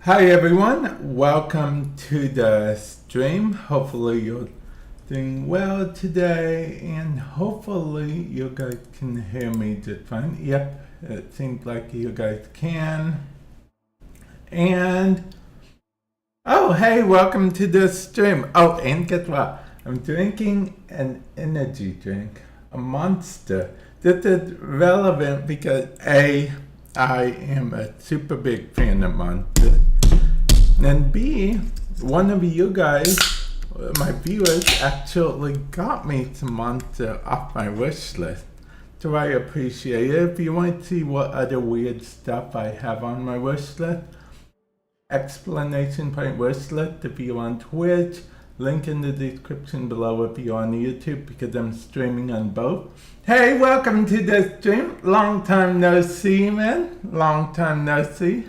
Hi everyone, welcome to the stream. Hopefully you're doing well today and hopefully you guys can hear me just fine. Yep, it seems like you guys can. And oh hey, welcome to the stream. Oh, and guess what? I'm drinking an energy drink, a Monster. This is relevant because I am a super big fan of Monster. And B, one of you guys, my viewers, actually got me some Monster off my wish list. So I appreciate it. If you want to see what other weird stuff I have on my wish list, exclamation point wish list if you're on Twitch, link in the description below if you're on YouTube because I'm streaming on both. Hey, welcome to the stream. Long time no see, man. Long time no see.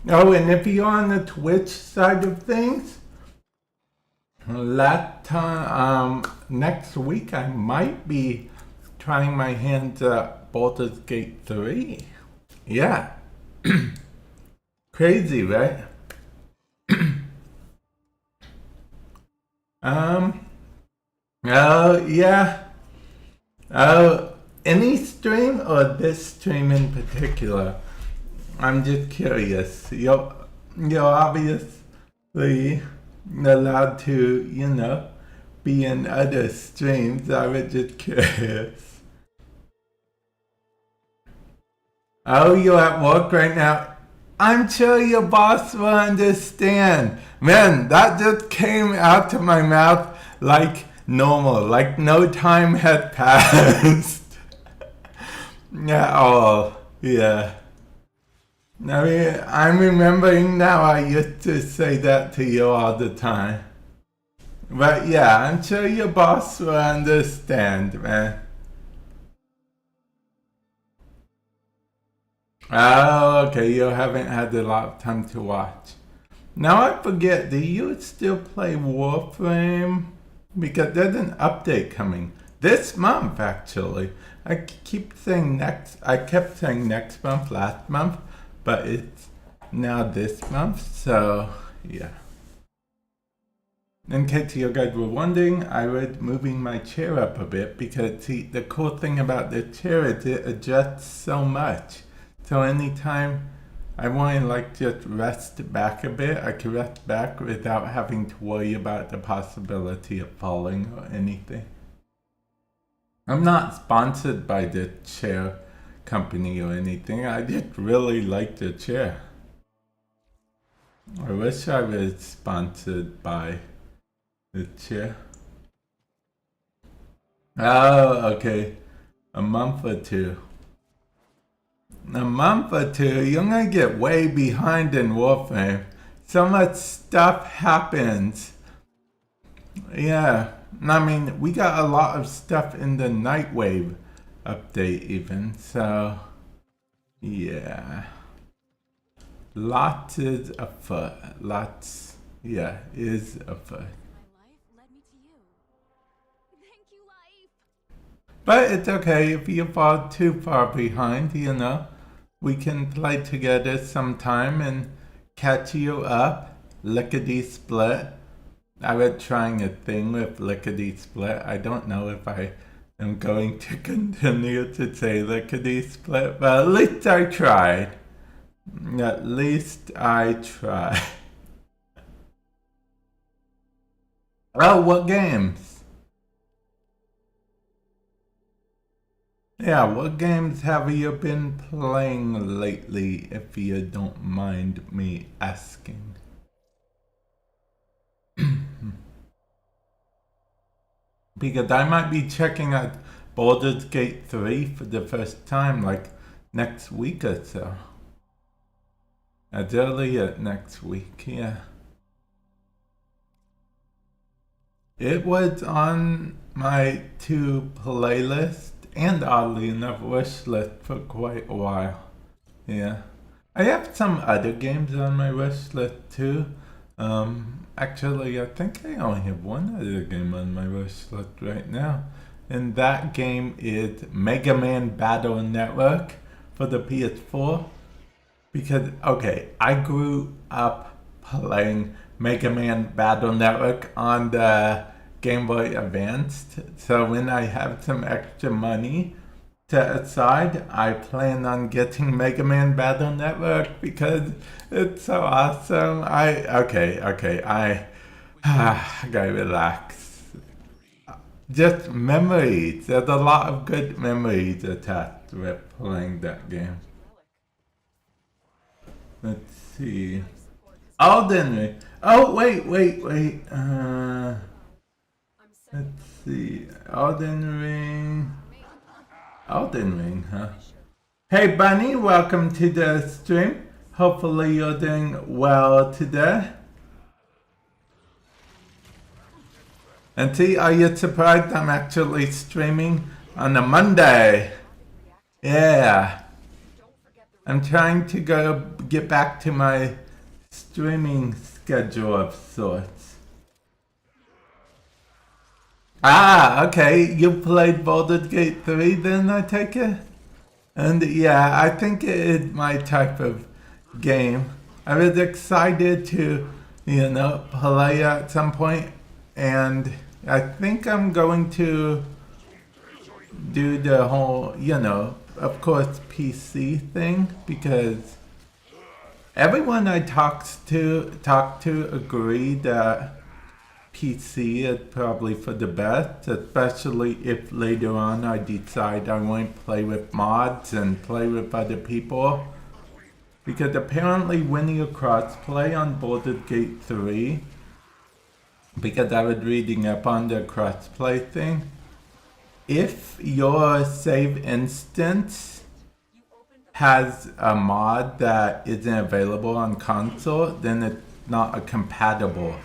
Oh, and if you're on the Twitch side of things, next week I might be trying my hands at Baldur's Gate 3. Yeah. Crazy, right? Oh, yeah. Oh, any stream or this stream in particular? I'm just curious. You're obviously allowed to, be in other streams. I was just curious. Oh, you're at work right now? I'm sure your boss will understand. Man, that just came out of my mouth like normal, like no time had passed. At all, yeah. I mean, I'm remembering now I used to say that to you all the time. But yeah, I'm sure your boss will understand, man. Oh, okay, you haven't had a lot of time to watch. Now I forget, do you still play Warframe? Because there's an update coming. This month, actually. I kept saying next month, last month. But it's now this month, so yeah. In case you guys were wondering, I was moving my chair up a bit because see, the cool thing about the chair is it adjusts so much. So anytime I want to just rest back a bit, I can rest back without having to worry about the possibility of falling or anything. I'm not sponsored by the chair company or anything. I just really like the chair. I wish I was sponsored by the chair. Oh, okay. A month or two. A month or two, you're gonna get way behind in Warframe. So much stuff happens. Yeah. I mean, we got a lot of stuff in the Nightwave update even, so yeah. Lots is afoot. Lots, yeah, is afoot. My life led me to you. Thank you, life. But it's okay if you fall too far behind, we can play together sometime and catch you up, lickety-split. I was trying a thing with lickety-split. I don't know if I'm going to continue to say lickety-split, but at least I tried. At least I tried. Oh, what games? Yeah, what games have you been playing lately, if you don't mind me asking? Because I might be checking out Baldur's Gate 3 for the first time, next week or so. As early as next week, yeah. It was on my to-playlist and oddly enough wish list for quite a while. Yeah. I have some other games on my wish list too. Actually, I think I only have one other game on my wish list right now. and that game is Mega Man Battle Network for the PS4. Because, okay, I grew up playing Mega Man Battle Network on the Game Boy Advanced. So when I have some extra money set aside, I plan on getting Mega Man Battle Network because it's so awesome. I gotta relax. Just memories. There's a lot of good memories attached with playing that game. Let's see. Elden Ring. Oh, wait. Let's see. Elden Ring, huh? Hey, Bunny, welcome to the stream. Hopefully you're doing well today. And see, are you surprised I'm actually streaming on a Monday? Yeah. I'm trying to get back to my streaming schedule of sorts. Ah, okay. You played Baldur's Gate 3 then, I take it? And yeah, I think it is my type of game. I was excited to, play at some point, and I think I'm going to do the whole, of course, PC thing, because everyone I talk to agree that PC is probably for the best, especially if later on I decide I won't play with mods and play with other people. Because apparently when you crossplay on Baldur's Gate 3, because I was reading up on the crossplay thing, if your save instance has a mod that isn't available on console, then it's not a compatible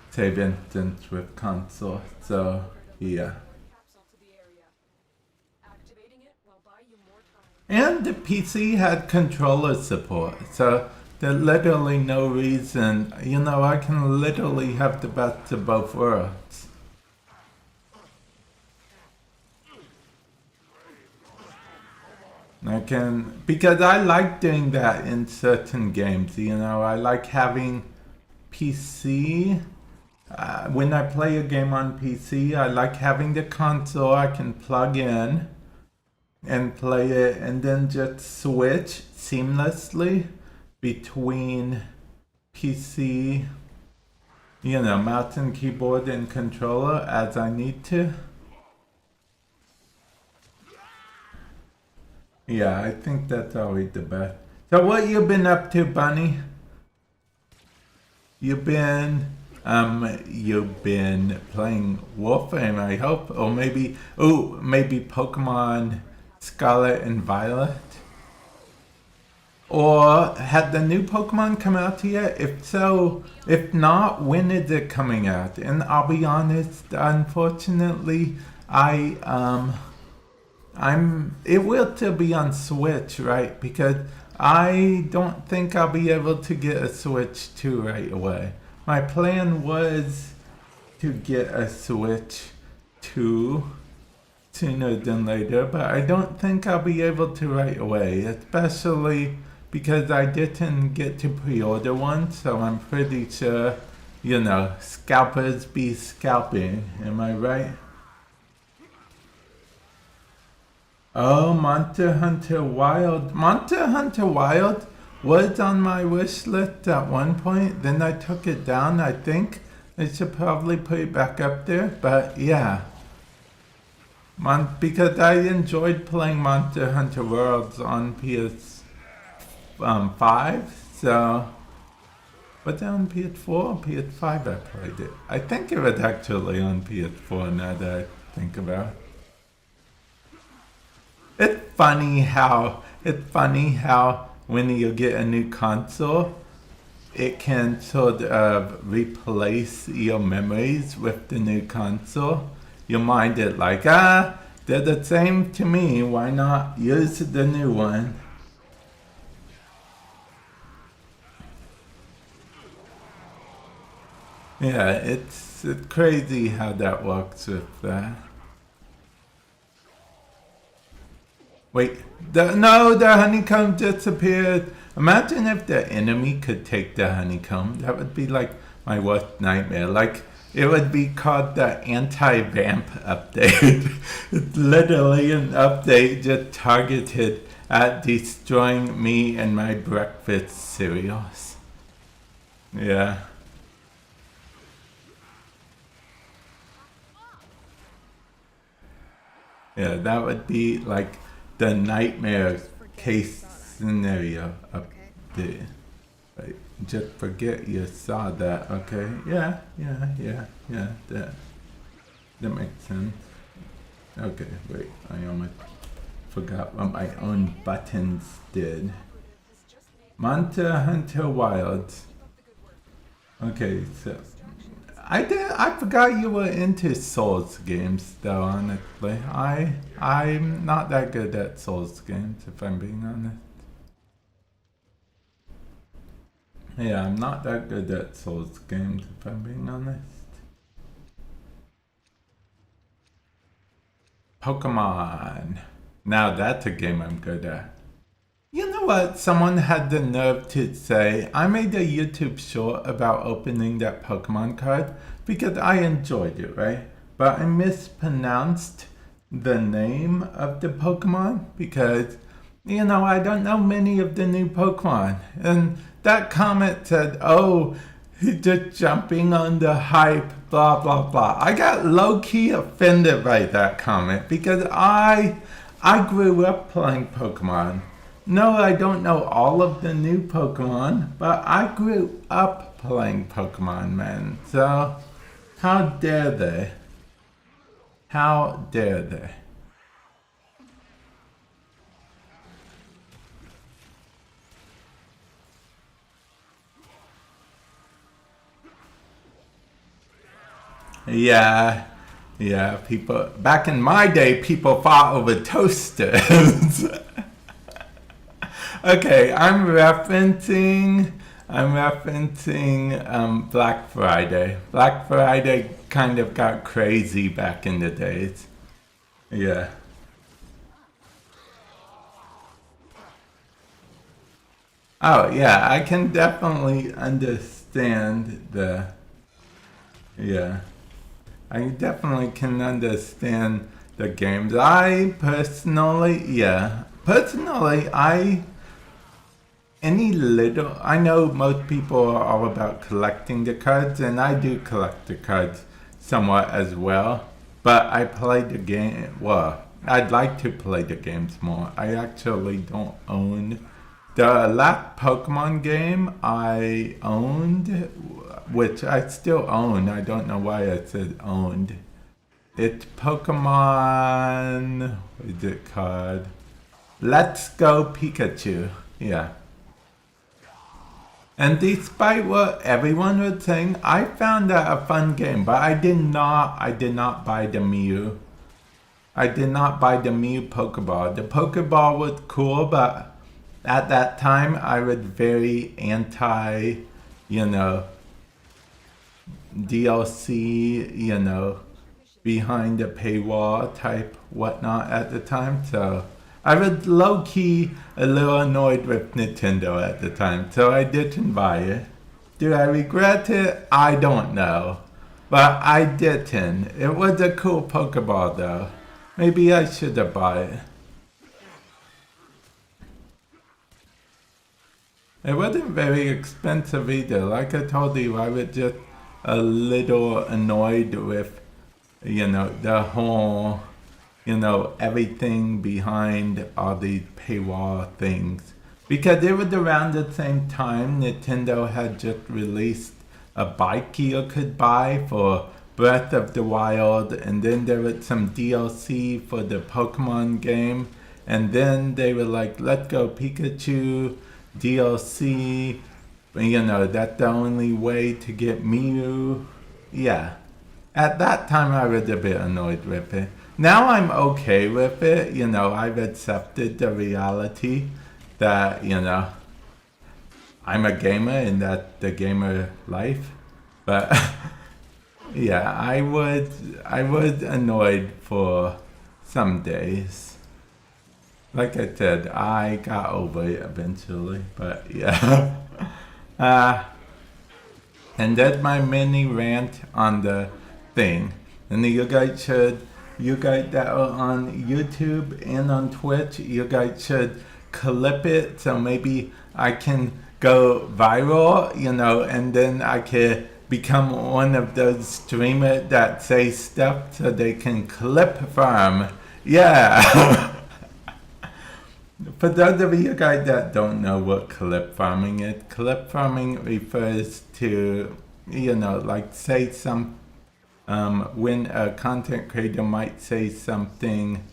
save instance with console. So, yeah. And the PC had controller support, so there's literally no reason, I can literally have the best of both worlds. Because I like doing that in certain games, I like having PC. When I play a game on PC, I like having the console I can plug in and play it and then just switch seamlessly between PC, mouse and keyboard and controller as I need to. Yeah, I think that's always the best. So what you been up to, Bunny? You've been playing Warframe, I hope, or maybe Pokemon Scarlet and Violet. Or had the new Pokemon come out yet? If so, if not, when is it coming out? And I'll be honest, unfortunately, it will still be on Switch, right? Because I don't think I'll be able to get a Switch 2 right away. My plan was to get a Switch 2 sooner than later, but I don't think I'll be able to right away, especially because I didn't get to pre-order one, so I'm pretty sure, scalpers be scalping, am I right? Oh, Monster Hunter Wild. Monster Hunter Wild was on my wish list at one point. Then I took it down, I think. I should probably put it back up there. But yeah. Because I enjoyed playing Monster Hunter Worlds on PS5. So, was it on PS4 or PS5 I played it? I think it was actually on PS4 now that I think about it. It's funny how when you get a new console, it can sort of replace your memories with the new console. Your mind is like, they're the same to me, why not use the new one? Yeah, it's crazy how that works with that. Wait, the honeycomb disappeared. Imagine if the enemy could take the honeycomb. That would be like my worst nightmare. Like, it would be called the anti-vamp update. It's literally an update just targeted at destroying me and my breakfast cereals. Yeah. Yeah, that would be like the nightmare case scenario up there. Right. Just forget you saw that, okay? Yeah, that makes sense. Okay, wait, I almost forgot what my own buttons did. Monster Hunter Wilds. Okay, so I forgot you were into Souls games though, honestly. I'm not that good at Souls games, if I'm being honest. Yeah, I'm not that good at Souls games, if I'm being honest. Pokemon. Now that's a game I'm good at. You know what? Someone had the nerve to say, I made a YouTube short about opening that Pokemon card because I enjoyed it, right? But I mispronounced the name of the Pokemon because, you know, I don't know many of the new Pokemon. And that comment said, oh, he's just jumping on the hype, blah, blah, blah. I got low-key offended by that comment because I grew up playing Pokemon. No, I don't know all of the new Pokemon, but I grew up playing Pokemon, man. So, how dare they? How dare they? Yeah, people, back in my day, people fought over toasters. Okay, I'm referencing Black Friday. Black Friday kind of got crazy back in the days. Yeah. Oh yeah, I can definitely understand yeah. I definitely can understand the games. I know most people are all about collecting the cards, and I do collect the cards somewhat as well. But I play the game, well, I'd like to play the games more. I actually don't own. The last Pokemon game I owned, which I still own, I don't know why I said owned. It's Pokemon, what is it called? Let's Go Pikachu, yeah. And despite what everyone was saying, I found that a fun game, but I did not buy the Mew. I did not buy the Mew Pokeball. The Pokeball was cool, but at that time I was very anti, DLC, behind the paywall type whatnot at the time. So I was low-key a little annoyed with Nintendo at the time, so I didn't buy it. Do I regret it? I don't know. But I didn't. It was a cool Pokeball though. Maybe I should have bought it. It wasn't very expensive either. Like I told you, I was just a little annoyed with, the whole, everything behind all these paywall things. Because it was around the same time Nintendo had just released a bike you could buy for Breath of the Wild, and then there was some DLC for the Pokemon game, and then they were like, Let's Go Pikachu DLC, that's the only way to get Mew. Yeah. At that time I was a bit annoyed with it. Now I'm okay with it, I've accepted the reality that, I'm a gamer and that's the gamer life. But yeah, I was annoyed for some days. like I said, I got over it eventually, but yeah. uh, and that's my mini rant on the thing. And you guys that are on YouTube and on Twitch, you guys should clip it so maybe I can go viral, and then I can become one of those streamers that say stuff so they can clip from. Yeah. For those of you guys that don't know what clip farming is, clip farming refers to, like say when a content creator might say something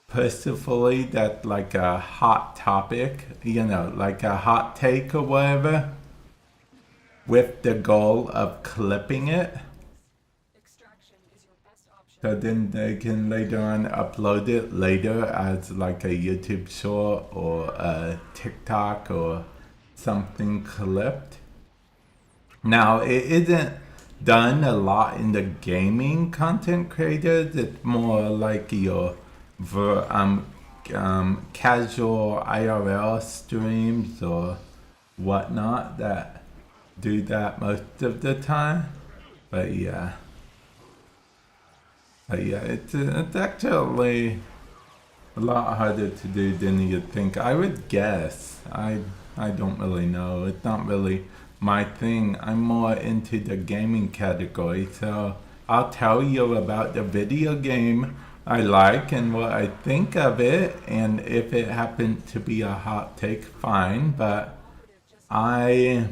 purposefully that's like a hot topic, like a hot take or whatever, with the goal of clipping it. So then they can later on upload it later as like a YouTube short or a TikTok or something clipped. Now, it isn't done a lot in the gaming content creators. It's more like your casual IRL streams or whatnot that do that most of the time. But yeah. It's actually a lot harder to do than you'd think. I would guess. I don't really know. It's not really my thing. I'm more into the gaming category, so I'll tell you about the video game I like and what I think of it, and if it happens to be a hot take, fine. But I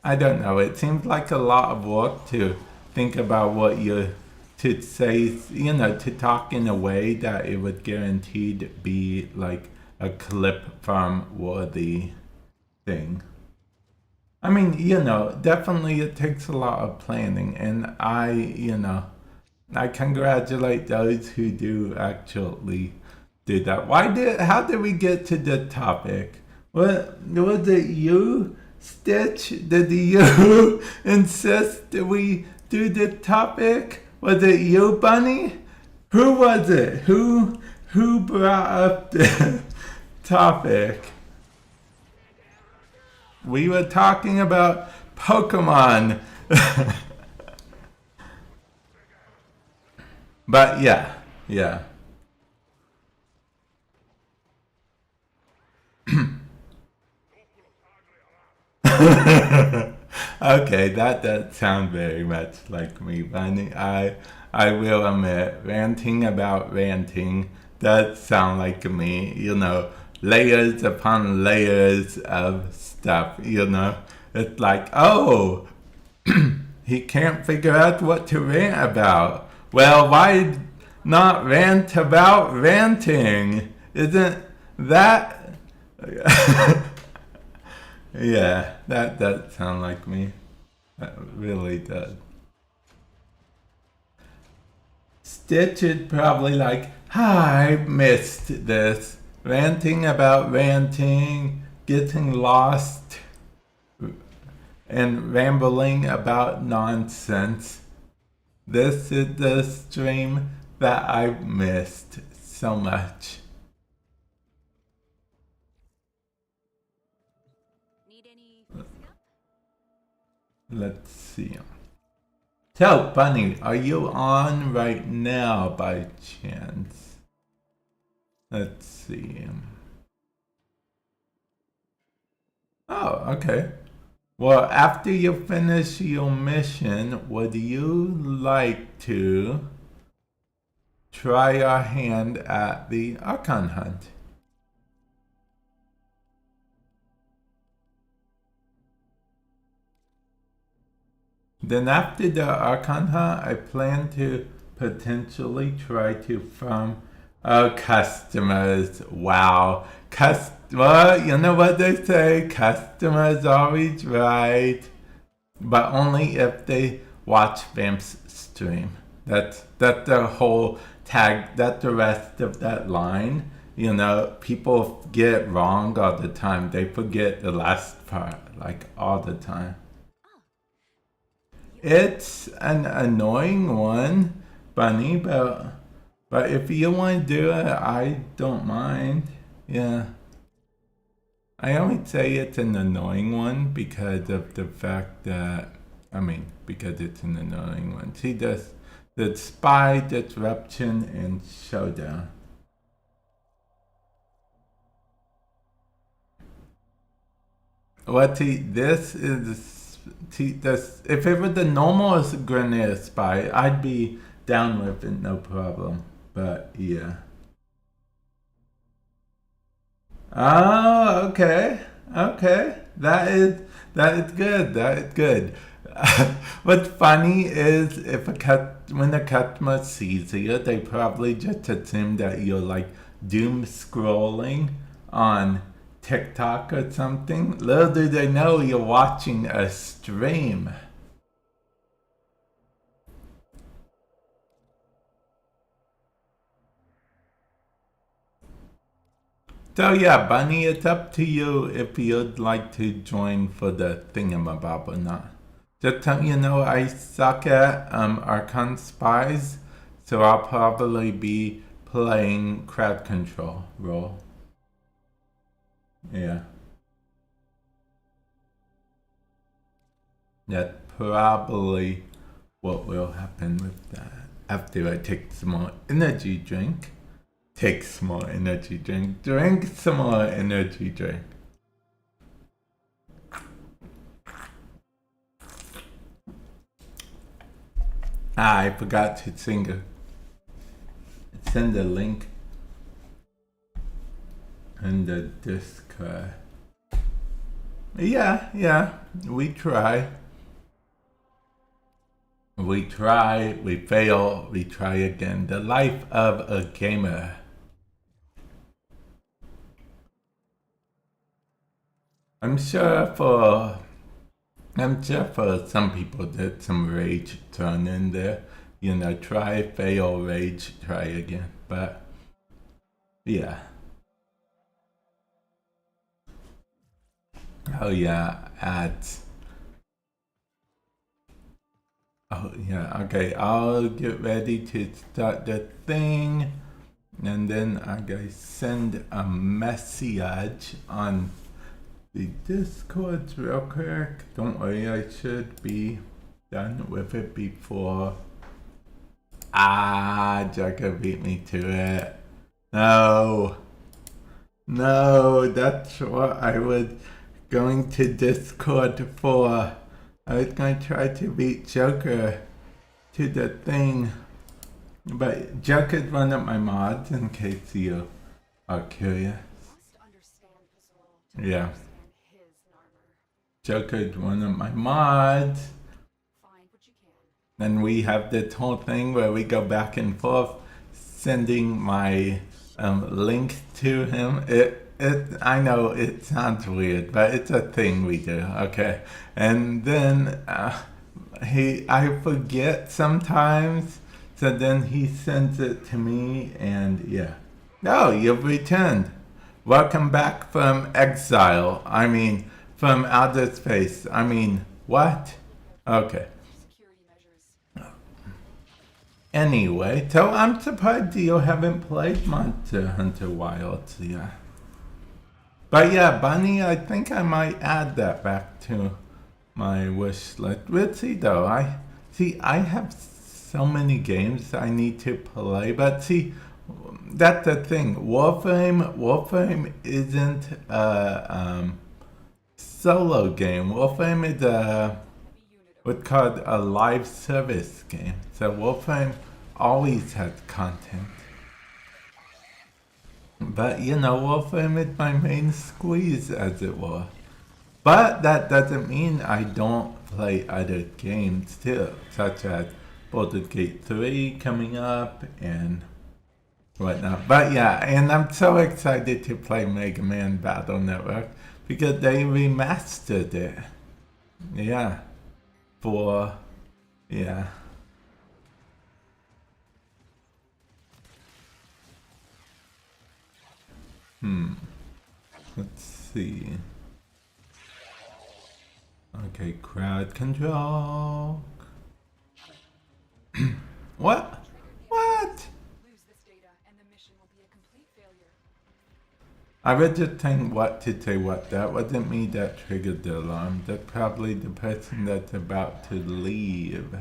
don't know. It seems like a lot of work to think about what you to say, to talk in a way that it would guaranteed be like a clip from worthy thing. I mean, definitely it takes a lot of planning, and I congratulate those who do actually do that. How did we get to the topic? What was it, you, Stitch? Did you insist that we do the topic? Was it you, Bunny? Who was it? Who brought up the topic? We were talking about Pokemon. But yeah. Okay, that does sound very much like me, Bunny. I will admit, ranting about ranting does sound like me, layers upon layers of stuff, It's like, oh, he can't figure out what to rant about. Well, why not rant about ranting? Isn't that... Yeah, that does sound like me. That really does. Stitch is probably like, I missed this. Ranting about ranting, getting lost, and rambling about nonsense. This is the stream that I missed so much. Let's see. So, Bunny, are you on right now by chance? Let's see. Oh, okay. Well, after you finish your mission, would you like to try your hand at the Archon Hunt? Then after the Archon Hunt, I plan to potentially try to farm customers. Wow. Well, you know what they say, customers always right. But only if they watch Vamp's stream. That's the whole tag, that's the rest of that line. People get it wrong all the time. They forget the last part, like all the time. It's an annoying one, Bunny, but But if you want to do it, I don't mind. Yeah. I only say it's an annoying one because of the fact that, because it's an annoying one. See, does the spy, disruption, and showdown. What this is, this, if it was the normal grenade spy, I'd be down with it, no problem. But yeah. Oh, okay, okay. That is good. That is good. What's funny is when the customer sees you, they probably just assume that you're like doom scrolling on TikTok or something. Little do they know you're watching a stream. So yeah, Bunny, it's up to you if you'd like to join for the thingamabob or not. Just tell you know I suck at Archon Spies, so I'll probably be playing crowd control role. Yeah. That's probably what will happen with that. After I take some more energy drink. Take some more energy drink. Drink some more energy drink. I forgot to send a link in the Discord. Yeah, we try. We try, we fail, we try again. The life of a gamer. I'm sure for some people there's some rage thrown in there. You know, try, fail, rage, try again. But yeah. Oh yeah, ads. Oh yeah, okay, I'll get ready to start the thing. And then I gotta send a message on the Discord real quick. Don't worry, I should be done with it before. Jacka beat me to it. No, that's what I was going to Discord for. I was going to try to beat Joker to the thing. But Joker's one of my mods in case you are curious. Yeah. Joker's one of my mods. And we have this whole thing where we go back and forth sending my link to him. I know it sounds weird, but it's a thing we do, okay? And then I forget sometimes, so then he sends it to me, and yeah. Oh, you've returned. Welcome back from exile. From outer space. What? Okay. Anyway, so I'm surprised you haven't played Monster Hunter Wilds yet. But yeah, Bunny, I think I might add that back to my wish list. We'll see though. I have so many games I need to play, but see, that's the thing. Warframe isn't a solo game. Warframe is what's called a live service game. So Warframe always has content. But Warframe is my main squeeze, as it were. But that doesn't mean I don't play other games too, such as Baldur's Gate 3 coming up and whatnot. But yeah, and I'm so excited to play Mega Man Battle Network because they remastered it. Yeah. Yeah. Let's see. Okay, crowd control. What? I was just thinking what to say what. That wasn't me that triggered the alarm. That's probably the person that's about to leave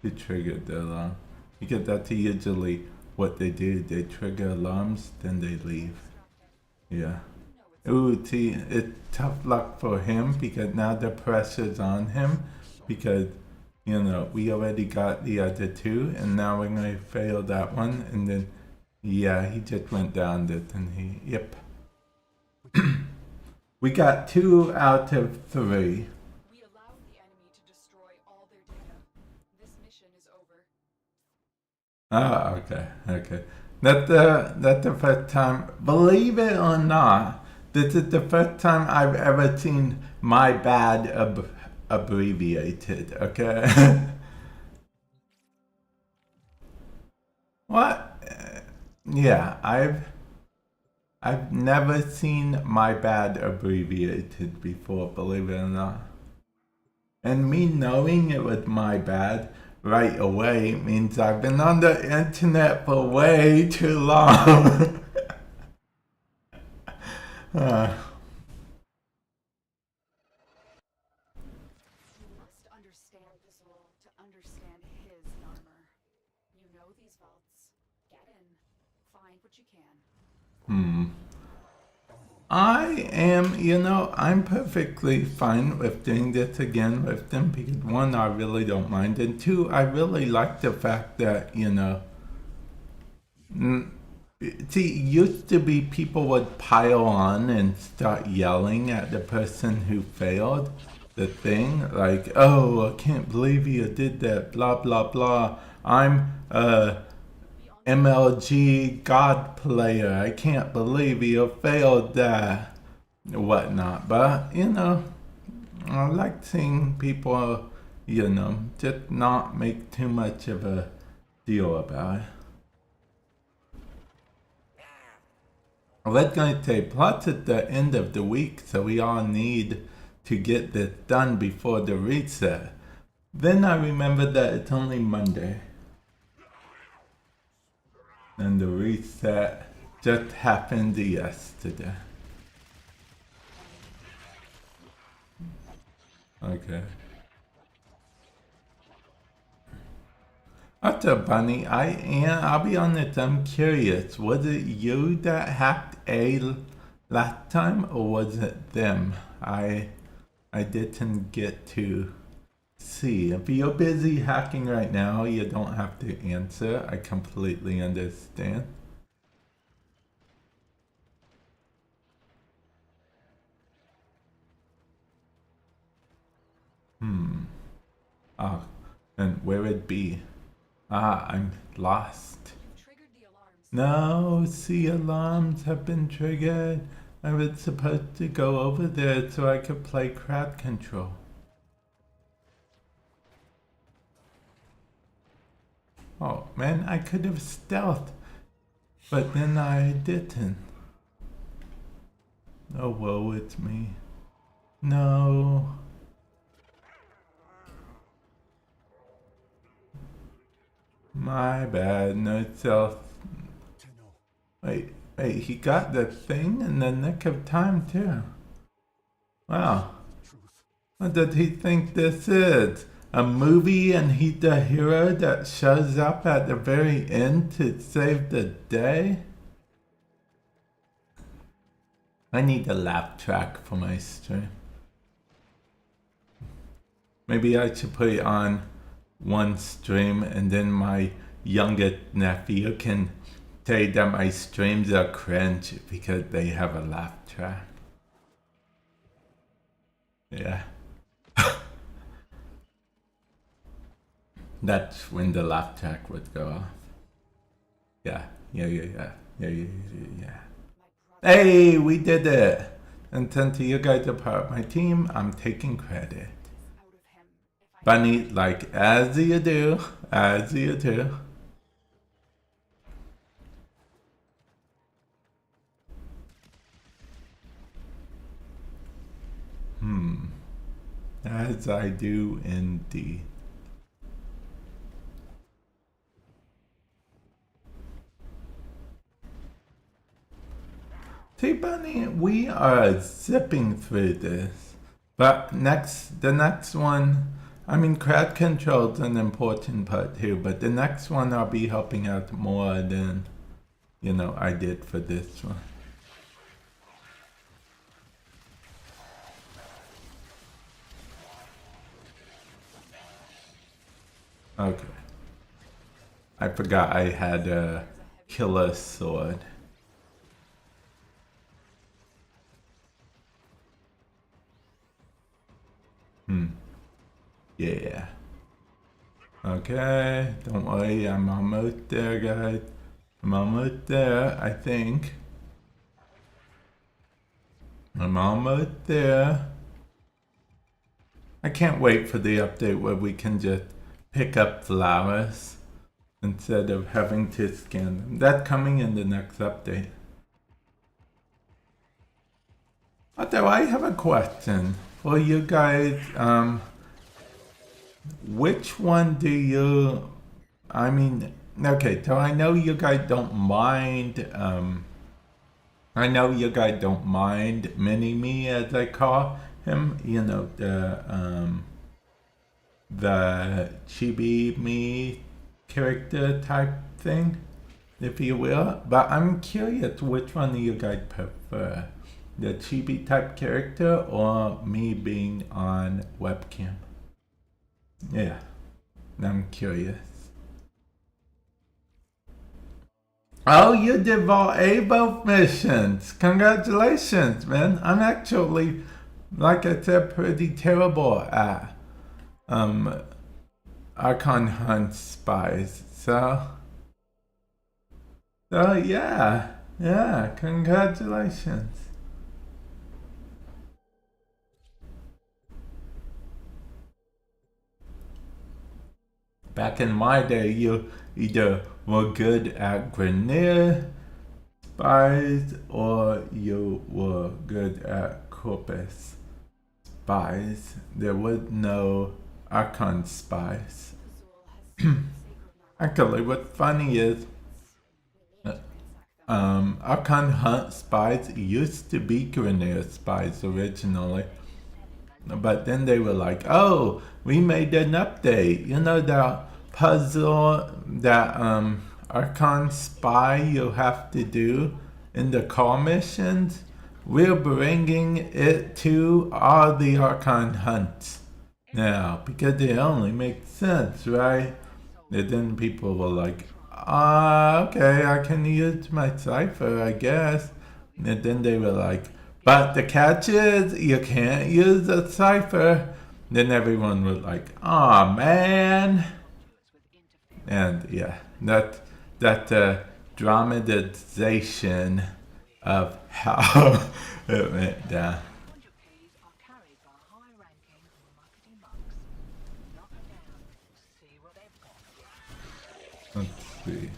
who triggered the alarm. Because that's usually what they do. They trigger alarms, then they leave. Yeah. Ooh, see, it's tough luck for him because now the pressure's on him because, you know, we already got the other two and now we're going to fail that one and then, yeah, he just went down, didn't he? Yep. We got 2 out of 3. We allowed the enemy to destroy all their data. This mission is over. Oh, okay. That's the first time, believe it or not, this is the first time I've ever seen my bad abbreviated, okay? What? Yeah, I've never seen my bad abbreviated before, believe it or not. And me knowing it was my bad right away means I've been on the internet for way too long. You must understand this role to understand his armor. You know these vaults. Get in. Find what you can. I am, you know, I'm perfectly fine with doing this again with them because 1, I really don't mind, and 2, I really like the fact that, you know, see, used to be people would pile on and start yelling at the person who failed the thing, like, oh, I can't believe you did that, blah, blah, blah. I'm MLG God player. I can't believe you failed that, whatnot. But, you know, I like seeing people, you know, just not make too much of a deal about it. Let's going to say, plus it's the end of the week, so we all need to get this done before the reset. Then I remembered that it's only Monday. And the reset just happened yesterday. Okay. What's up, Bunny? I'll be honest, I'm curious. Was it you that hacked A last time, or was it them? I didn't get to see. If you're busy hacking right now, you don't have to answer. I completely understand. Ah, and where it be? Ah, I'm lost. Triggered the alarms. No, see, alarms have been triggered. I was supposed to go over there so I could play crowd control. Oh man, I could have stealthed, but then I didn't. Oh, woe it's me. No. My bad, no stealth. Wait, he got the thing in the nick of time too. Wow. What did he think this is? A movie and he's the hero that shows up at the very end to save the day? I need a laugh track for my stream. Maybe I should put it on one stream and then my youngest nephew can say that my streams are cringe because they have a laugh track. Yeah. That's when the laugh track would go off. Yeah. Hey, we did it! And since you guys are part of my team, I'm taking credit. Out of him. If I Bunny, like, as you do. As I do indeed. T-Bunny, we are zipping through this. But the next one, I mean, crowd control is an important part too, but the next one I'll be helping out more than, I did for this one. Okay. I forgot I had a killer sword. Yeah. Okay, don't worry, I'm almost there, guys. I'm almost there, I think. I'm almost there. I can't wait for the update where we can just pick up flowers instead of having to scan them. That's coming in the next update. Although I have a question for you guys. Which one do you, okay, so I know you guys don't mind, Mini-Me as I call him, the chibi-me character type thing, if you will. But I'm curious which one do you guys prefer? The chibi type character or me being on webcam? Yeah, I'm curious. Oh, you did both missions. Congratulations, man. I'm actually, like I said, pretty terrible at Archon Hunt spies. So yeah, congratulations. Back in my day, you either were good at Grenier spies or you were good at Corpus spies. There was no Archon spies. Actually, what's funny is Archon Hunt spies used to be Grenier spies originally. But then they were like, oh, we made an update. You know that puzzle that Archon spy you have to do in the call missions? We're bringing it to all the Archon hunts now because it only makes sense, right? And then people were like, okay, I can use my cipher, I guess. And then they were like, but the catch is you can't use a cipher. Then everyone was like, "Aw, man!" And yeah, that dramatization of how it went down. Let's see.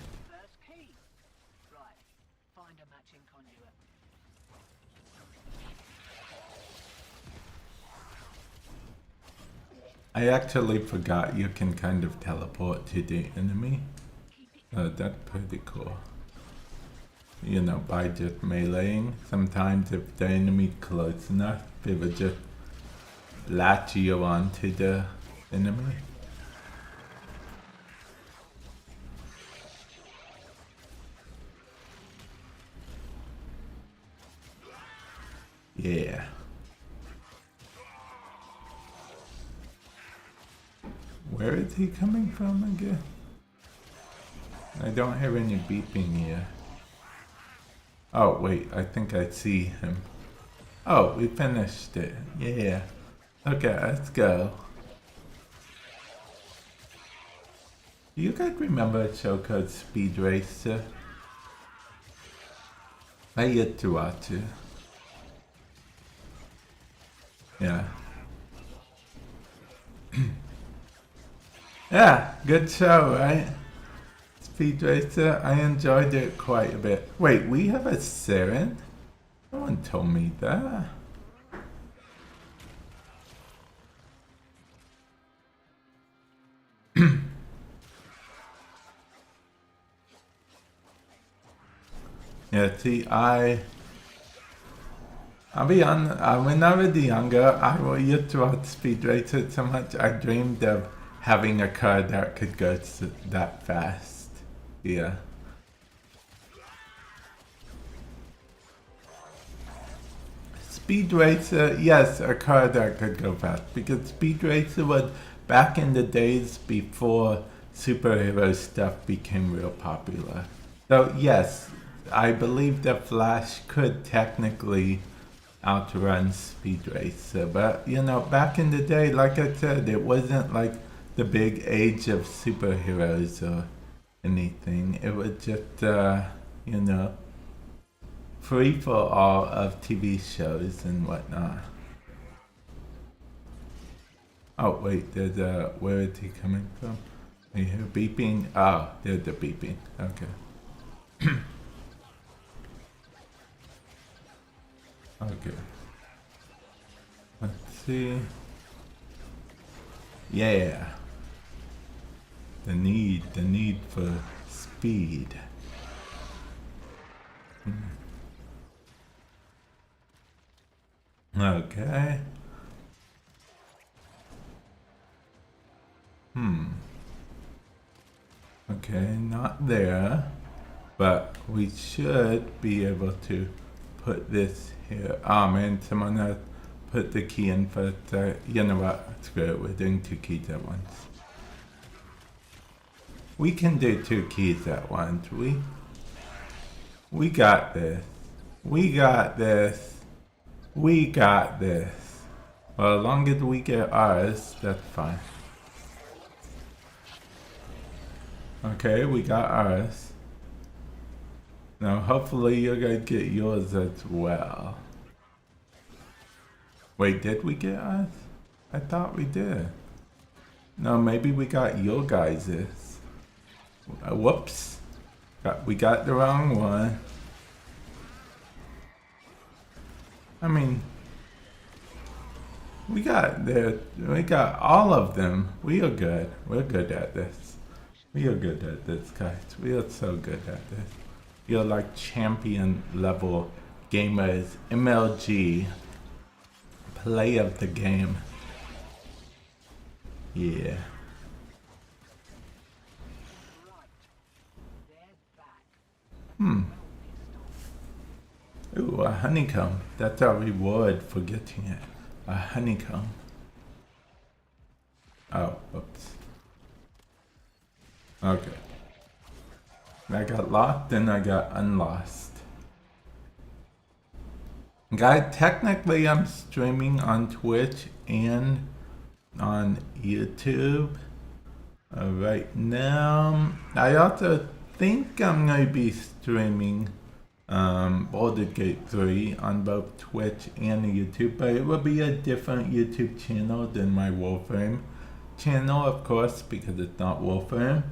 I actually forgot you can kind of teleport to the enemy. That's pretty cool. By just meleeing. Sometimes if the enemy's close enough, it would just latch you onto the enemy. Yeah. Where is he coming from again? I don't hear any beeping here. Oh, wait, I think I see him. Oh, we finished it. Yeah. Okay, let's go. Do you guys remember a show called Speed Racer? I used to watch it. Yeah. Yeah, good show, right? Speed Racer, I enjoyed it quite a bit. Wait, we have a Siren? No one told me that. Yeah, see, I I'll be honest, when I was younger, I used to watch Speed Racer so much, I dreamed of having a car that could go that fast. Yeah. Speed Racer, yes, a car that could go fast. Because Speed Racer was back in the days before superhero stuff became real popular. So yes, I believe the Flash could technically outrun Speed Racer. But you know, back in the day, like I said, it wasn't like the big age of superheroes or anything. It was just, you know, free for all of TV shows and whatnot. Oh wait, there's where is he coming from? You hear beeping? Oh, there's the beeping. Okay. Okay. Let's see. Yeah. The need for speed. Okay. Okay, not there. But we should be able to put this here. Oh man, someone else put the key in first. You know what? Screw it. We're doing 2 keys at once. We can do 2 keys at once. We got this. We got this. We got this. Well, as long as we get ours, that's fine. Okay, we got ours. Now, hopefully you guys get yours as well. Wait, did we get ours? I thought we did. No, maybe we got your guys's. Whoops. We got the wrong one. I mean, we got all of them. We are good. We're good at this. We are good at this, guys. We are so good at this. You're like champion level gamers. MLG. Play of the game. Yeah. Ooh, a honeycomb. That's our reward for getting it. A honeycomb. Oh, whoops. Okay. I got locked, then I got unlost. Guys, technically I'm streaming on Twitch and on YouTube right now. I also think I'm going to be streaming Baldur's Gate 3 on both Twitch and YouTube, but it will be a different YouTube channel than my Warframe channel, of course, because it's not Warframe.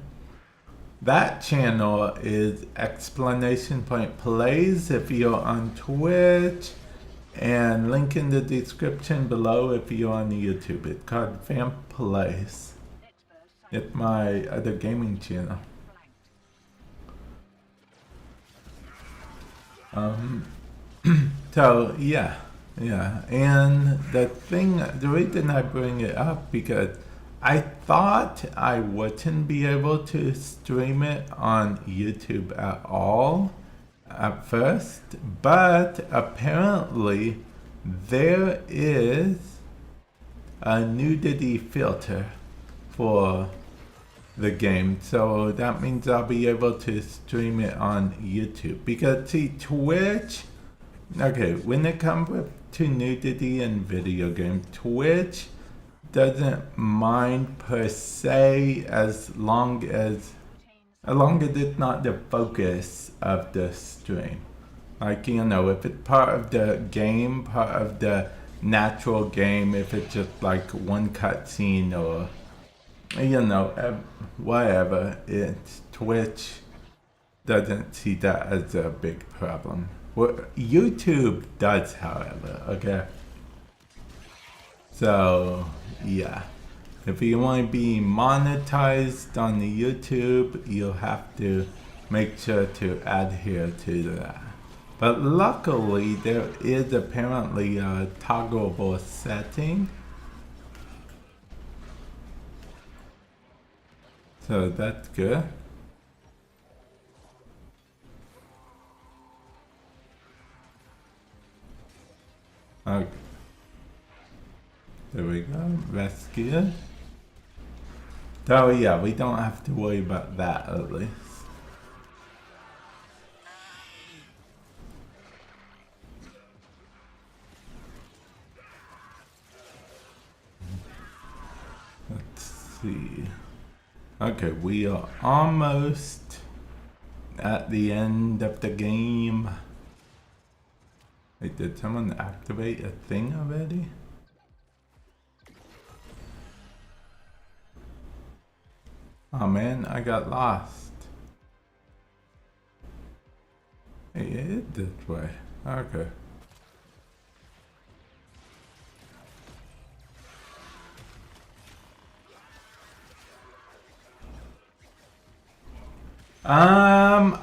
That channel is Explanation Point Plays if you're on Twitch, and link in the description below if you're on YouTube. It's called Vamp Plays. It's my other gaming channel. So yeah, and the reason I bring it up because I thought I wouldn't be able to stream it on YouTube at all at first, but apparently there is a nudity filter for the game, so that means I'll be able to stream it on YouTube. Because see, Twitch, okay, when it comes to nudity in video game, Twitch doesn't mind per se as long as it's not the focus of the stream. Like, you know, if it's part of the game, part of the natural game, if it's just like one cutscene or, you know, whatever, it's Twitch doesn't see that as a big problem. Well, YouTube does, however, okay? So, yeah. If you want to be monetized on the YouTube, you'll have to make sure to adhere to that. But luckily, there is apparently a toggleable setting. So that's good. Okay. There we go. Rescue. Oh yeah, we don't have to worry about that at least. Let's see. Okay, we are almost at the end of the game. Wait, did someone activate a thing already? Oh man, I got lost. Hey, it is this way. Okay.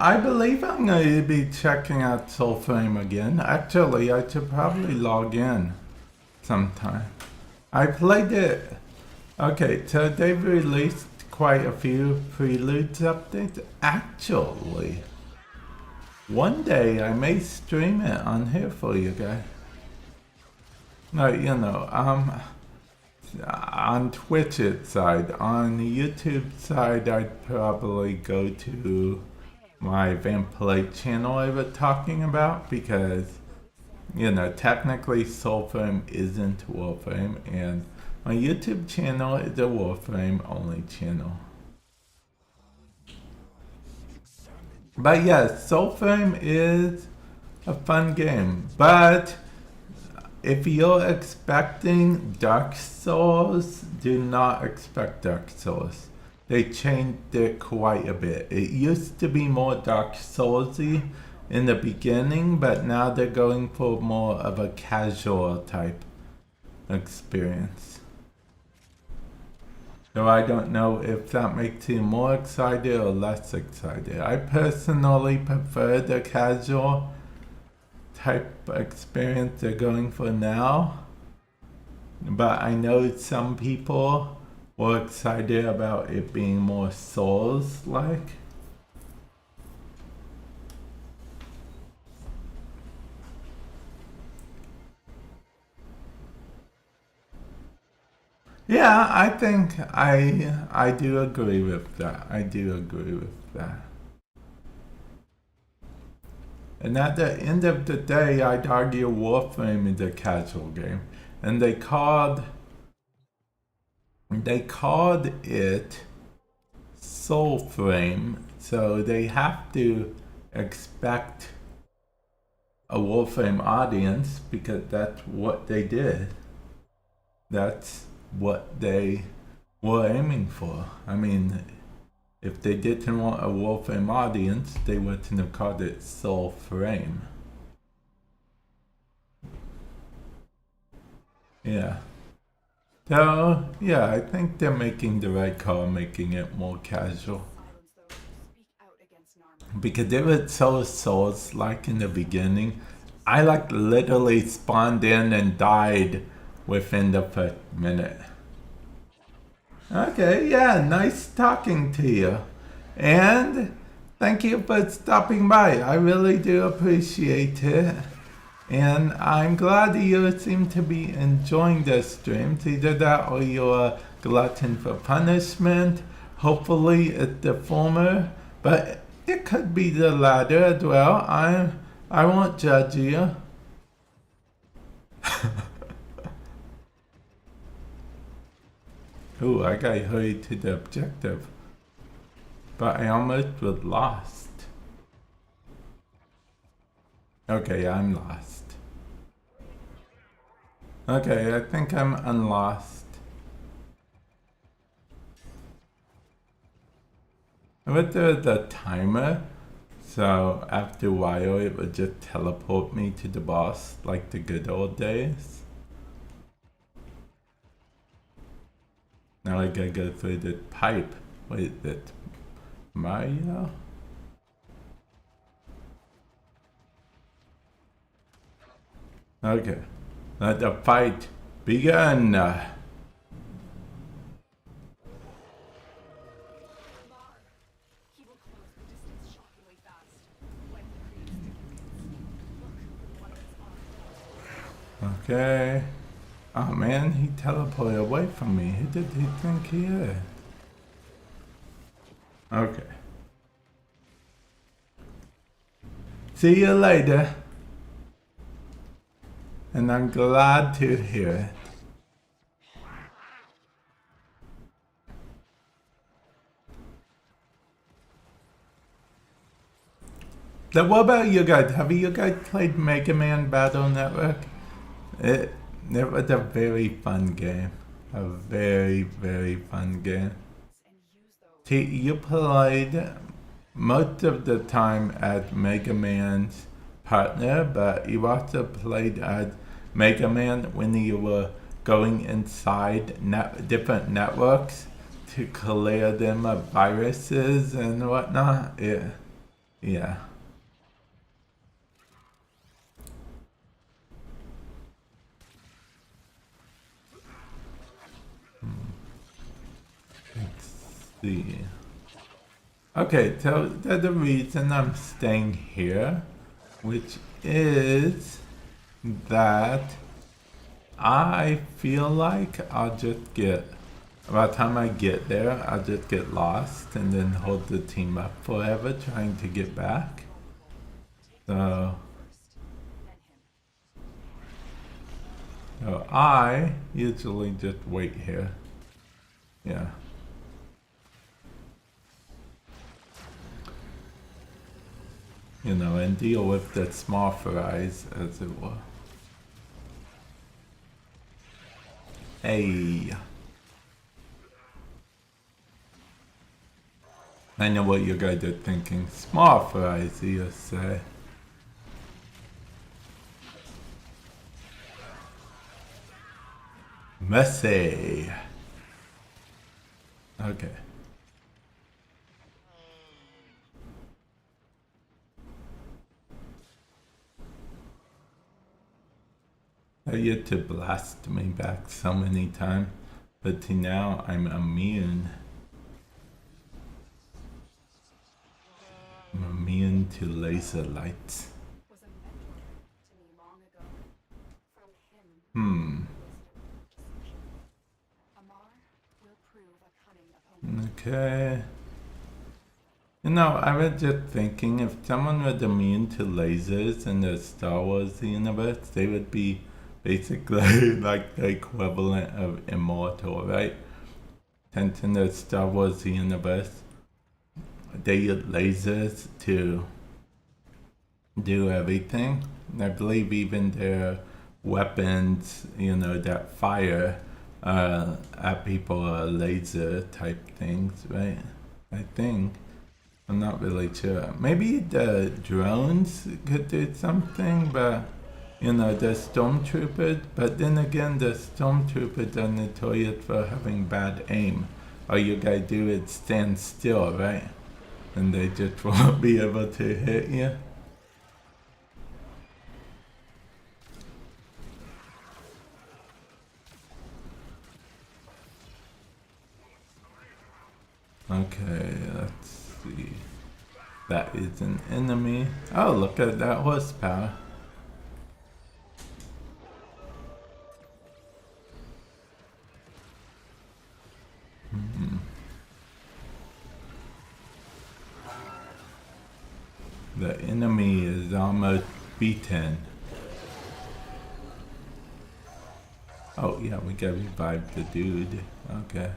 I believe I'm going to be checking out Soulframe again. Actually, I should probably log in sometime. I played it. Okay, so they've released quite a few Preludes updates. Actually, one day I may stream it on here for you guys. No, you know, on Twitch's side. On the YouTube side, I'd probably go to my Vamp channel I was talking about because, you know, technically Soulframe isn't Warframe, and my YouTube channel is a Warframe only channel. But yes, Soulframe is a fun game, but if you're expecting Dark Souls, do not expect Dark Souls. They changed it quite a bit. It used to be more Dark Soulsy in the beginning, but now they're going for more of a casual type experience. So I don't know if that makes you more excited or less excited. I personally prefer the casual type experience they're going for now, but I know some people were excited about it being more Souls-like. Yeah, I think I do agree with that. I do agree with that. And at the end of the day, I'd argue Warframe is a casual game. And they called it Soulframe, so they have to expect a Warframe audience because that's what they did. That's what they were aiming for. I mean, if they didn't want a Warframe audience, they wouldn't have called it Soulframe. Yeah. So, yeah, I think they're making the right call, making it more casual. Because it was so Souls-like in the beginning. I like literally spawned in and died within the first minute. Okay, yeah, nice talking to you. And thank you for stopping by. I really do appreciate it. And I'm glad you seem to be enjoying the streams. Either that or you're a glutton for punishment. Hopefully it's the former, but it could be the latter as well. I won't judge you. Ooh, I got hurried to the objective. But I almost was lost. Okay, I'm lost. Okay, I think I'm unlost. But there's a timer, so after a while it would just teleport me to the boss like the good old days. Now I gotta go through the pipe. Wait, is it Mario? Okay. Let the fight begin. Mar, he will close the distance shockingly fast. When he creates difference, look with one of his arms. Okay. Oh man, he teleported away from me. Who did he think he is? Okay. See you later. And I'm glad to hear it. So what about you guys? Have you guys played Mega Man Battle Network? It was a very fun game. A very, very fun game. And use those. See, you played most of the time as Mega Man's partner, but you also played as Mega Man when you were going inside different networks to clear them of viruses and whatnot. Yeah. Let's see. Okay, so there's a reason I'm staying here, which is that I feel like I'll just by the time I get there, I'll just get lost and then hold the team up forever trying to get back. So, so I usually just wait here. Yeah. You know, and deal with the small fries, as it were. Hey. I know what you guys are thinking. Small fries, you say. Messy. Okay. I used to blast me back so many times, but to now I'm immune. I'm immune to laser lights. Was a mentor to me long ago. From him, Amar will prove a cunning opponent. Okay. You know, I was just thinking if someone was immune to lasers in the Star Wars universe, they would be basically like the equivalent of immortal, right? Since in the Star Wars universe, they use lasers to do everything. I believe even their weapons, you know, that fire at people are laser type things, right? I think. I'm not really sure. Maybe the drones could do something, but you know, the stormtroopers. But then again, the stormtroopers are notorious for having bad aim. All you guys do is stand still, right? And they just won't be able to hit you. Okay, let's see. That is an enemy. Oh, look at that horsepower. The enemy is almost beaten. Oh yeah, we gotta revive the dude. Okay.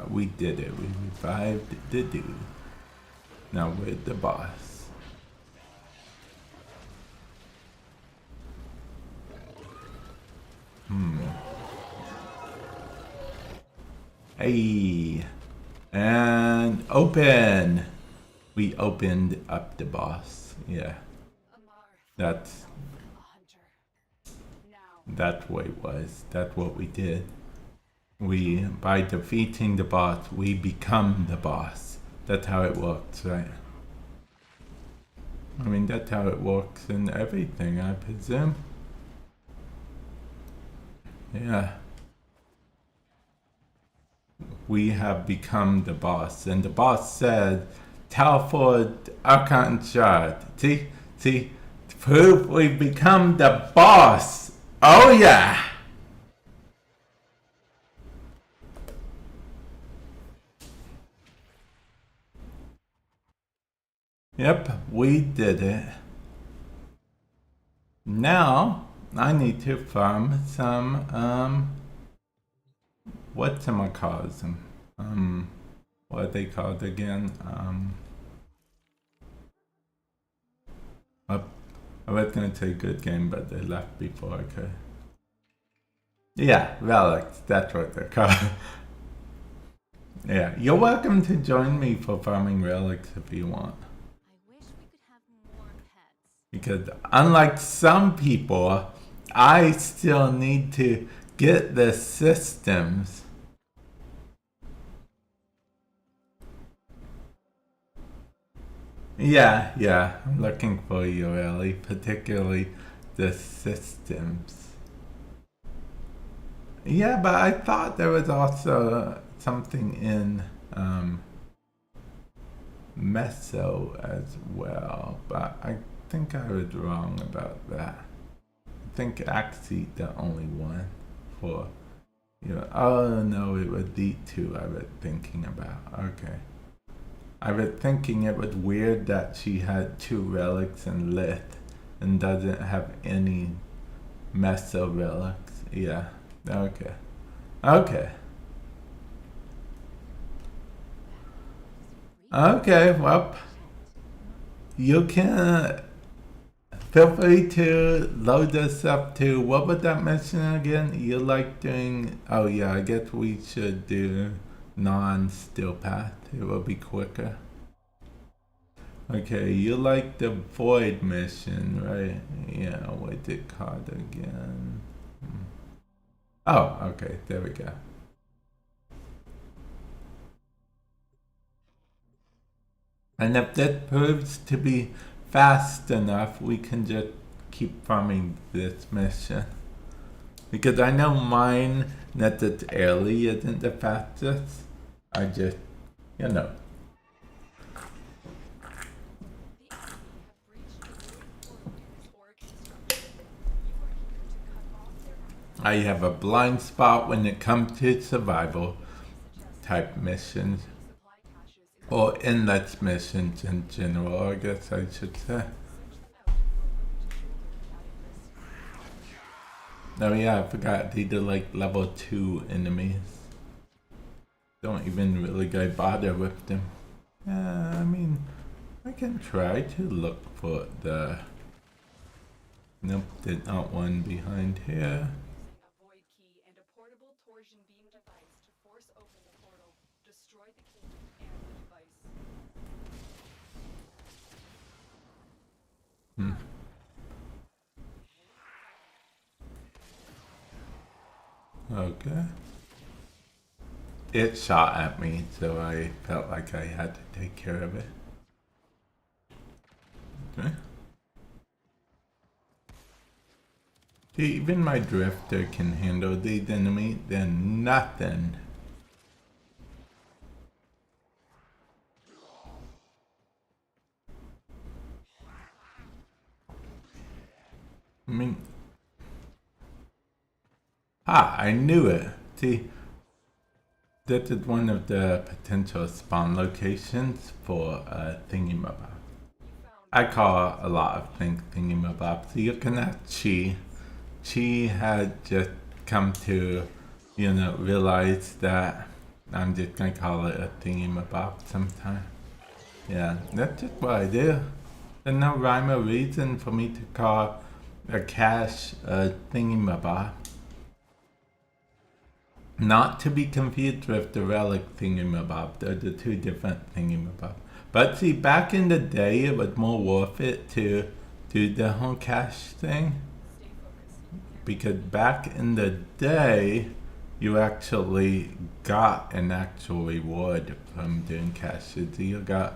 We did it. We revived the dude. Now we're the boss. Hey. And open. We opened up the boss. Yeah. Amar, That's a hunter. Now, that's what it was. That's what we did. We, by defeating the boss, we become the boss. That's how it works, right? I mean, that's how it works in everything, I presume. Yeah. We have become the boss. And the boss said, tell Ford Archon Shard. See, proof we've become the boss. Oh yeah. Yep, we did it. Now, I need to farm some, whatchamacallit? What are they called again? I was gonna say good game, but they left before I could. Yeah, relics, that's what they're called. Yeah, you're welcome to join me for farming relics if you want. I wish we could have more pets. Because unlike some people, I still need to get the systems. Yeah, I'm looking for Yareli, particularly the systems. Yeah, but I thought there was also something in Meso as well, but I think I was wrong about that. I think actually the only one for, oh no, it was D2 I was thinking about. Okay. I was thinking it was weird that she had 2 relics in Lith and doesn't have any Meso relics. Yeah, okay. Okay, well, you can feel free to load this up to, what was that mission again? You like doing, oh yeah, I guess we should do non-steel path. It will be quicker. Okay, you like the void mission, right? Yeah, what's it called again? Oh, okay, there we go. And if that proves to be fast enough, we can just keep farming this mission. Because I know mine, that it's early isn't the fastest. I just, I have a blind spot when it comes to survival type missions. Or inlet missions in general, I guess I should say. Oh yeah, I forgot these are like level 2 enemies. Don't even really go bother with them. I mean, I can try to look for the... Nope, there's not one behind here. A void key and a portable torsion beam device to force open the portal. Destroy the key and the device. Okay. It shot at me, so I felt like I had to take care of it. Okay. See, even my drifter can handle these enemies, they're nothing. I mean, I knew it. See, that is one of the potential spawn locations for Thingymabob. I call a lot of things Thingymabob. So you can have Chi. Chi had just come to, realize that I'm just gonna call it a Thingymabob sometime. Yeah, that's just what I do. There's no rhyme or reason for me to call a cache a Thingymabob. Not to be confused with the relic Thingymabob. They're the 2 different Thingymabob. But see, back in the day, it was more worth it to do the whole cache thing. Because back in the day, you actually got an actual reward from doing caches. You got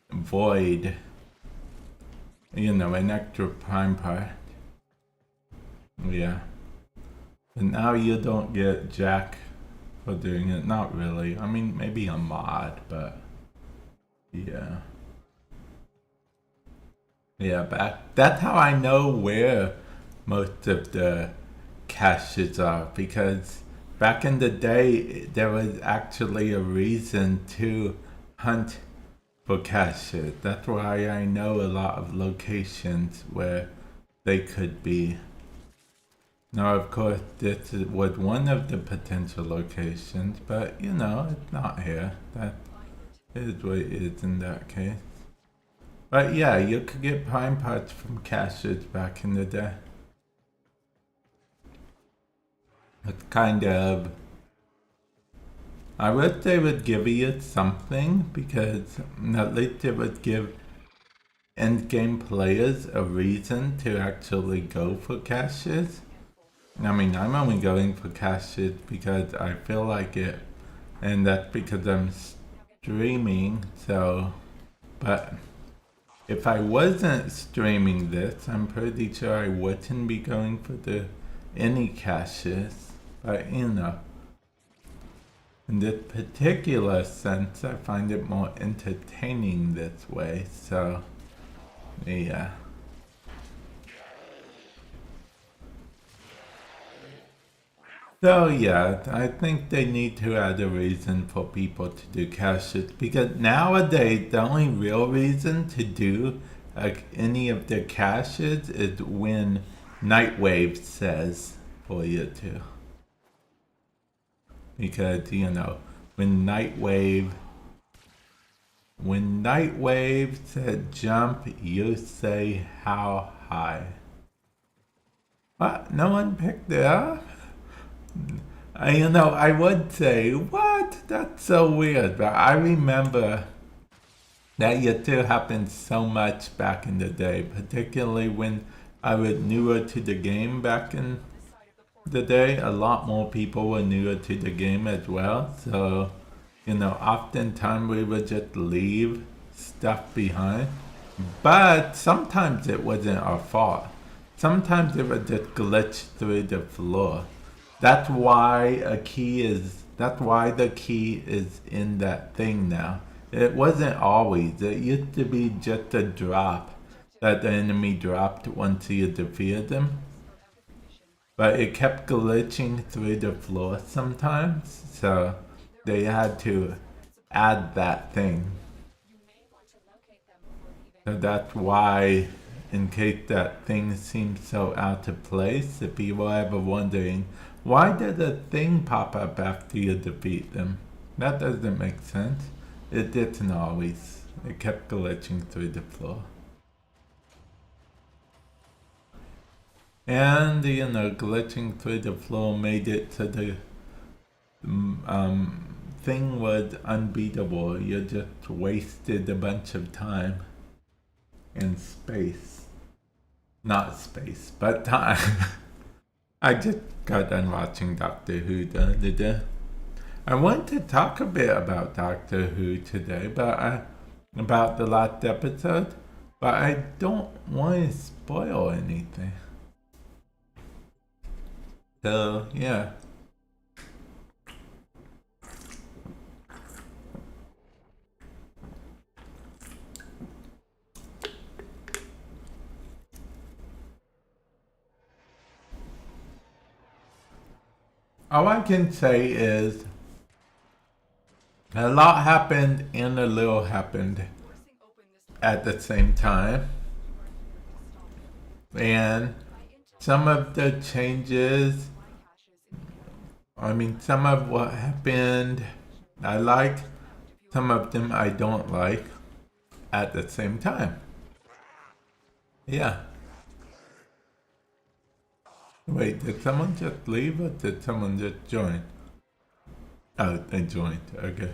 void you know, an extra prime part. Yeah. But now you don't get Jack for doing it. Not really. I mean, maybe a mod, but yeah. Yeah, but that's how I know where most of the caches are, because back in the day there was actually a reason to hunt for caches. That's why I know a lot of locations where they could be. Now, of course, was one of the potential locations, but you know, it's not here. That is what it is in that case. But yeah, you could get prime parts from caches back in the day. It's kind of... I wish they would give you something, because at least it would give endgame players a reason to actually go for caches. I mean, I'm only going for caches because I feel like it, and that's because I'm streaming, so... But if I wasn't streaming this, I'm pretty sure I wouldn't be going for any caches, but you know. In this particular sense, I find it more entertaining this way, so yeah. So yeah, I think they need to add a reason for people to do caches, because nowadays the only real reason to do any of the caches is when Nightwave says for you to. Because, you know, when Nightwave said jump, you say how high. What? No one picked it up? You know, I would say, what? That's so weird. But I remember that used to happen so much back in the day, particularly when I was newer to the game back in the day. A lot more people were newer to the game as well. So, you know, oftentimes we would just leave stuff behind. But sometimes it wasn't our fault. Sometimes it would just glitch through the floor. That's why the key is in that thing now. It wasn't always. It used to be just a drop that the enemy dropped once you defeated them. But it kept glitching through the floor sometimes, so they had to add that thing. So that's why, in case that thing seems so out of place, if you were ever wondering, why did a thing pop up after you defeat them? That doesn't make sense. It didn't always. It kept glitching through the floor. And, you know, glitching through the floor made it so the thing was unbeatable. You just wasted a bunch of time and space. Not space, but time. I just got done watching Doctor Who the other day. I want to talk a bit about Doctor Who today, but about the last episode, but I don't want to spoil anything. So, yeah. All I can say is a lot happened and a little happened at the same time. And some of the changes, some of what happened I like, some of them I don't like at the same time. Yeah. Wait, did someone just leave or did someone just join? Oh, they joined. Okay.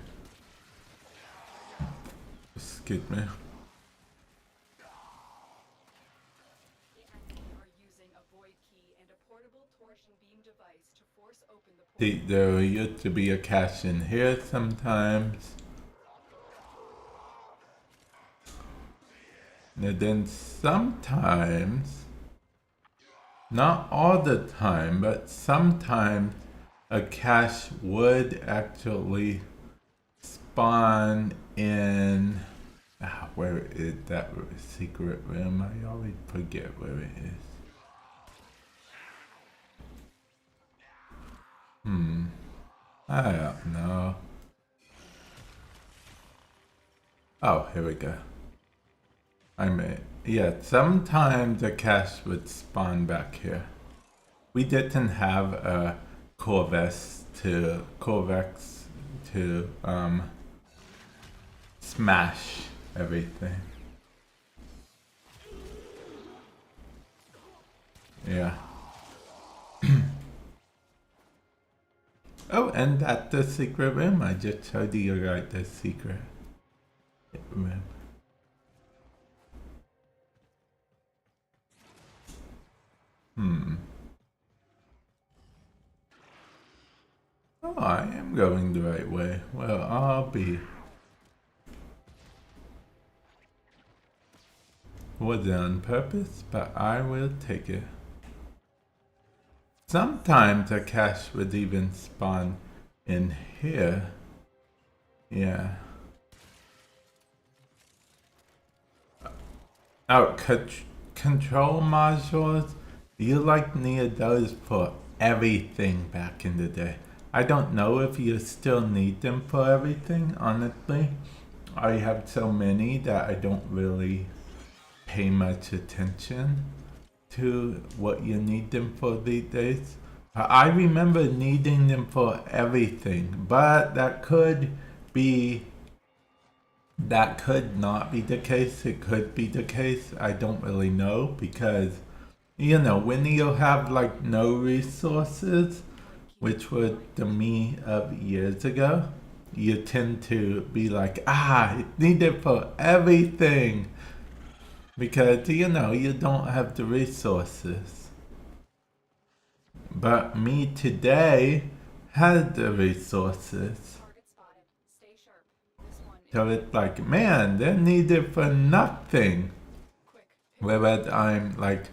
Excuse me. There used to be a cache in here sometimes. And then sometimes, not all the time, but sometimes a cache would actually spawn in. Where is that secret room? I always forget where it is. I don't know. Oh, here we go. Yeah, sometimes a cache would spawn back here. We didn't have a Corvex to smash everything. Yeah. Oh, and that's the secret room. I just showed you right the secret room. Oh, I am going the right way. Well, I'll be. Was it on purpose? But I will take it. Sometimes a cache would even spawn in here. Yeah. Oh, control modules. You like need those for everything back in the day. I don't know if you still need them for everything, honestly. I have so many that I don't really pay much attention to what you need them for these days. I remember needing them for everything, but that could not be the case. It could be the case. I don't really know because, you know, when you have like no resources, which was the me of years ago, you tend to be like, I need it for everything. Because, you know, you don't have the resources. But me today has the resources. So it's like, man, they're needed for nothing. Whereas I'm like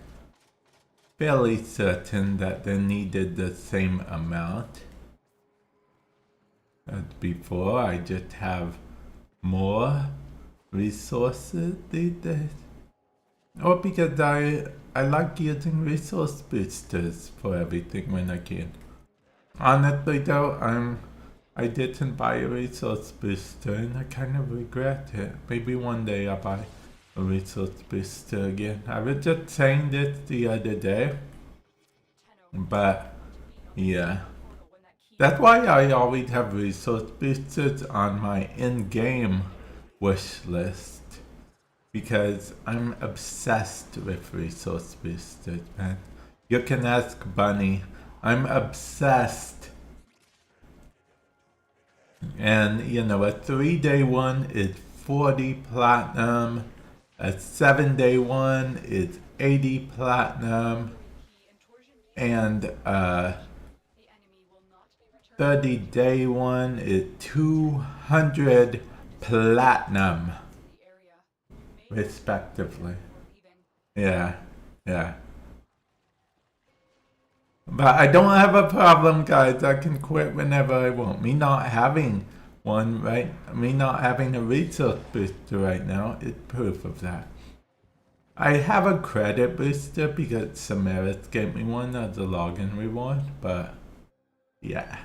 fairly certain that they needed the same amount as before. I just have more resources these days. Or because I like using resource boosters for everything when I can. Honestly though, I didn't buy a resource booster and I kind of regret it. Maybe one day I'll buy a resource booster again. I was just saying this the other day. But yeah. That's why I always have resource boosters on my in-game wish list. Because I'm obsessed with resource boosters, man. You can ask Bunny. I'm obsessed. And, you know, a 3-day one is 40 platinum. A 7-day one is 80 platinum. And a 30-day one is 200 platinum. Respectively. Yeah. But I don't have a problem, guys. I can quit whenever I want. Me not having one, right? Me not having a resource booster right now is proof of that. I have a credit booster because Samaris gave me one as a login reward, but yeah.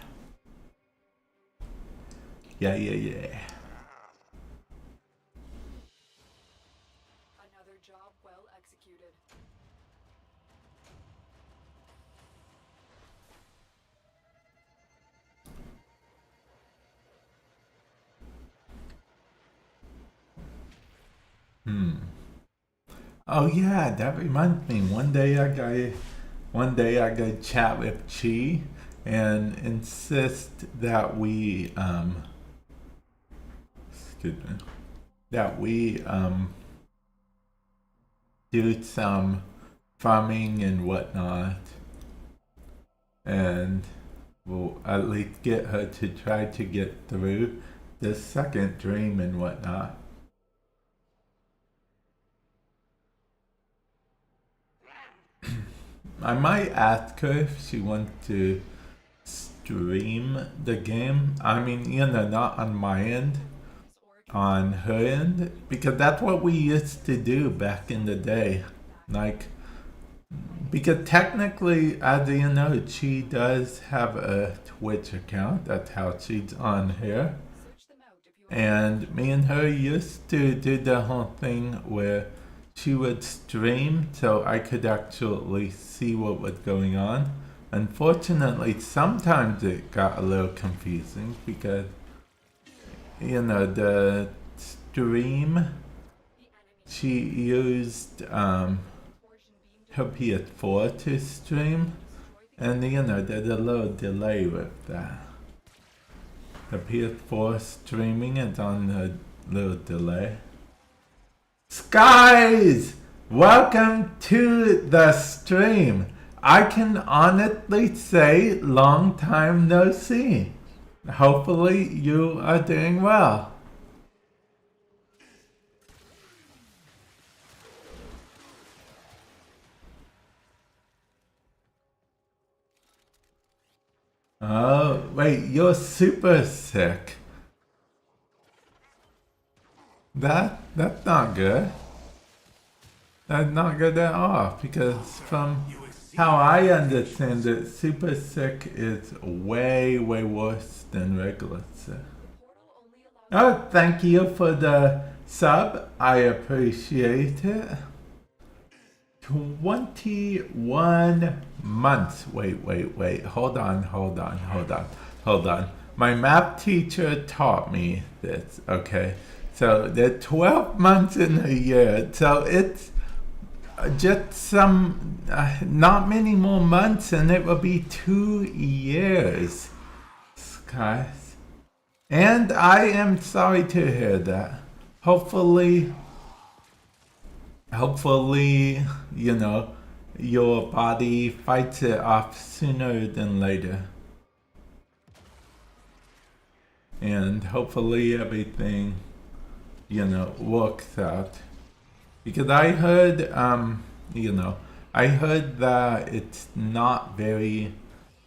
Yeah. Another job well executed. Oh yeah, that reminds me. One day I go chat with Chi and insist that we do some farming and whatnot, and we'll at least get her to try to get through the second dream and whatnot. I might ask her if she wants to stream the game. I mean, you know, not on my end, on her end, because that's what we used to do back in the day. Like, because technically, as you know, she does have a Twitch account. That's how she's on here. And me and her used to do the whole thing where she would stream so I could actually see what was going on. Unfortunately, sometimes it got a little confusing because, you know, the stream, she used her PS4 to stream, and you know, there's a little delay with that. The PS4 streaming is on a little delay. Skies! Welcome to the stream. I can honestly say long time no see. Hopefully you are doing well. Oh, wait, you're super sick. That's not good. That's not good at all, because from how I understand it, super sick is way, way worse than regular sick. Oh, thank you for the sub. I appreciate it. 21 months. Wait. Hold on. My math teacher taught me this, okay? So there are 12 months in a year. So it's just some, not many more months, and it will be 2 years, guys. And I am sorry to hear that. Hopefully, you know, your body fights it off sooner than later. And hopefully everything, you know, works out. Because I heard, you know, I heard that it's not very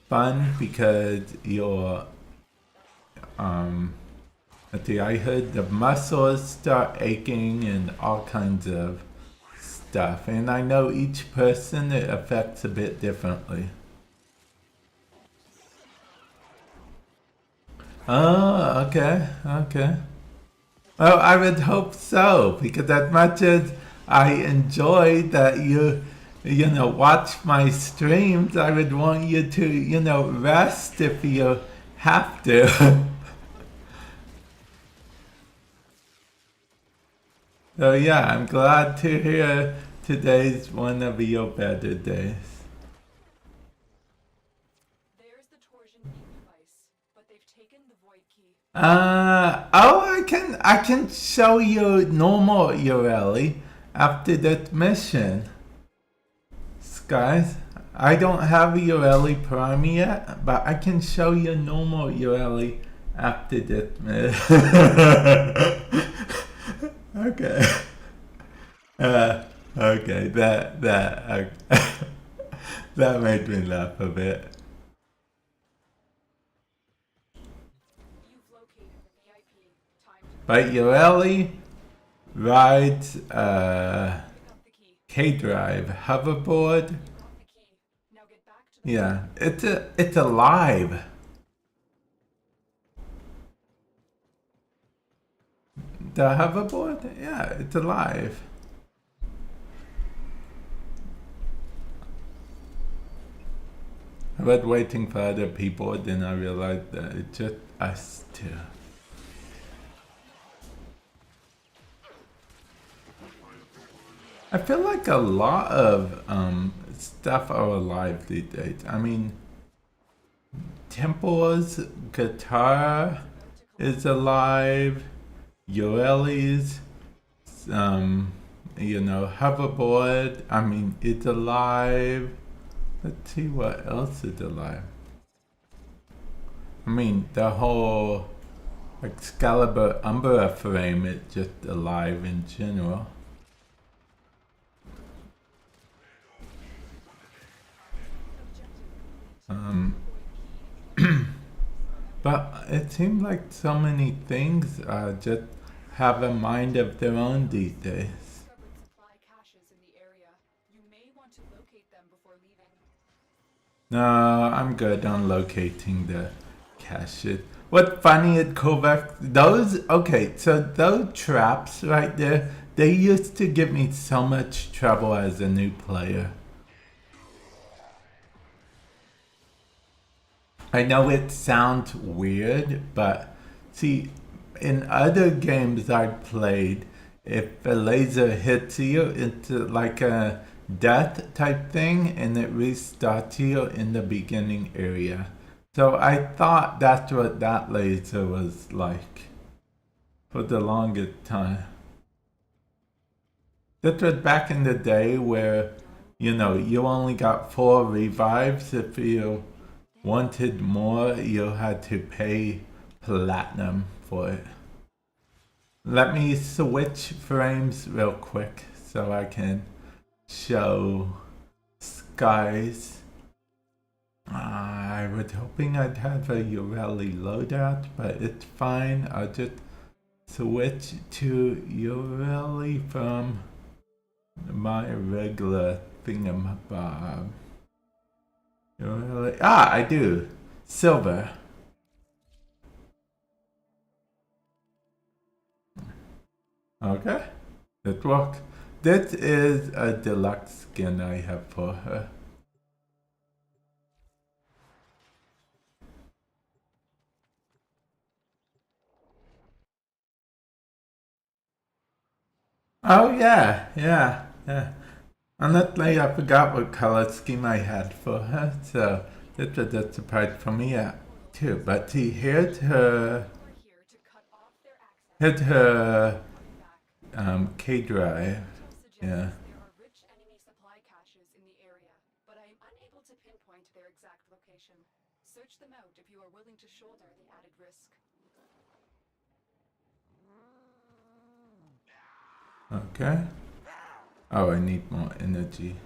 fun because you're, let's see, I heard the muscles start aching and all kinds of stuff. And I know each person it affects a bit differently. Oh, okay. Well, I would hope so, because as much as I enjoy that you know, watch my streams, I would want you to, you know, rest if you have to. So yeah, I'm glad to hear today's one of your better days. There's the torsion beam device, but they've taken the void key. I can show you normal Yareli after that mission. Guys, I don't have a Yareli Prime yet, but I can show you normal Yareli after that mission. Okay. Okay, that that made me laugh a bit. You've located the VIP. Time to But Yareli rides pick up the key. K-Drive hoverboard. Got the key. Now get back to the Yeah, it's alive. The hoverboard? Yeah, it's alive. I was waiting for other people, then I realized that it's just us two. I feel like a lot of stuff are alive these days. I mean, Temple's guitar is alive. Yareli's, you know, hoverboard. I mean, it's alive. Let's see what else is alive. I mean, the whole Excalibur Umbra frame is just alive in general. Um, but it seems like so many things just have a mind of their own these days. Discovered supply caches in the area. You may want to locate them before leaving. No, I'm good on locating the caches. What's funny at Kovac, so those traps right there, they used to give me so much trouble as a new player. I know it sounds weird, but see, in other games I've played, if a laser hits you, it's like a death type thing and it restarts you in the beginning area. So I thought that's what that laser was like for the longest time. That was back in the day where, you only got 4 revives. If you wanted more, you had to pay platinum for it. Let me switch frames real quick so I can show skies. I was hoping I'd have a Yareli loadout, but it's fine. I'll just switch to Yareli from my regular thingamabob. Yareli. I do. Silver. Okay, it worked. This is a deluxe skin I have for her. Oh yeah. Honestly, I forgot what color scheme I had for her, so this was a surprise for me too. But see, here's her, We're here to cut off their access here's her back. K drive. Suggests Yeah. there are rich enemy supply caches in the area, but I am unable to pinpoint their exact location. Search them out if you are willing to shoulder the added risk. Okay. Oh, I need more energy.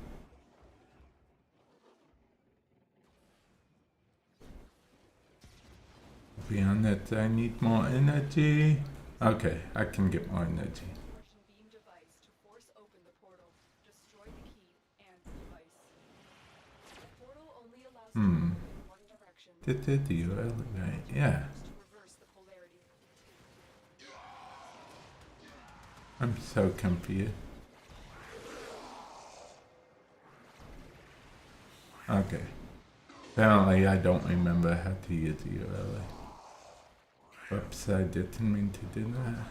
Be honest, I need more energy. Okay, I can get more energy. Torsion beam device to force open the portal. Destroy the key and the device. The portal only allows you to move in one direction. Did you right? Yeah. To reverse the polarity. I'm so confused. Okay. Apparently I don't remember how to use the URL. Whoops, I didn't mean to do that.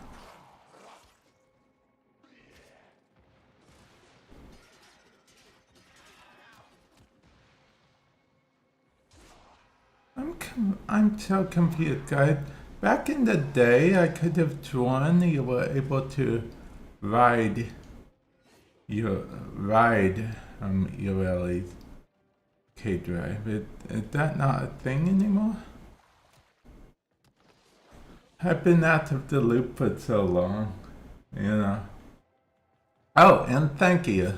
I'm so confused, guys. Back in the day, I could have sworn you were able to ride URL's K drive. Is that not a thing anymore? I've been out of the loop for so long, Oh, and thank you.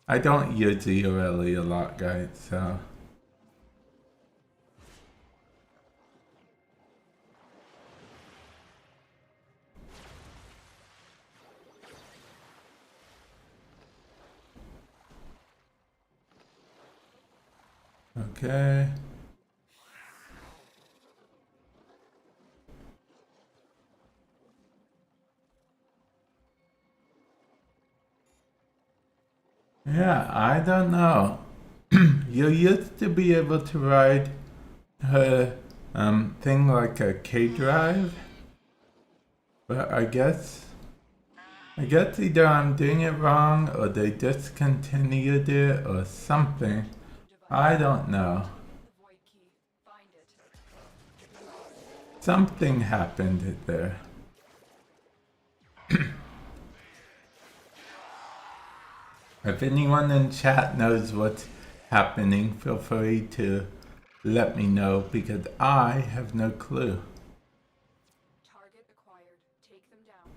I don't use the URL a lot, guys, so. Okay. Yeah, I don't know. You used to be able to ride her thing like a K drive, but I guess either I'm doing it wrong or they discontinued it or something. I don't know. The void key. Find it. Something happened there. If anyone in chat knows what's happening, feel free to let me know because I have no clue. Target acquired. Take them down.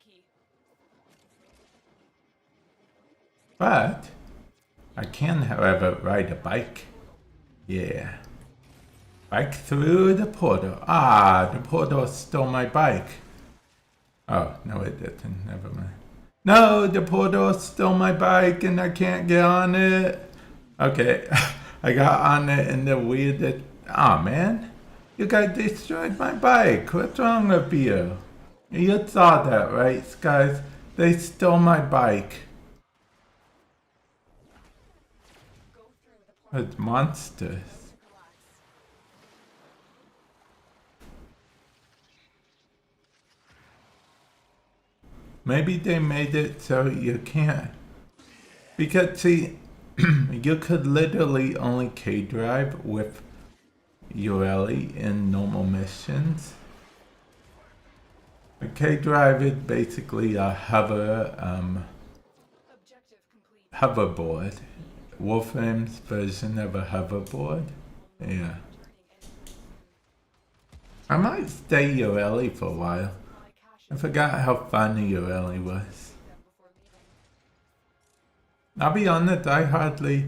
key. But I can, however, ride a bike. Yeah. Bike through the portal. Ah, the portal stole my bike. Oh, no it didn't. Never mind. No, the portal stole my bike and I can't get on it. Okay, I got on it in the weirdest... Aw, man. You guys destroyed my bike. What's wrong with you? You saw that, right, guys? They stole my bike. Go through the portal It's monsters. to collapse. Maybe they made it so you can't. Because, see, you could literally only K-drive with Yareli in normal missions. A K-drive is basically a Objective complete. hoverboard. Warframe's version of a hoverboard. Yeah. I might stay Yareli for a while. My cache I forgot how fun Yareli was. them before leaving. I'll be honest, I hardly...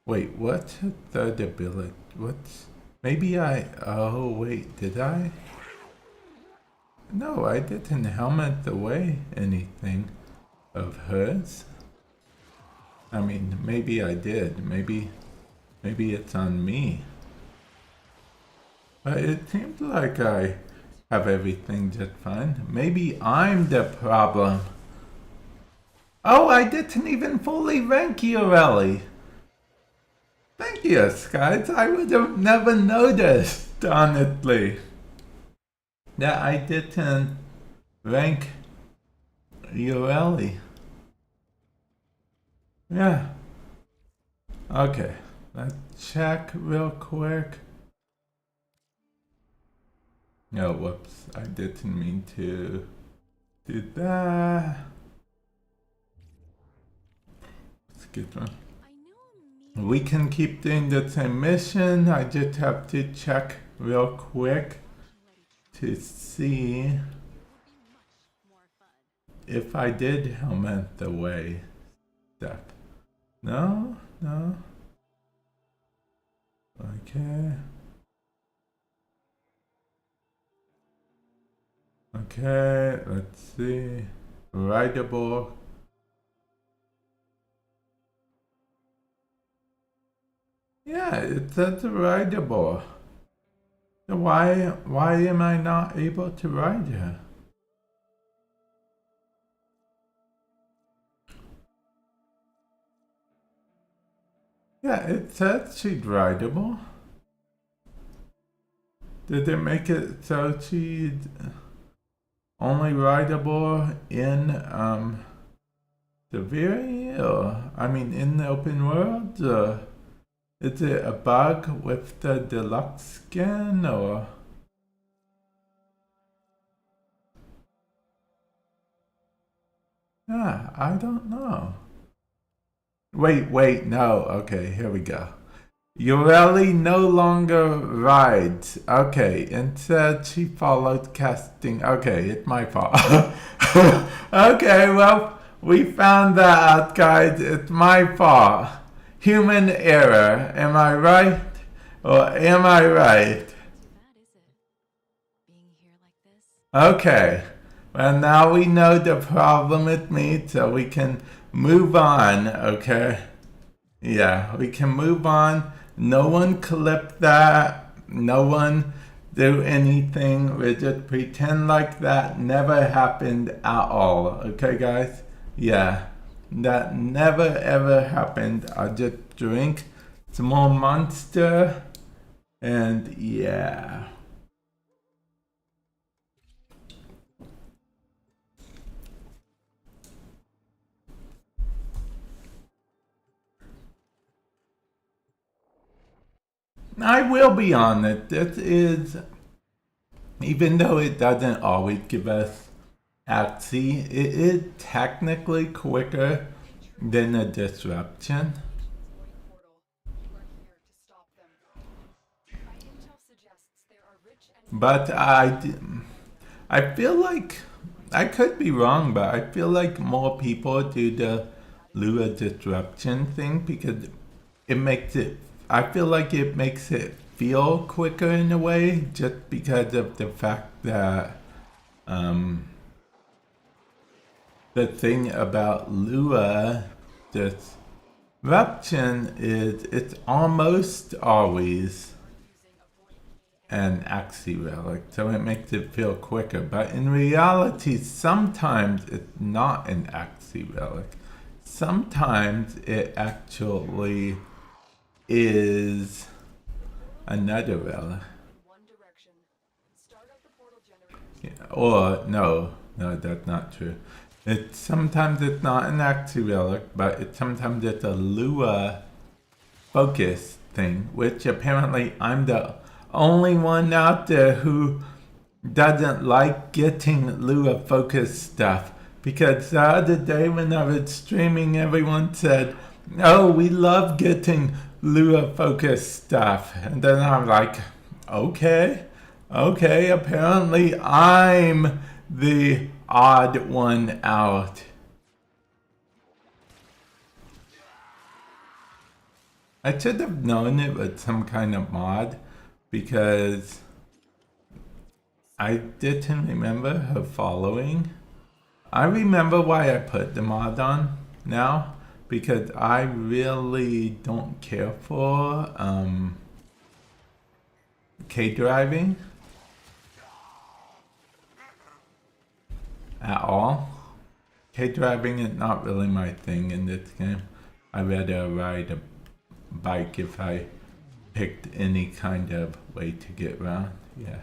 Wait, what's her third ability? What's... Maybe I... Oh, wait, did I? No, I didn't helmet away anything of hers. I mean, maybe I did. Maybe it's on me. But it seems like I have everything just fine. Maybe I'm the problem. Oh, I didn't even fully rank Yareli. Thank you, guys. I would have never noticed, honestly, that I didn't rank Yareli. Yeah. Okay. Let's check real quick. No, whoops. I didn't mean to do that. Excuse me. I know me. We can keep doing the same mission. I just have to check real quick to see It would be much more fun. if I did helmet the way stuff. No, no. Okay. Okay, let's see. Rideable. Yeah, it says rideable. So why am I not able to ride her? Yeah, it says she's rideable. Did they make it so she's only rideable in Severi, or I mean in the open world? Is it a bug with the deluxe skin, or? Yeah, I don't know. Wait, no. Okay, here we go. Yareli no longer rides. Okay, instead she followed casting. Okay, it's my fault. Okay, well, we found that out, guys. It's my fault. Human error. Am I right? Or am I right? Too bad, is it? Being here like this? Okay. Well, now we know the problem with me, so we can move on, okay? Yeah, we can move on. No one clip that. No one do anything. We just pretend like that never happened at all. Okay, guys? Yeah, that never ever happened. I just drink some more Monster. And yeah. I will be honest, this is, even though it doesn't always give us Axie, it is technically quicker than a disruption. Exploring portal. You are here to stop them. My intel suggests there are rich and But I feel like I could be wrong, but I feel like more people do the Lua disruption thing because it makes it, I feel like it makes it feel quicker in a way just because of the fact that the thing about Lua disruption is it's almost always an Axie relic, so it makes it feel quicker. But in reality, sometimes it's not an Axie relic. Sometimes it actually is another relic. One direction. Start up the portal generator. Yeah, or no, that's not true. Sometimes it's not an Axie relic, but sometimes it's a Lua focus thing, which apparently I'm the only one out there who doesn't like getting Lua focus stuff. Because the other day when I was streaming, everyone said, "Oh, we love getting Lua focus stuff." And then I'm like, okay, apparently I'm the odd one out. I should have known it was some kind of mod because I didn't remember her following. I remember why I put the mod on now because I really don't care for K-driving at all. K-driving is not really my thing in this game. I'd rather ride a bike if I picked any kind of way to get around. Yeah.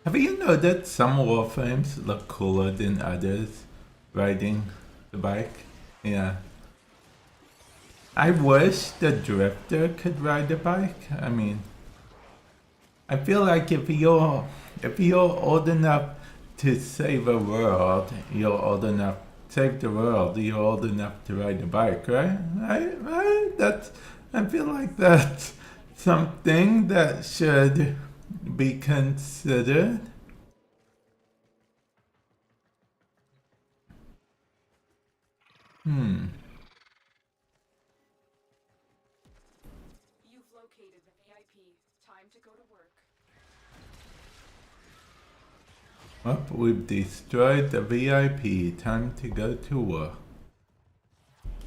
Have you noticed some Warframes look cooler than others riding the bike? Yeah. I wish the drifter could ride a bike. I mean, I feel like if you're old enough to save a world, you're old enough save the world, you're old enough to ride a bike, right? Right? I feel like that's something that should be considered. You've located the VIP. Time to go to work. Well, we've destroyed the VIP. Time to go to work.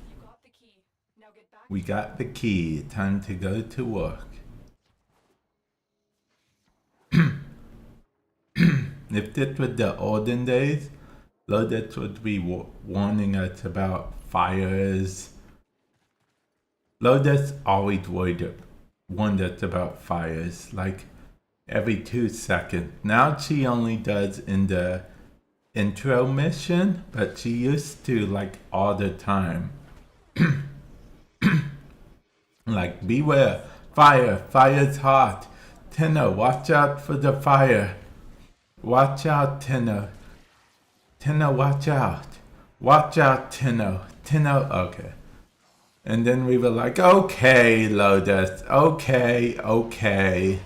You got the key. Now get back. We got the key. Time to go to work. If this was the olden days, Lotus would be warning us about fires. Lotus always warned us about fires, like every 2 seconds. Now she only does in the intro mission, but she used to like all the time. Like, beware, fire's hot. Tenno, watch out for the fire. Watch out, Tenno. Tenno, watch out. Watch out, Tenno. Tenno, okay. And then we were like, okay, Lotus, okay.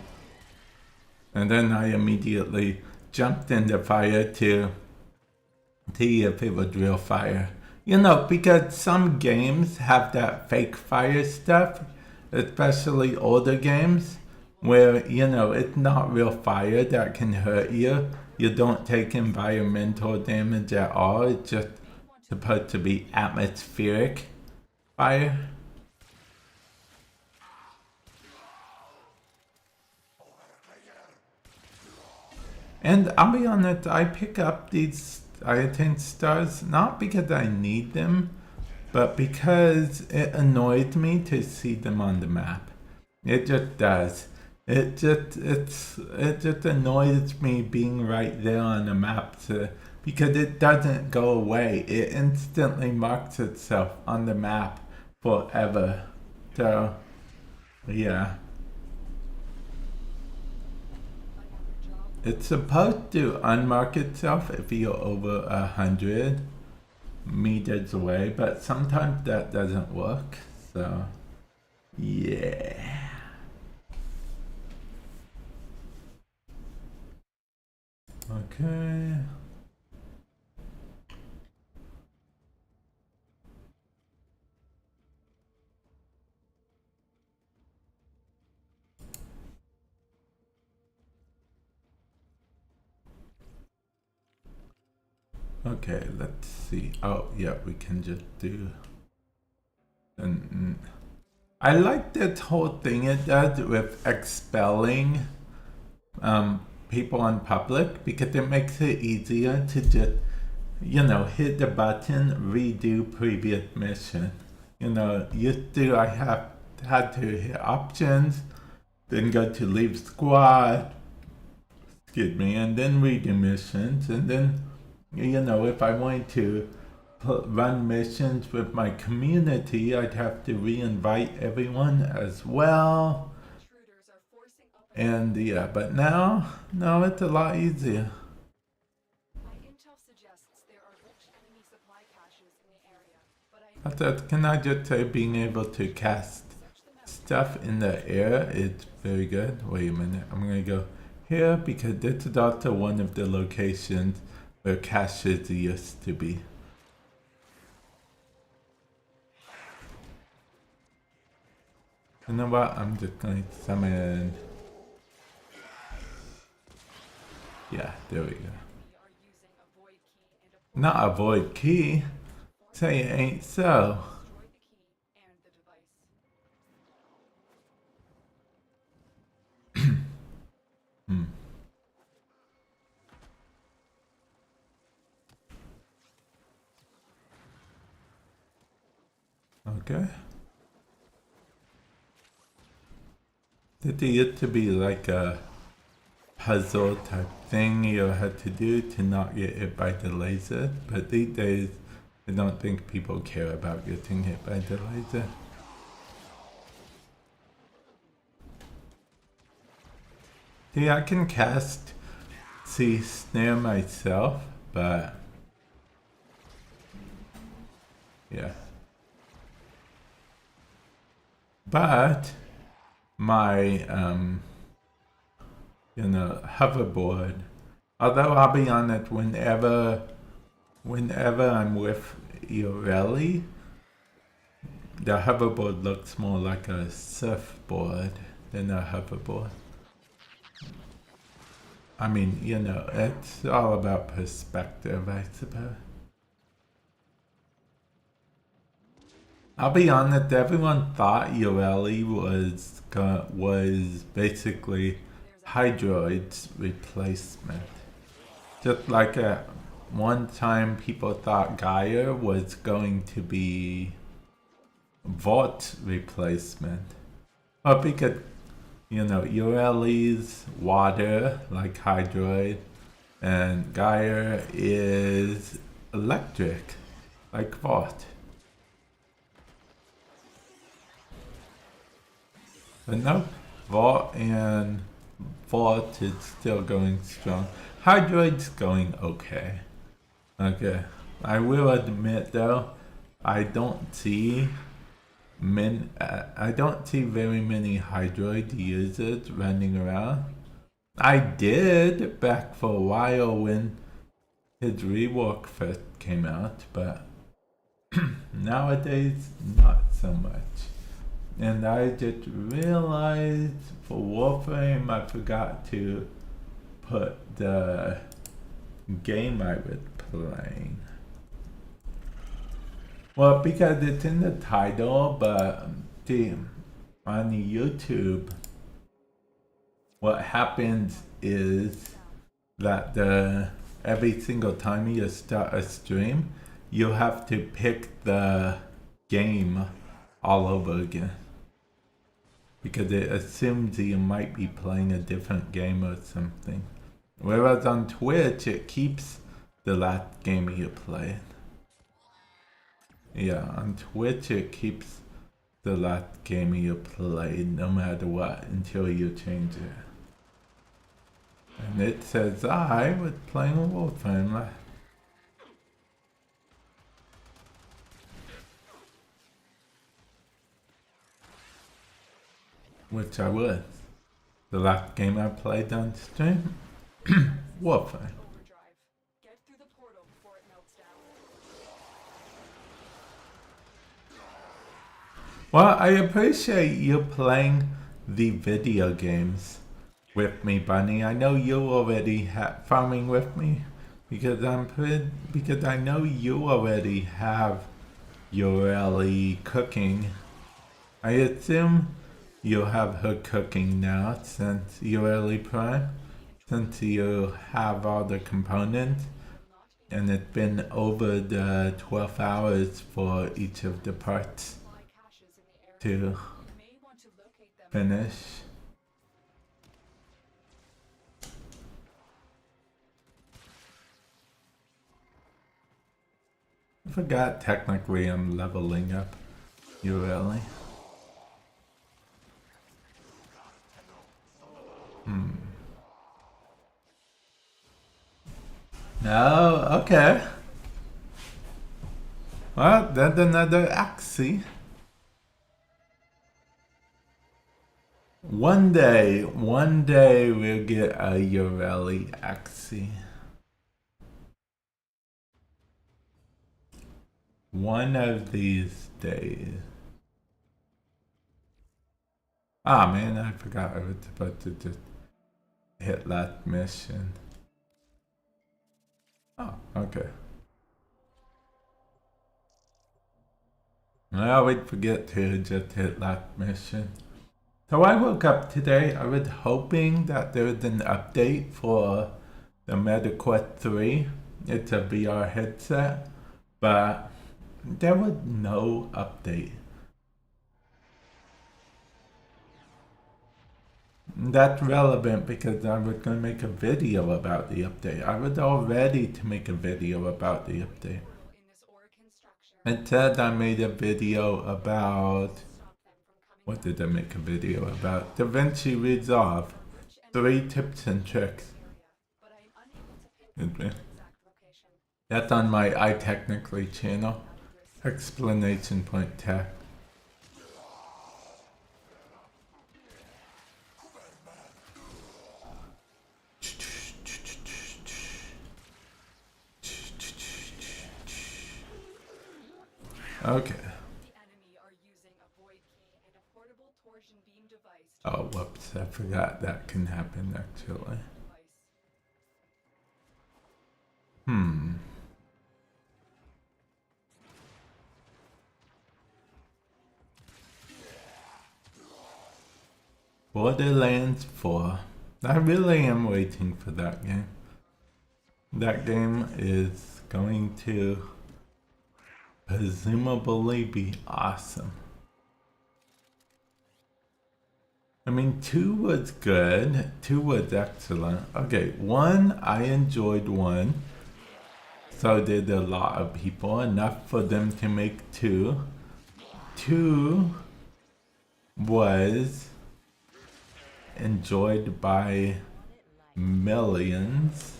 And then I immediately jumped in the fire to see if it was real fire. You know, because some games have that fake fire stuff, especially older games, where, you know, it's not real fire that can hurt you. You don't take environmental damage at all. It's just supposed to be atmospheric fire. And I'll be honest, I pick up these attain stars not because I need them, but because it annoys me to see them on the map. It just does. It just annoys me being right there on the map because it doesn't go away. It instantly marks itself on the map forever. So, yeah. It's supposed to unmark itself if you're over 100 meters away, but sometimes that doesn't work. So, yeah. Okay, let's see. Oh, yeah, we can just do. And I like this whole thing it does with expelling people in public because it makes it easier to just, hit the button, redo previous mission. Used to I had to hit options, then go to leave squad, and then redo missions, and then, if I wanted to run missions with my community, I'd have to re-invite everyone as well. Intruders are forcing up And yeah, but now it's a lot easier. My intel suggests there are rich enemy supply caches in the area, but I Also, can I just say being able to cast search the map. stuff in the air is very good. Wait a minute, I'm gonna go here because this is also one of the locations where caches used to be. You know what? I'm just going to summon. Yeah, there we go. We are using a void key and a Not a void key. Say it ain't so. destroy the key and the device. Okay. Did there used to be like a puzzle type thing you had to do to not get hit by the laser? But these days, I don't think people care about getting hit by the laser. See, I can cast snare myself, but yeah. But my hoverboard, although I'll be honest, whenever I'm with Yareli, the hoverboard looks more like a surfboard than a hoverboard. I mean, it's all about perspective, I suppose. I'll be honest, everyone thought Yareli was basically Hydroid's replacement. Just like at one time people thought Gaia was going to be Vault's replacement. Well, because, Yareli's water, like Hydroid, and Gaia is electric, like Vault. But no, Vault is still going strong. Hydroid's going okay. Okay, I will admit though, I don't see very many Hydroid users running around. I did back for a while when his rework first came out, but nowadays not so much. And I just realized for Warframe I forgot to put the game I was playing. Well, because it's in the title, but on YouTube, what happens is that every single time you start a stream, you have to pick the game all over again. Because it assumes you might be playing a different game or something. Whereas on Twitch, it keeps the last game you played. Yeah, on Twitch, it keeps the last game you played no matter what until you change it. And it says, I was playing Warframe. Which I was. The last game I played on stream, Warframe. Overdrive. Get through the portal before it melts down. Well, I appreciate you playing the video games with me, Bunny. I know you already had farming with me because I know you already have Yareli cooking. I assume you have her cooking now since Yareli Prime, since you have all the components, and it's been over the 12 hours for each of the parts to finish. I forgot technically I'm leveling up Yareli. No, okay. Well, that's another Axie. One day we'll get a Yareli Axie. One of these days. Ah man, I forgot I was about to just hit that mission. Oh, okay. I always forget to just hit that mission. So I woke up today, I was hoping that there was an update for the MetaQuest 3. It's a VR headset, but there was no update. That's relevant because I was going to make a video about the update. I was all ready to make a video about the update. It said I made a video about... What did I make a video about? DaVinci Resolve. 3 tips and tricks. That's on my iTechnically channel. Explanation point tech. Okay. Oh, whoops, I forgot that can happen actually. Borderlands 4. I really am waiting for that game. That game is going to presumably be awesome. I mean, 2 was good. 2 was excellent. Okay, 1, I enjoyed 1. So did a lot of people. Enough for them to make 2. 2 was enjoyed by millions.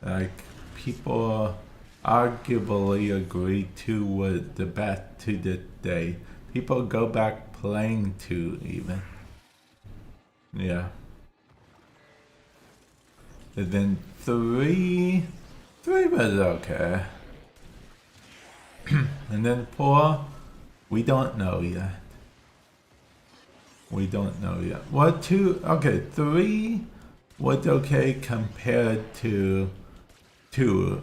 Like, people arguably agree 2 was the best to this day. People go back playing 2 even. Yeah. And then 3 was okay. And then 4, we don't know yet. We don't know yet. Well, 2, okay, 3 was okay compared to 2.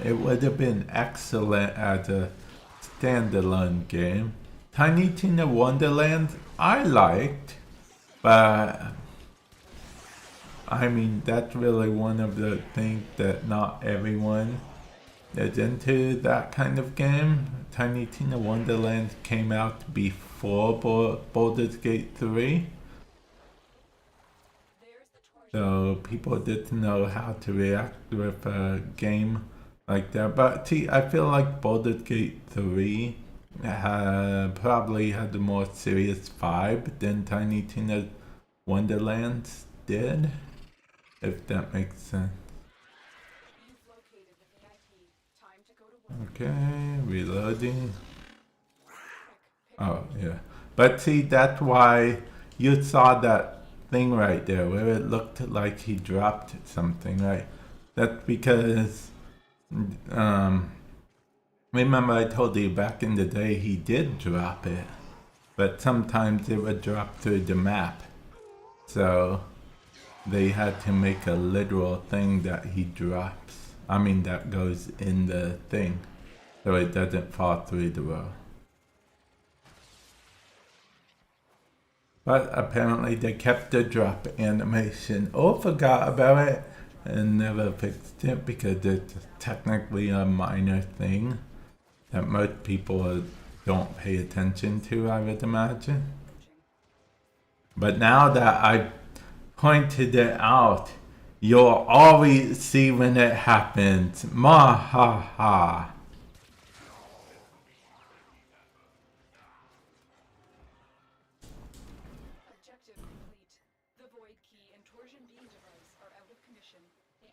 It would have been excellent as a standalone game. Tiny Tina Wonderland, I liked, but I mean, that's really one of the things that not everyone is into that kind of game. Tiny Tina Wonderland came out before Baldur's Gate 3. So people didn't know how to react with a game like that. But see, I feel like Baldur's Gate 3 probably had a more serious vibe than Tiny Tina Wonderland did. If that makes sense. Okay, reloading. Oh, yeah. But see, that's why you saw that thing right there where it looked like he dropped something, right? That's because, remember I told you back in the day he did drop it, but sometimes it would drop through the map. So they had to make a literal thing that he drops. I mean, that goes in the thing, so it doesn't fall through the wall. But apparently they kept the drop animation or forgot about it and never fixed it because it's technically a minor thing that most people don't pay attention to, I would imagine. But now that I pointed it out, you'll always see when it happens. Ma ha ha. Objective complete. The Void Key and Torsion beam device are out of commission.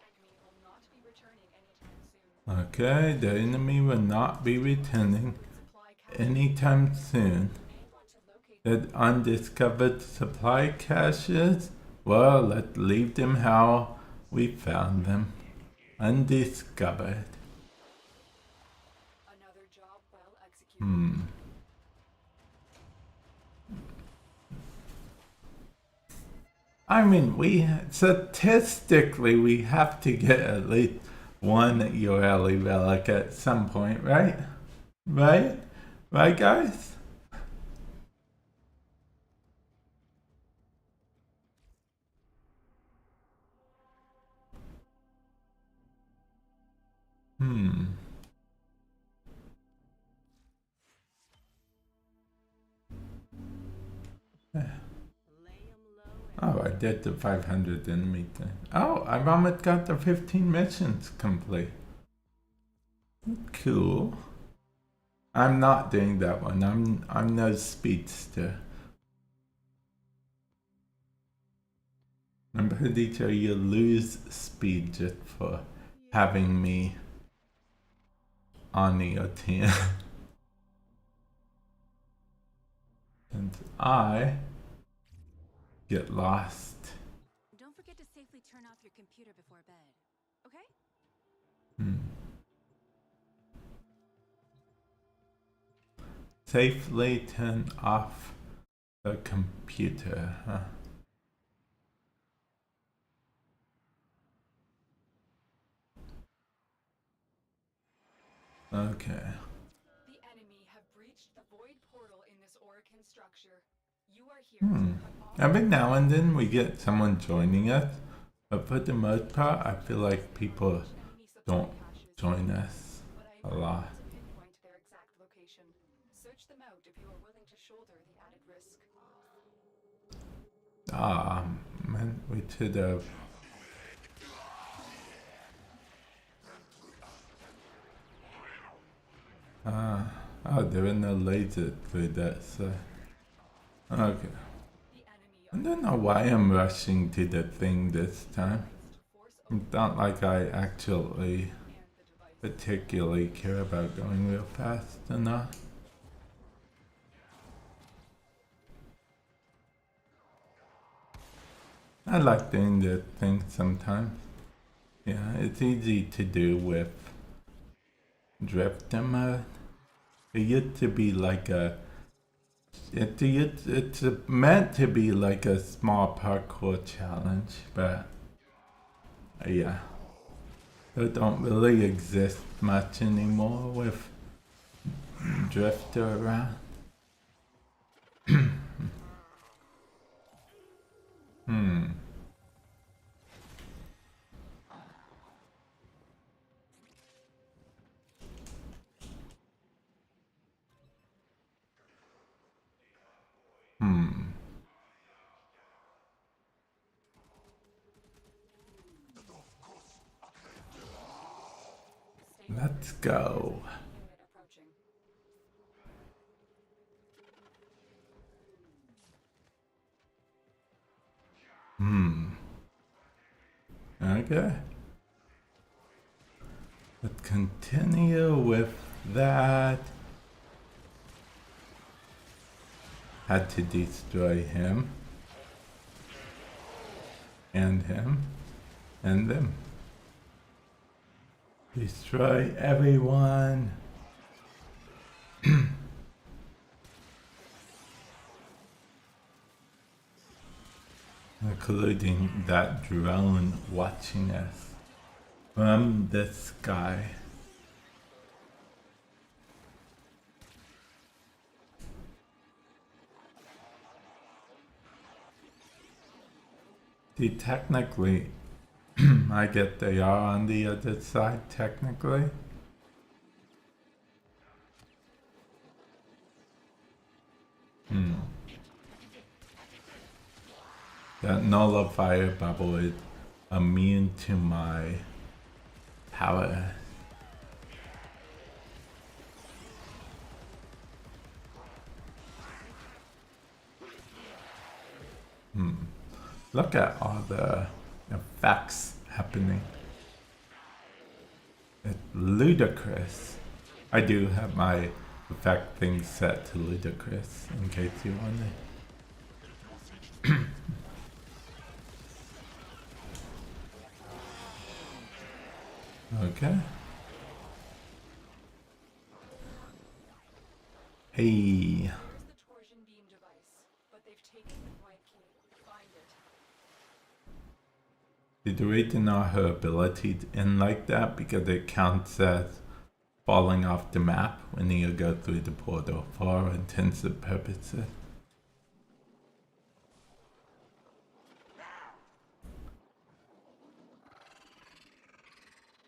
The enemy will not be returning anytime soon. Okay, the enemy will not be returning Supply cache anytime soon. may want to locate The undiscovered supply caches? Well, let's leave them how we found them. Undiscovered. another job well executed. I mean, statistically, we have to get at least one Yareli relic at some point, right? Right? Right, guys? Oh, I did the 500 enemy thing. Oh, I've almost got the 15 missions complete. Cool. I'm not doing that one. I'm no speedster. I'm pretty sure you lose speed just for having me on your team. And I get lost. Don't forget to safely turn off your computer before bed, okay? Safely turn off the computer, huh? Okay. The enemy have breached the void portal in this Orican structure. You are here to cut off Every now and then we get someone joining us, but for the most part, I feel like people enemy supply don't caches, join us but I a am lot. able to pinpoint their exact location. Search them out if you are willing to shoulder the added risk. Ah, man, we should have. Oh, there are no lasers through that, so. Okay. The enemy I don't know why I'm rushing to the thing this time. force It's not like I actually and the device. particularly care about going real fast enough. I like doing the thing sometimes. Yeah, it's easy to do with drifter mode. It used to be like it's meant to be like a small parkour challenge, but yeah, they don't really exist much anymore with drifter around. Let's go. Unit approaching. Okay. Let's continue with that. Had to destroy him. And him. And them. Destroy everyone. including that drone watching us from the sky. See, technically, I get they are on the other side, technically. That nullifier bubble is immune to my power. Look at all the effects happening. It's ludicrous. I do have my effect thing set to ludicrous, in case you wonder. Okay. Hey. There's the torsion beam device, but they've taken the quiet key. Find it. Did we deny her ability in like that because it counts as falling off the map when you go through the portal for all intensive purposes?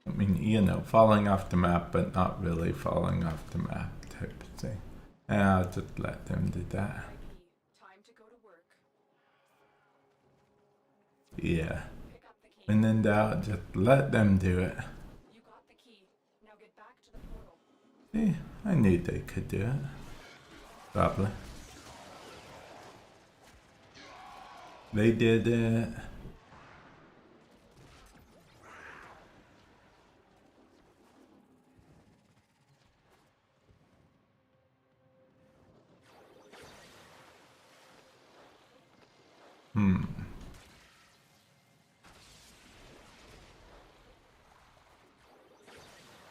I mean, you know, falling off the map, but not really falling off the map type of thing. And I'll just let them do that. Time to go to work. Yeah. Pick up the key. And then doubt, just let them do it. You got the key. Now get back to the portal. See, I knew they could do it. Probably. They did it.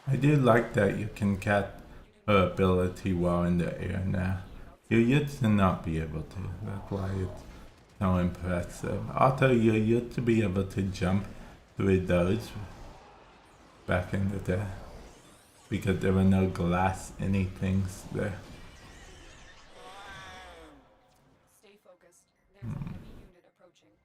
I do like that you can catch her ability while in the air now. You used to not be able to. That's why it's so impressive. Also, you used to be able to jump through those back in the day because there were no glass anythings there. Stay focused. There's an enemy unit approaching.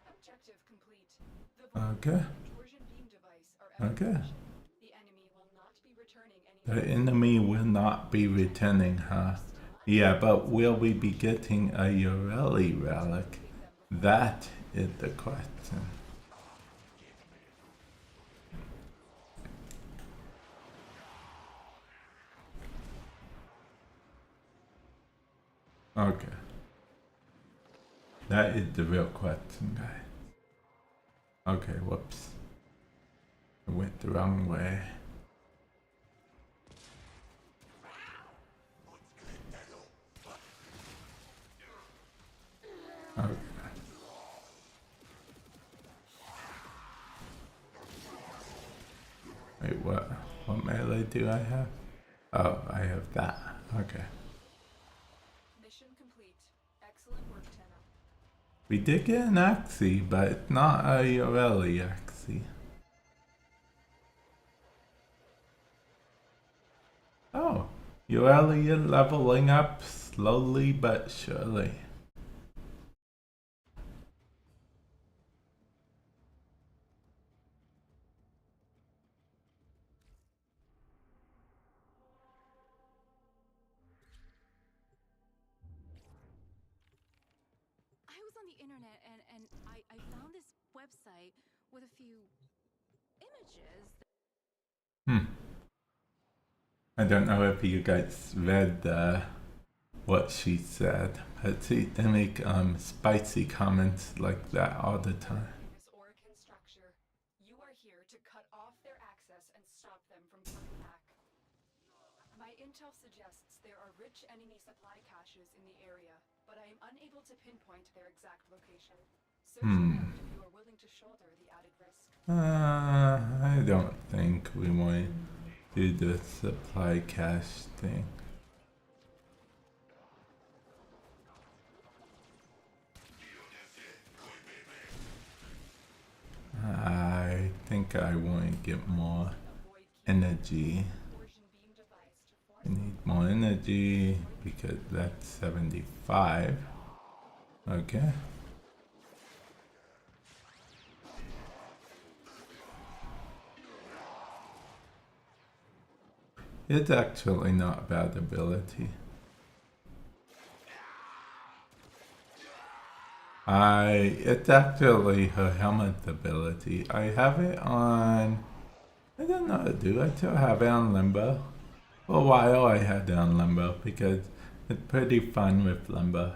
Objective complete. The Okay. torsion beam device are out of Okay. commission. The enemy will not be returning any. The enemy will not be returning her. Yeah, but will we be getting a Yareli relic? That is the question. Okay. That is the real question, guys. Okay, whoops. I went the wrong way. Okay. Wait, what? What melee do I have? Oh, I have that. Okay. Mission complete. Excellent work, Tenno. We did get an Axie, but it's not a Yareli Axie. Oh, Yareli is leveling up slowly but surely. I was on the internet and I found this website with a few images. I don't know if you guys read what she said, but see, they make spicy comments like that all the time. This Orican structure. You are here to cut off their access and stop them from coming back. My intel suggests there are rich enemy supply caches in the area, but I am unable to pinpoint their exact location. Search around if you are willing to shoulder the added risk. I don't think we want to do the supply cache thing. drink, I want to get more energy. I need more energy because that's 75. Okay. It's actually not a bad ability. It's actually her helmet ability. I have it on, I don't know, do I still have it on Limbo? For a while I had it on Limbo because it's pretty fun with Limbo.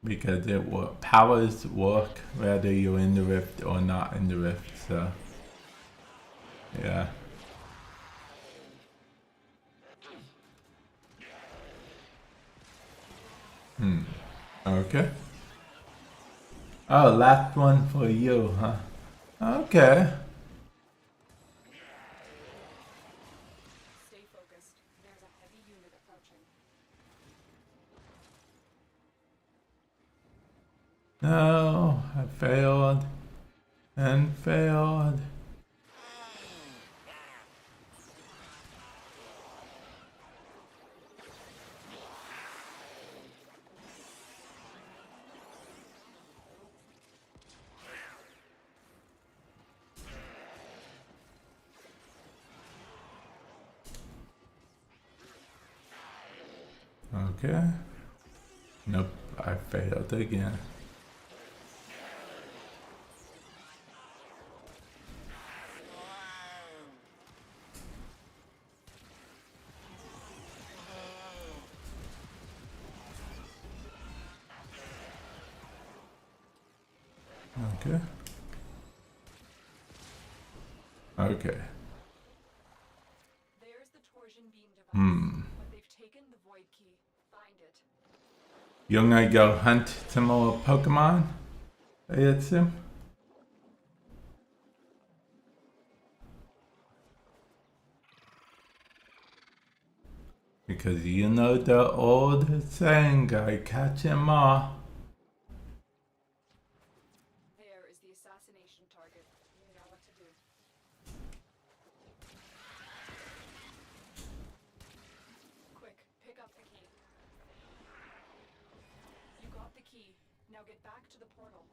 Because powers work whether you're in the rift or not in the rift, so yeah. Okay. Oh, last one for you, huh? Okay. Stay focused. There's a heavy unit approaching. No, I failed. And failed. Okay. Nope, I failed again. Okay. Okay. There's the torsion beam device. But they've taken the void key. Find it. You're gonna go hunt some more Pokemon? I assume? Because you know the old saying, I catch 'em all. There is the assassination target. You know what to do. Quick, pick up the key. You got the key. Now get back to the portal.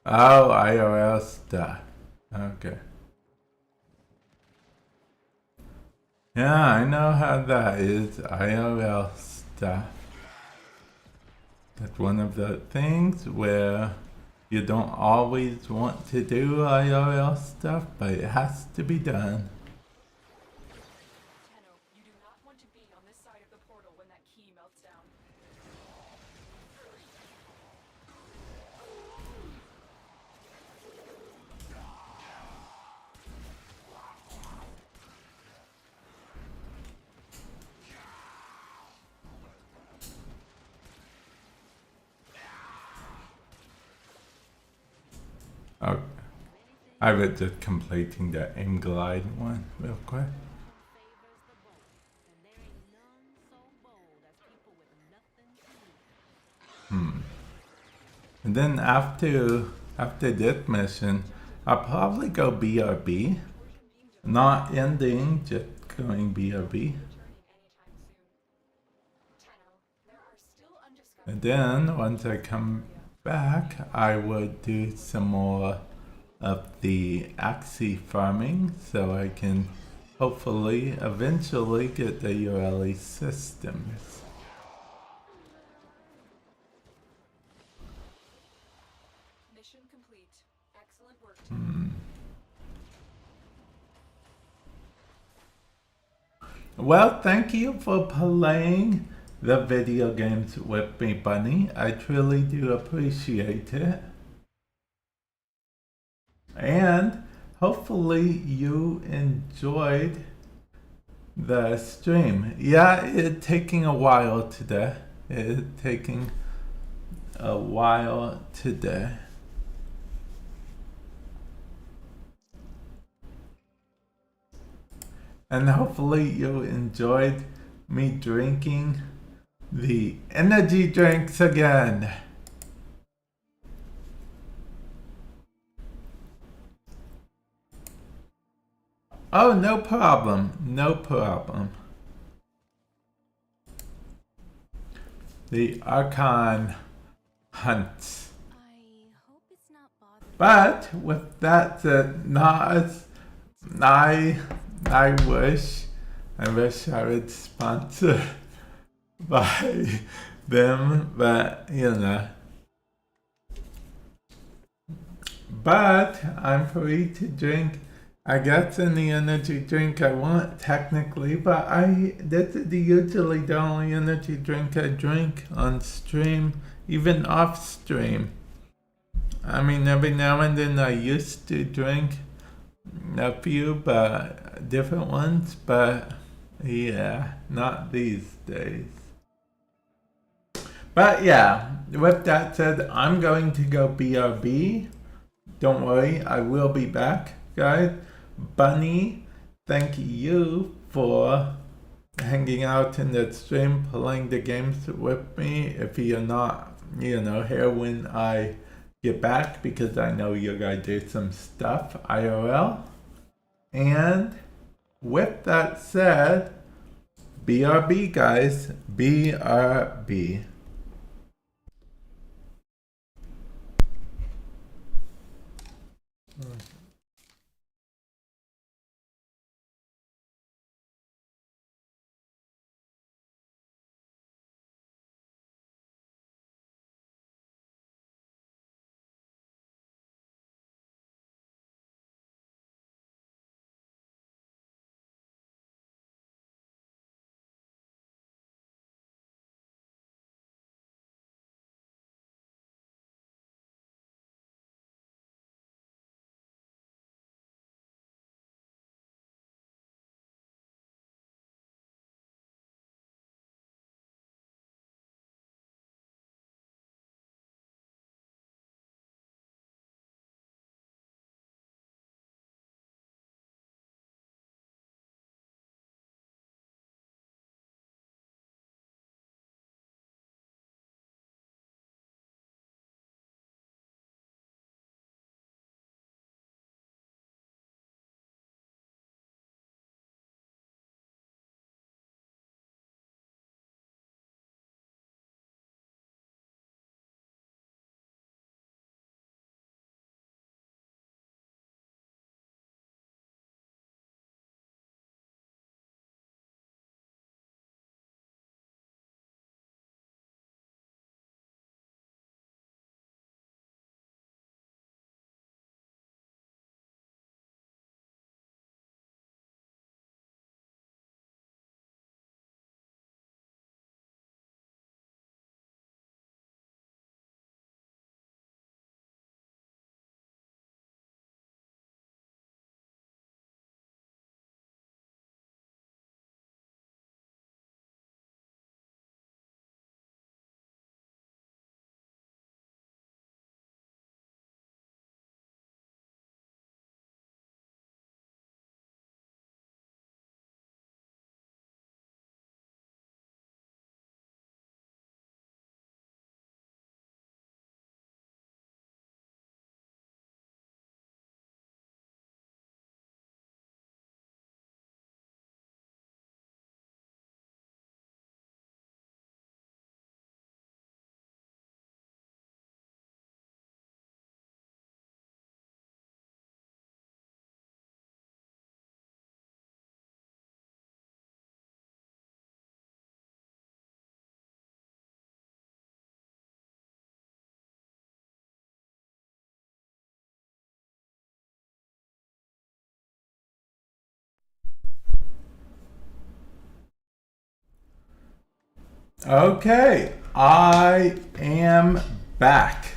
Oh, IRL stuff. Okay. Yeah, I know how that is. IRL stuff. That's one of the things where you don't always want to do IRL stuff, but it has to be done. Tenno, you do not want to be on this side of the portal when that key melts down. Okay. I was just completing the aim glide one real quick. Favors the bold, and there ain't none so bold as people with nothing to lose. And then after this mission, I'll probably go BRB. Not ending, just going BRB. And then once I come back, I would do some more of the Axie farming so I can hopefully eventually get the Yareli systems. Mission complete. Excellent work. Well, thank you for playing the video games with me, Bunny. I truly do appreciate it. And hopefully you enjoyed the stream. Yeah, it's taking a while today. It's taking a while today. And hopefully you enjoyed me drinking the energy drinks again. Oh, no problem. No problem. The Archon hunts. I hope it's not bothering. But with that said, I wish I would sponsor by them, but you know. But I'm free to drink, I guess, any energy drink I want technically, but this is usually the only energy drink I drink on stream, even off stream. I mean, every now and then I used to drink a few, but different ones, but yeah, not these days. But yeah, with that said, I'm going to go BRB. Don't worry, I will be back, guys. Bunny, thank you for hanging out in the stream, playing the games with me. If you're not, here when I get back, because I know you guys do some stuff IRL. And with that said, BRB, guys, BRB. Okay, I am back.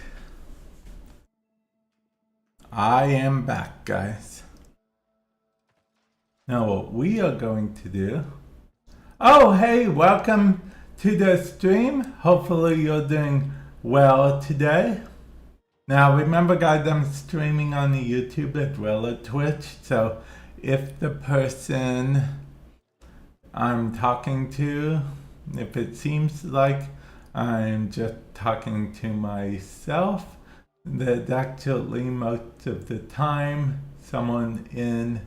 Guys. Now what we are going to do... Oh, hey, welcome to the stream. Hopefully you're doing well today. Now remember, guys, I'm streaming on the YouTube as well as Twitch, so if the person I'm talking to If it seems like I'm just talking to myself, that actually most of the time someone in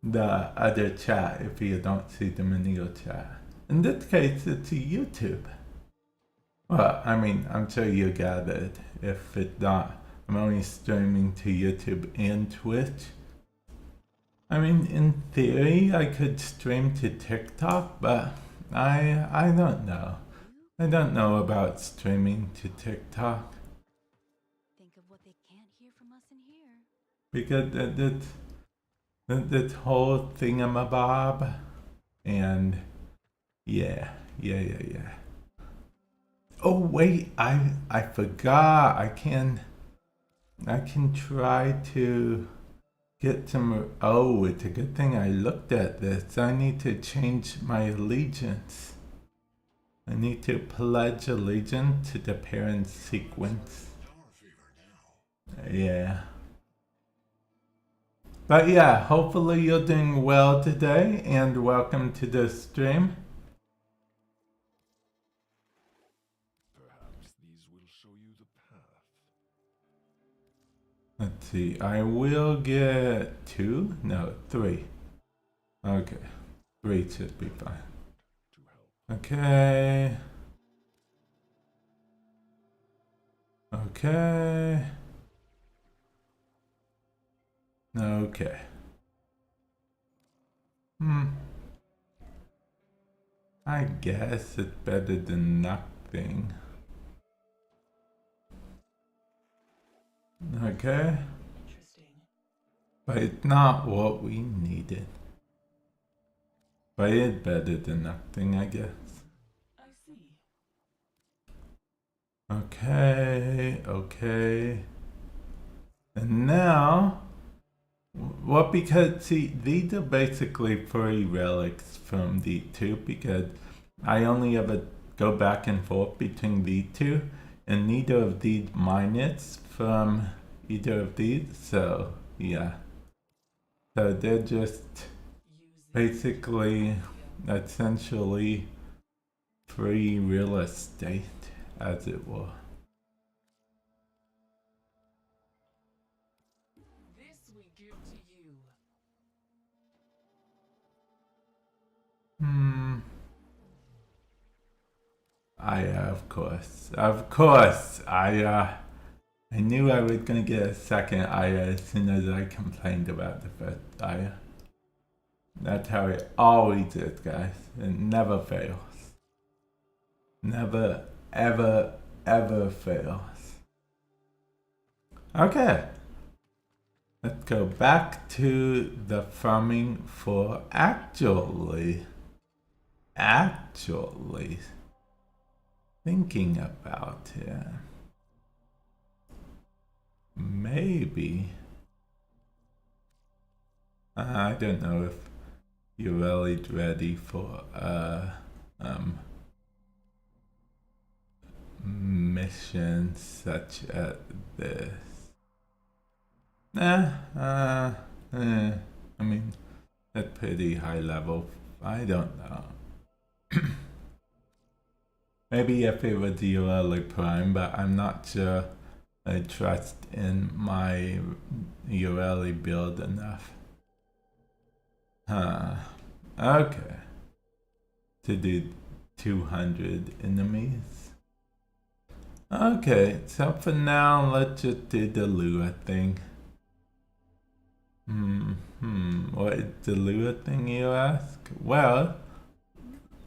the other chat, if you don't see the menu chat. In this case, it's a YouTube. Well, I mean, I'm sure you gathered. If it's not, I'm only streaming to YouTube and Twitch. I mean, in theory, I could stream to TikTok, but I don't know. I don't know about streaming to TikTok. Think of what they can't hear from us in here. Because that whole thingamabob, and yeah. Oh wait, I forgot. I can try to get some. Oh, it's a good thing I looked at this. I need to change my allegiance. I need to pledge allegiance to the parent sequence. Yeah. But yeah, hopefully you're doing well today, and welcome to the stream. Perhaps these will show you the path. Let's see, I will get 2? No, 3. Okay, 3 should be fine. To help. Okay. Okay. Okay. I guess it's better than nothing. Okay. Interesting. But it's not what we needed. But it's better than nothing, I guess. I see. Okay. And now, well, because, see, these are basically free relics from the two, because I only ever go back and forth between the two, and neither of these mine it from either of these, so, yeah. So they're just basically, essentially, free real estate, as it were. This we give to you. Of course, I knew I was gonna get a second Aya as soon as I complained about the first Aya. That's how it always is, guys. It never fails. Never, ever fails. Okay. Let's go back to the farming for actually thinking about it. Maybe. I don't know if Yareli's ready for mission such as this. I mean, that's pretty high level. I don't know. Maybe if it was Yareli Prime, but I'm not sure I trust in my Yareli build enough. Okay. To do 200 enemies. Okay, so for now, let's just do the Lua thing. What is the Lua thing, you ask? Well,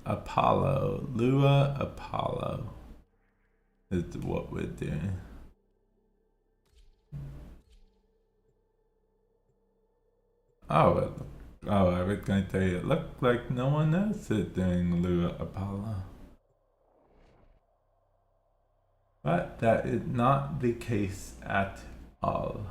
Apollo. Lua Apollo is what we're doing. I was going to tell you, it looked like no one else is doing Lua Apollo. But that is not the case at all.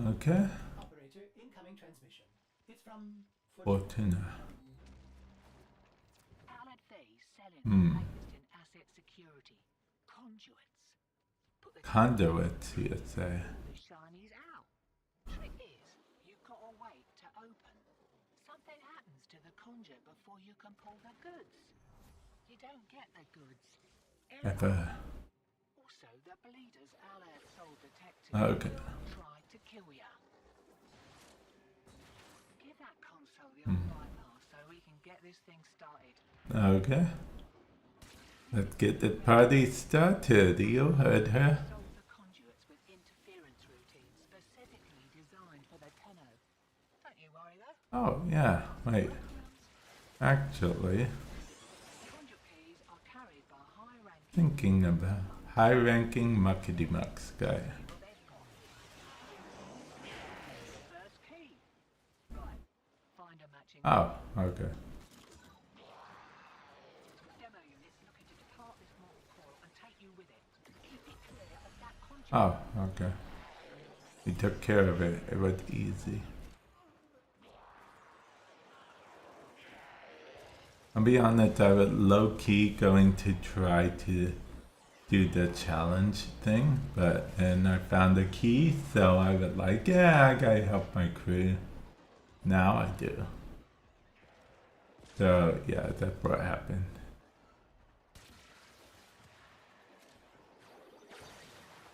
Okay. Operator, incoming transmission. It's from Fortuna. Allied phase selling existing asset security. Conduits. Put the Conduits, you say. the shinies out. open, something happens to the conjure before you can pull the goods. You don't get the goods. Ever. Also, the bleeder's allied soul detective Okay. tried to kill ya. Give that console the old bypass so we can get this thing started. Okay. Let's get the party started. You heard her. Solve the conduits with interference routines specifically designed for the Tenno. Don't you worry though. Oh, yeah. Wait. Actually, Conduit keys are carried by high-ranking thinking about high-ranking muckety mucks guy. people they've got. First key. Right. Find a matching Oh, okay. demo units looking to depart this mortal coil and take you with it. Keep it clear of that conduit. Oh, okay. We took care of it. It was easy. I'll be honest, I was low-key going to try to do the challenge thing, but then I found a key, so I was like, yeah, I gotta help my crew. Now I do. So, yeah, that's what happened.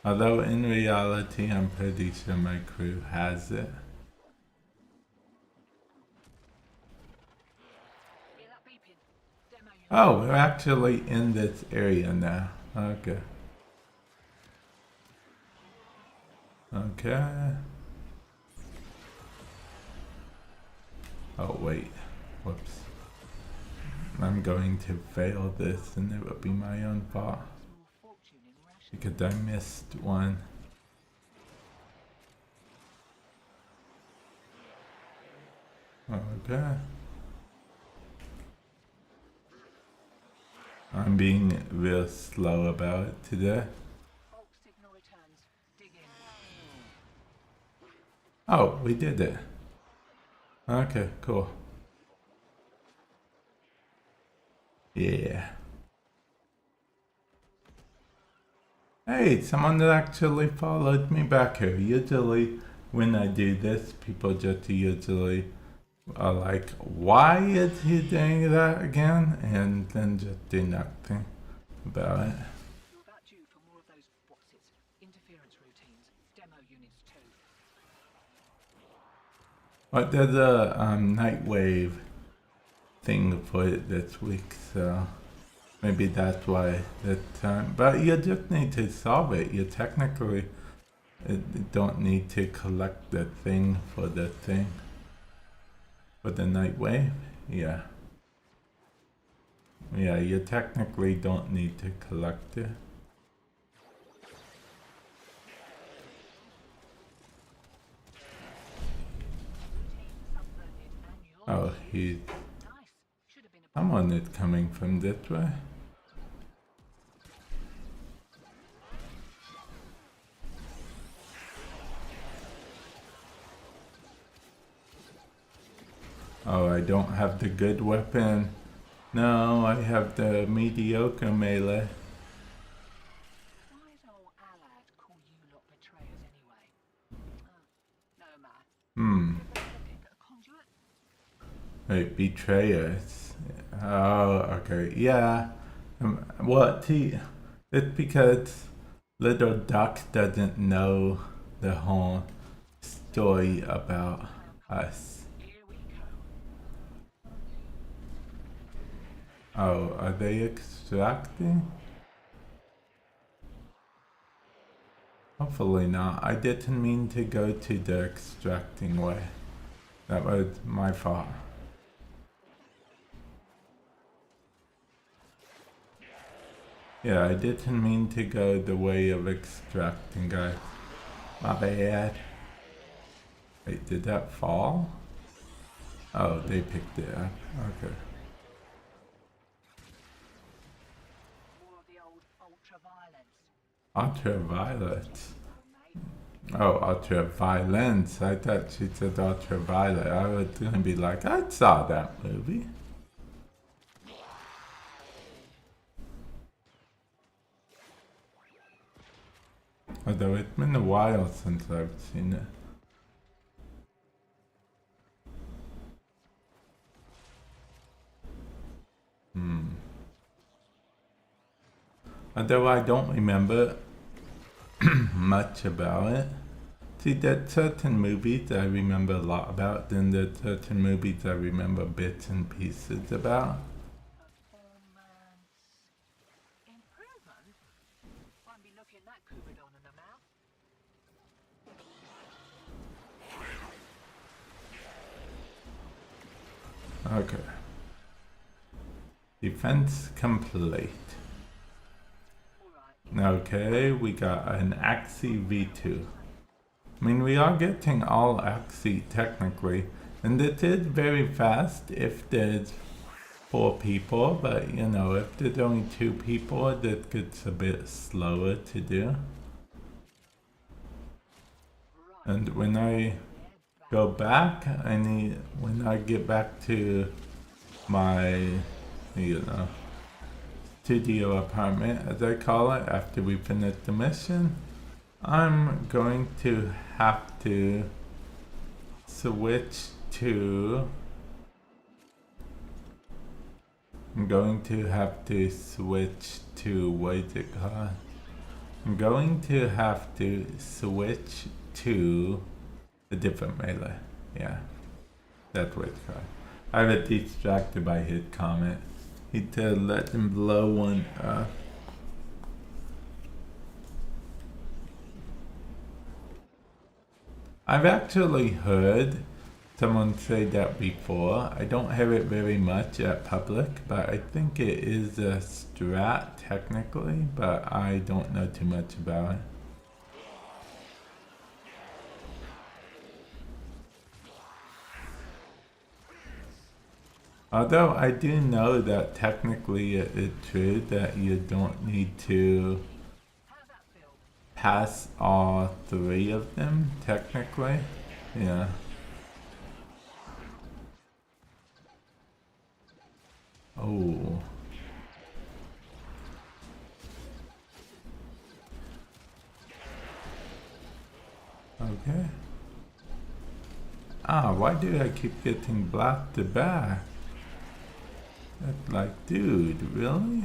Although in reality, I'm pretty sure my crew has it. Hear that beeping? Demo unit. Oh, we're actually in this area now. Okay. Okay. Oh, wait. Whoops. I'm going to fail this and it will be my own fault. Small fortune in ration. Because I missed one. Okay. I'm being real slow about it today. Fault signal returns. Dig in. Oh, we did it. Okay, cool. Yeah. Hey, someone that actually followed me back here. Usually, when I do this, people just usually are like, why is he doing that again? And then just do nothing about it. You're about due for more of those what's-its. Interference routines. Demo units too. But there's a Nightwave thing for it this week, so maybe that's why that time. But you just need to solve it. You technically don't need to collect the thing for the thing. For the Nightwave? Yeah. Yeah, you technically don't need to collect it. Oh, he's... Nice. Should have been a Someone is coming from this way. Oh, I don't have the good weapon. No, I have the mediocre melee. Why is old Alad call you lot betrayers anyway? No matter. Looking at a conduit? Wait, betrayers. Oh, okay. Yeah. What? It's because Little Duck doesn't know the whole story about us. Here we go. Oh, are they extracting? Hopefully not. I didn't mean to go to the extracting way. That was my fault. Yeah, I didn't mean to go the way of extracting, guys. My bad. Wait, did that fall? Oh, they picked it up. Okay. More of the old ultra-violence. Ultraviolet. Mate, Oh, ultraviolence. I thought she said ultraviolet. I was gonna be like, I saw that movie. Although it's been a while since I've seen it. Although I don't remember much about it. See, there's certain movies I remember a lot about, then there's certain movies I remember bits and pieces about. Performance. Improvement? Won't be looking that Cupidon in the mouth. Okay. Defense complete. Okay, we got an Axie V2. I mean, we are getting all Axie technically, and it is very fast if there's 4 people, but you know, if there's only 2 people, that gets a bit slower to do. And when I go back, when I get back to my, you know, studio apartment, as I call it, after we finish the mission, I'm going to have to switch to... what is it called? I'm going to have to switch to a different melee. Yeah, that's what it's called. I was distracted by his comment. He said let him blow one up. I've actually heard someone say that before. I don't hear it very much at public, but I think it is a strat technically, but I don't know too much about it. Although I do know that technically it is true that you don't need to pass all 3 of them, technically. Yeah. Oh. Okay. Ah, why do I keep getting blasted back? That's like, dude, really?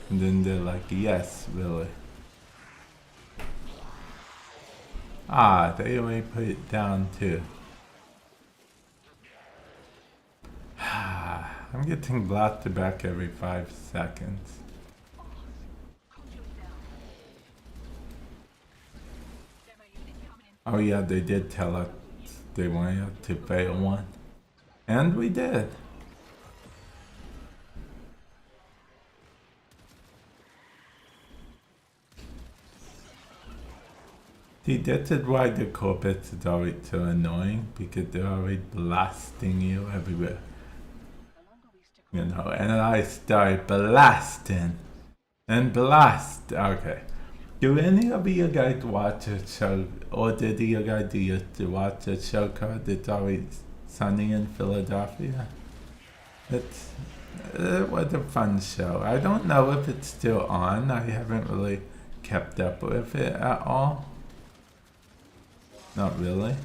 And then they're like, yes, really. Ah, they already put it down too. I'm getting blasted back every 5 seconds. Oh yeah, they did tell us they wanted us to fail one. And we did. See, that's why the corporates is always so annoying, because they're always blasting you everywhere. You know, and I start blasting and blast. Okay. Do any of you guys watch a show, or did you guys used to watch a show called It's Always Sunny in Philadelphia? It was a fun show. I don't know if it's still on. I haven't really kept up with it at all. Not really.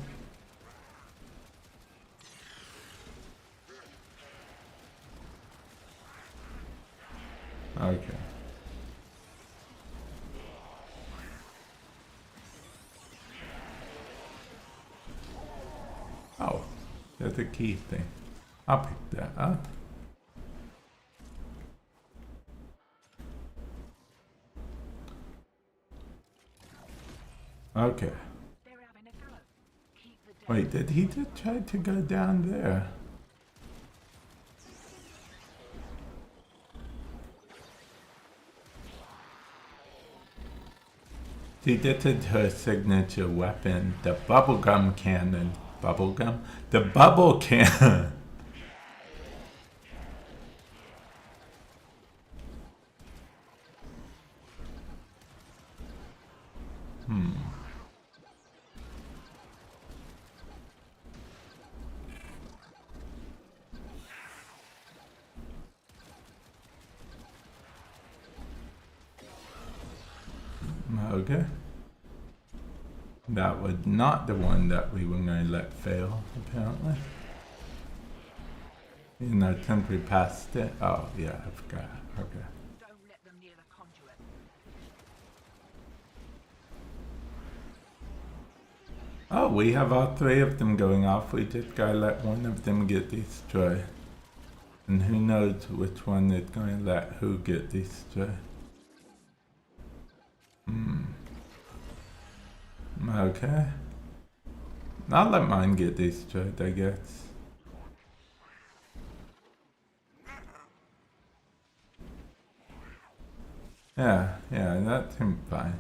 Okay. Oh, there's a key thing. I'll pick that up. Okay. Wait, did he just try to go down there? See, this is her signature weapon, the bubblegum cannon. Bubblegum? The bubble cannon! Okay. That was not the one that we were going to let fail, apparently. You know, since we passed it. Oh, yeah, I forgot. Okay. Don't let them near the conduit. Oh, we have all three of them going off. We just gotta let one of them get destroyed. And who knows which one is going to let who get destroyed. Okay. I'll let mine get destroyed, I guess. Yeah, that seems fine.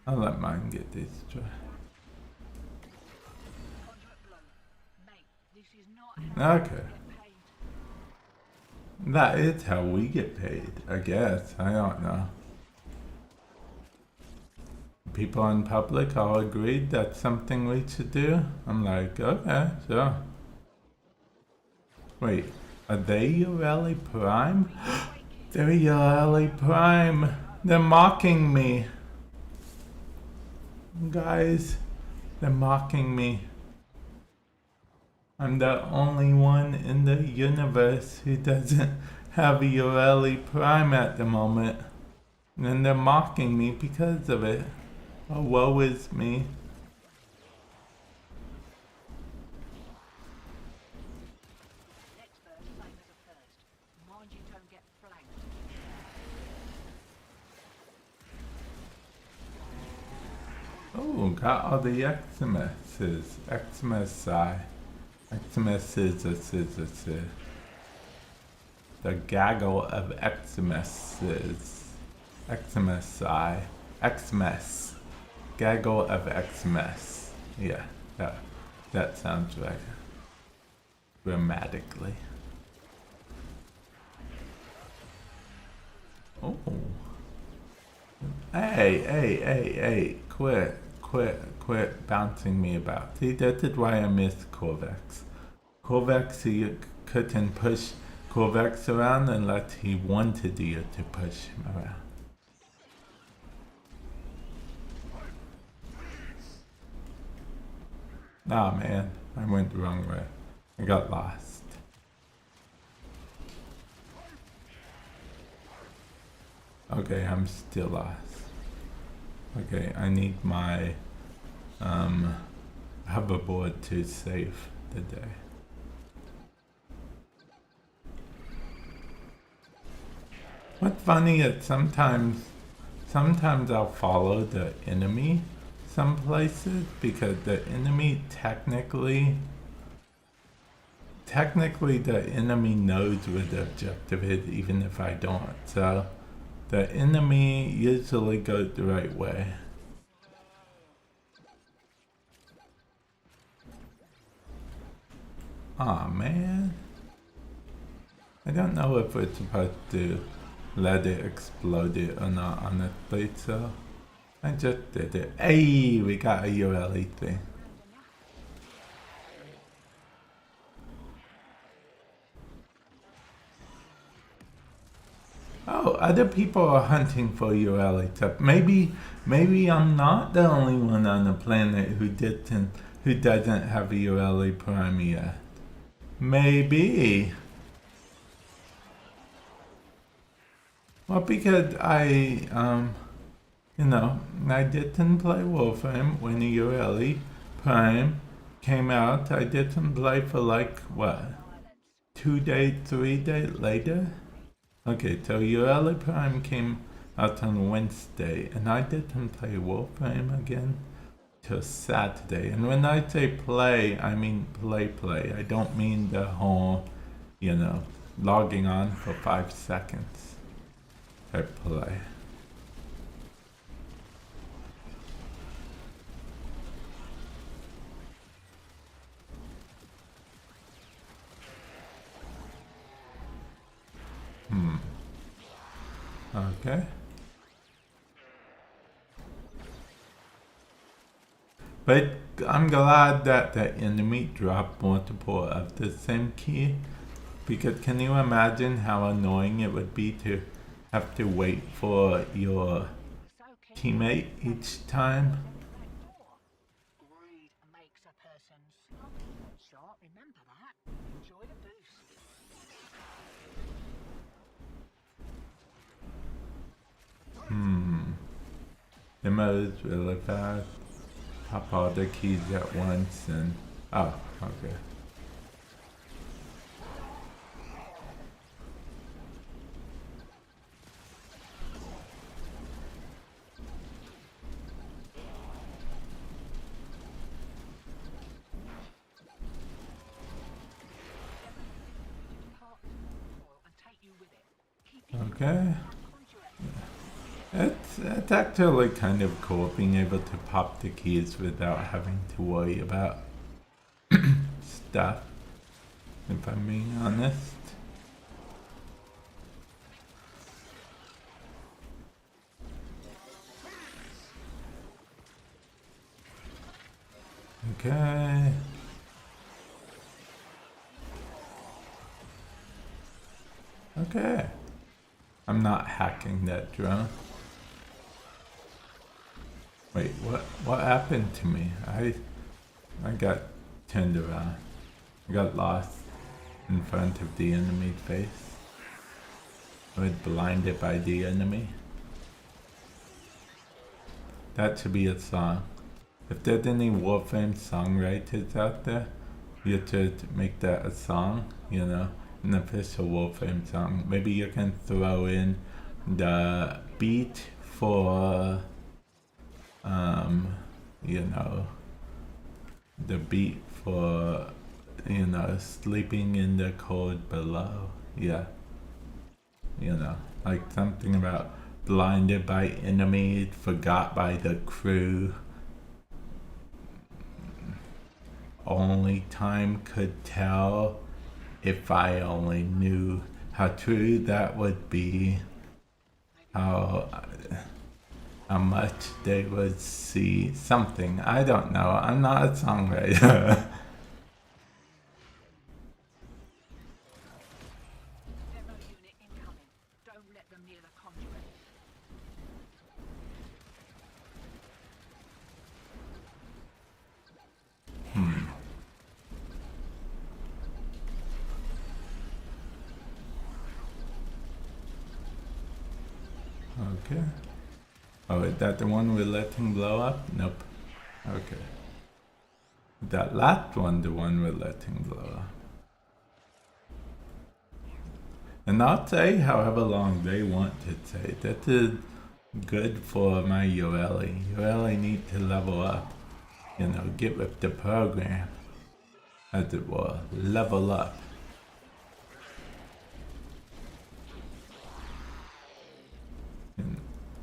I'll let mine get destroyed. Mate, this is not how Okay. you get paid. That is how we get paid, I guess. I don't know. People in public all agreed that's something we should do. I'm like, okay, sure. Wait, are they Yareli Prime? They're Yareli Prime. They're mocking me. Guys, they're mocking me. I'm the only one in the universe who doesn't have a Yareli Prime at the moment. And they're mocking me because of it. Oh, woe is me. Next verse, same as a first. Mind you don't get flanked. Oh, got all the Xmas. Xmas-I. Xmas. The gaggle of Xmas. Xmas-I. Xmas. Gaggle of Xmas. Yeah, that sounds right. Grammatically. Oh. Hey, quit bouncing me about. See, that is why I miss Corvex. Corvex, you couldn't push Corvex around unless he wanted you to push him around. Nah, man, I went the wrong way. I got lost. Okay, I'm still lost. Okay, I need my hoverboard to save the day. What's funny is sometimes I'll follow the enemy some places because the enemy technically the enemy knows where the objective is even if I don't. So the enemy usually goes the right way. Aw, man. I don't know if we're supposed to let it explode it or not, honestly, so I just did it. Hey, we got a Yareli thing. Oh, other people are hunting for Yareli stuff. Maybe I'm not the only one on the planet who doesn't have a Yareli Prime yet. Maybe. Well, because I didn't play Warframe when the Yareli Prime came out. I didn't play for like, what, 2 days, 3 days later? Okay, so Yareli Prime came out on Wednesday, and I didn't play Warframe again till Saturday. And when I say play, I mean play. I don't mean the whole, logging on for 5 seconds. I play. Okay. But I'm glad that the enemy dropped multiple of the same key, because can you imagine how annoying it would be to have to wait for your teammate each time? Greed makes a person sharp. Remember that. Enjoy the boost. The mode's really fast. pop all the keys at once and... Oh, okay. And take you with it. Keep it Okay. It's actually kind of cool being able to pop the keys without having to worry about stuff, if I'm being honest. Okay. Okay. I'm not hacking that drone. Wait, what happened to me? I got turned around. I got lost in front of the enemy's face. I was blinded by the enemy. That should be a song. If there's any Warframe songwriters out there, you should make that a song, you know, an official Warframe song. Maybe you can throw in the beat for, you know, the beat for, you know, sleeping in the cold below. Yeah. You know, like something about blinded by enemies, forgot by the crew. Only time could tell if I only knew how true that would be. How much they would see something. I don't know. I'm not a songwriter. demo unit incoming. Don't let them near the conduit. Okay. Oh, is that the one we're letting blow up? Nope. Okay. That last one, the one we're letting blow up. And I'll say however long they want to say. That is good for my Yareli. Yareli need to level up. You know, get with the program. As it were. Level up.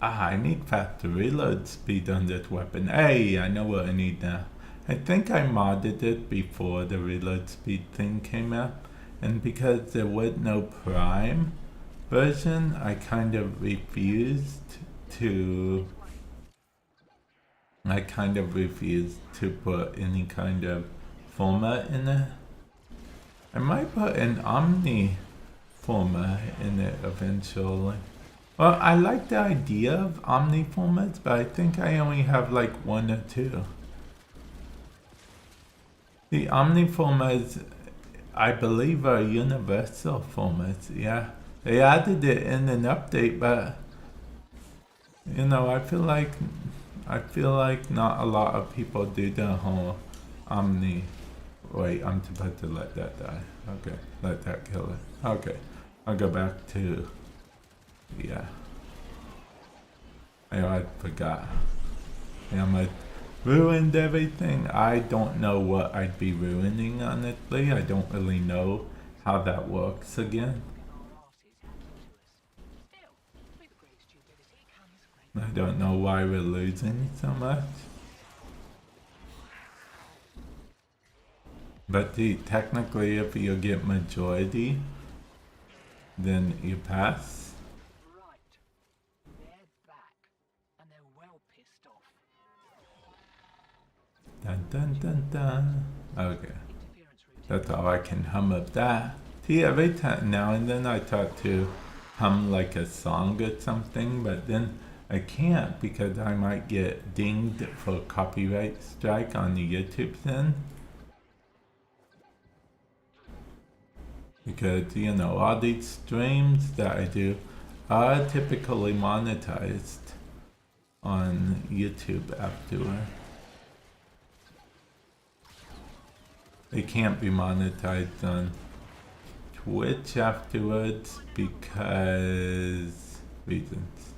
I need faster reload speed on this weapon. Hey, I know what I need now. I think I modded it before the reload speed thing came out. And because there was no Prime version, I kind of refused to... put any kind of format in it. I might put an Omni format in it eventually. Well, I like the idea of Omni formats, but I think I only have like one or two. The Omni formats, I believe, are universal formats, yeah. They added it in an update, but, you know, I feel like not a lot of people do the whole Omni. Wait, I'm supposed to let that die. Okay, let that kill it. Okay, I'll go back to... Yeah. I forgot. I ruined everything. I don't know what I'd be ruining, honestly. I don't really know how that works again. Still, with great stupidity comes great. I don't know why we're losing so much. But technically, if you get majority, then you pass. Right. They're back. And they're well pissed off. Dun dun dun dun. Okay. Interference routine. That's all I can hum of that. See, every time now and then I try to hum like a song or something, but then I can't because I might get dinged for copyright strike on the YouTube then. Because, you know, all these streams that I do are typically monetized on YouTube afterward. they can't be monetized on Twitch afterwards because reasons.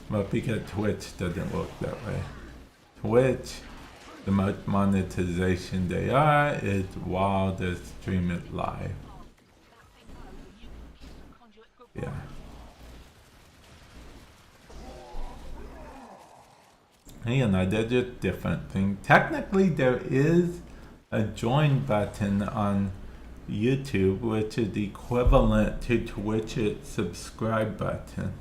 Well, because Twitch doesn't work that way. Twitch, the most monetization they are is while they stream it live. Yeah. You know, they're just different things. Technically, there is a join button on YouTube, which is equivalent to Twitch's subscribe button.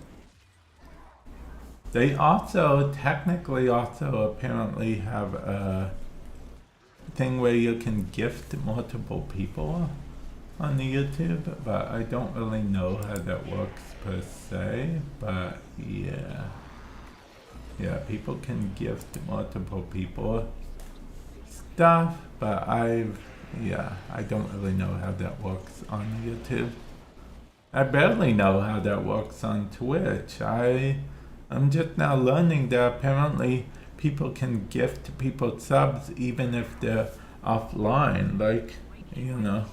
They also, technically also apparently have a thing where you can gift multiple people on the YouTube, but I don't really know how that works per se, but yeah. Yeah, people can gift multiple people stuff, but I don't really know how that works on YouTube. I barely know how that works on Twitch. I'm just now learning that apparently people can gift people subs even if they're offline, like, you know,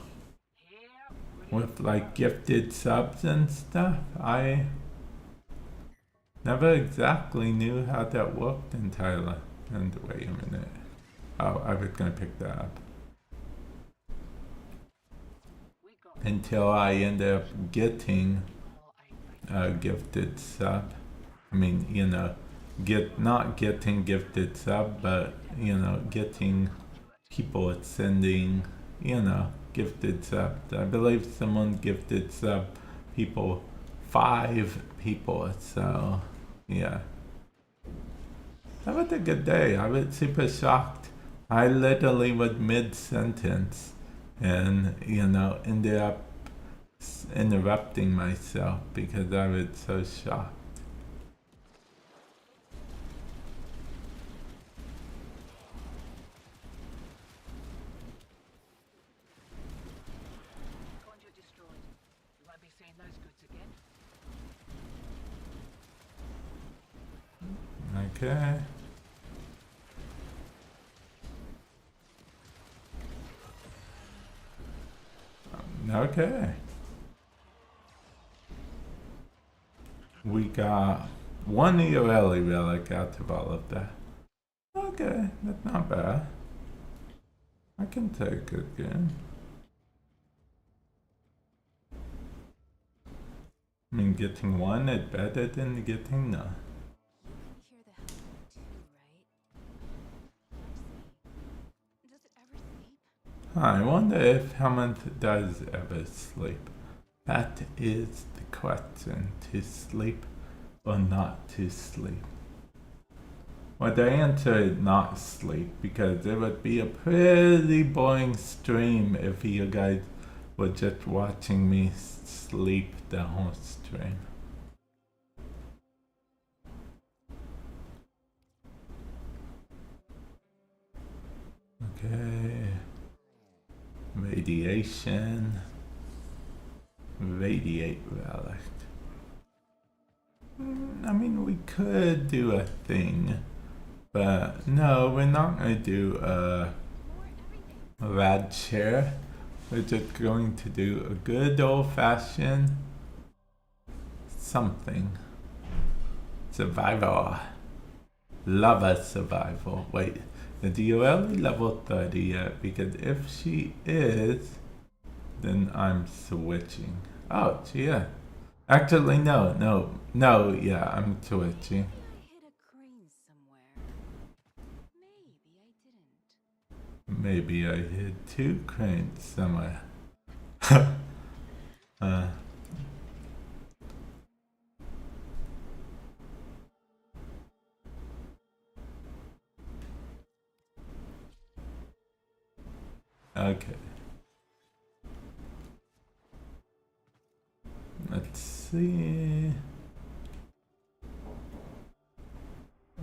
with like gifted subs and stuff. I never exactly knew how that worked entirely. And wait a minute. Oh, I was gonna pick that up. Until I ended up getting a gifted sub. I mean, you know, not getting gifted sub, but, you know, getting people sending, you know, gifted subs. I believe someone gifted sub people, 5 people, so, yeah. That was a good day. I was super shocked. I literally was mid-sentence and, you know, ended up interrupting myself because I was so shocked. Conduit destroyed. You won't be seeing those goods again. Okay. Okay. We got one Yareli relic out of all of that. Okay, that's not bad. I can take it again. I mean, getting one is better than getting none. Hear the hell too, right? Does it ever sleep? I wonder if Hammond does ever sleep. That is the question, to sleep or not to sleep. Well, the answer is not sleep, because it would be a pretty boring stream if you guys were just watching me sleep the whole stream. Okay. Radiation. Radiate relic. I mean, we could do a thing, but no, we're not going to do a rad chair. We're just going to do a good old-fashioned something. Survival. Lava survival. Wait, is Yareli level 30 yet? Because if she is, then I'm switching. Oh, she is. Actually, no, yeah, I'm switching. Maybe I hit a crane somewhere. Maybe I didn't. Maybe I hit 2 cranes somewhere. Okay. Let's see.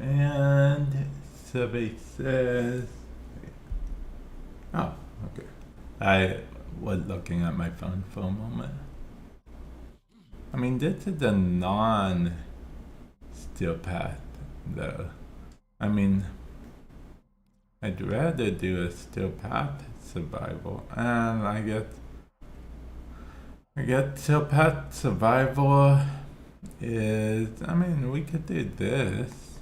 And survey says. Oh, okay. I was looking at my phone for a moment. I mean, this is a non-steel path, though. I mean, I'd rather do a still path survival, and I get still path survival is, I mean, we could do this.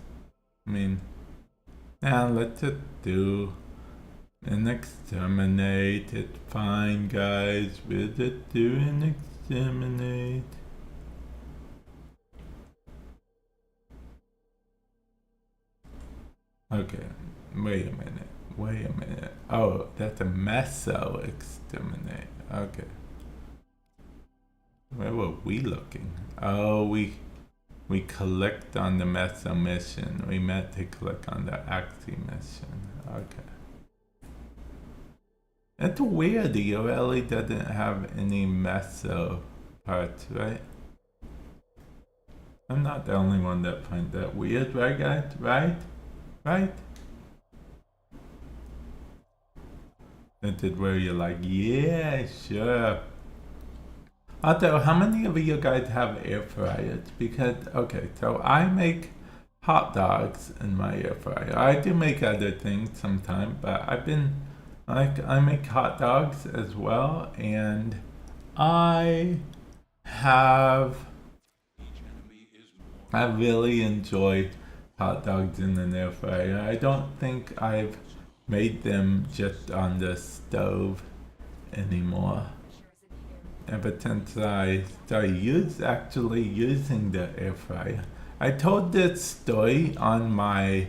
I mean, now let's just do an exterminate. It's fine, guys. We'll just do an exterminate. Okay, wait a minute. Oh, that's a meso exterminate. Okay. Where were we looking? Oh, we clicked on the meso mission. We meant to click on the axi mission. Okay. It's weird the Yareli doesn't have any meso parts, right? I'm not the only one that finds that weird, right guys? Right? This is where you're like, yeah, sure. Although, how many of you guys have air fryers? Because, okay, so I make hot dogs in my air fryer. I do make other things sometimes, but I've been, like, I make hot dogs as well, and I really enjoyed hot dogs in an air fryer. I don't think I've made them just on the stove anymore. Ever since I started actually using the air fryer. I told this story on my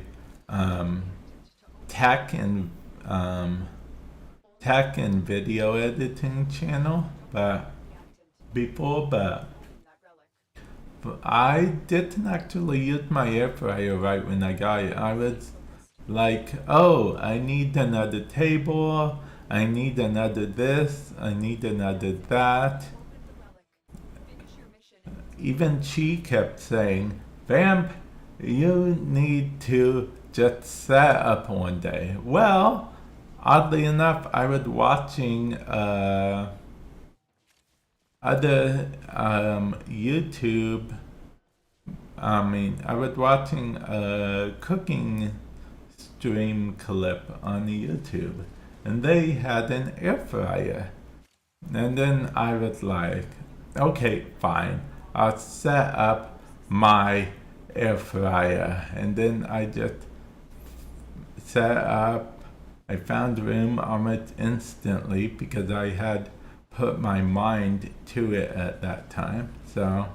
tech and video editing channel, but I didn't actually use my air fryer right when I got it. I was like, oh, I need another table, I need another this, I need another that. Even she kept saying, Vamp, you need to just set up one day. Well, oddly enough, I was watching other YouTube. I was watching a cooking stream clip on YouTube, and they had an air fryer. And then I was like, okay, fine, I'll set up my air fryer. And then I just set up, I found room almost instantly because I had put my mind to it at that time. So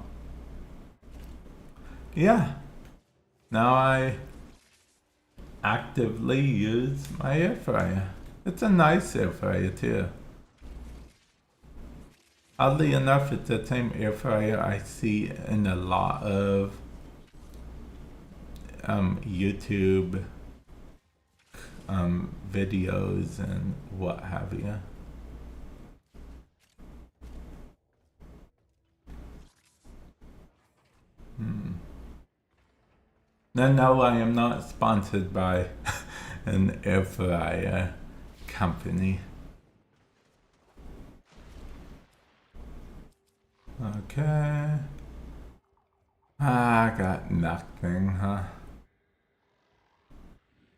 yeah, now I actively use my air fryer. It's a nice air fryer too. Oddly enough, it's the same air fryer I see in a lot of YouTube videos and what have you. No, I am not sponsored by an air fryer company. Okay. I got nothing, huh?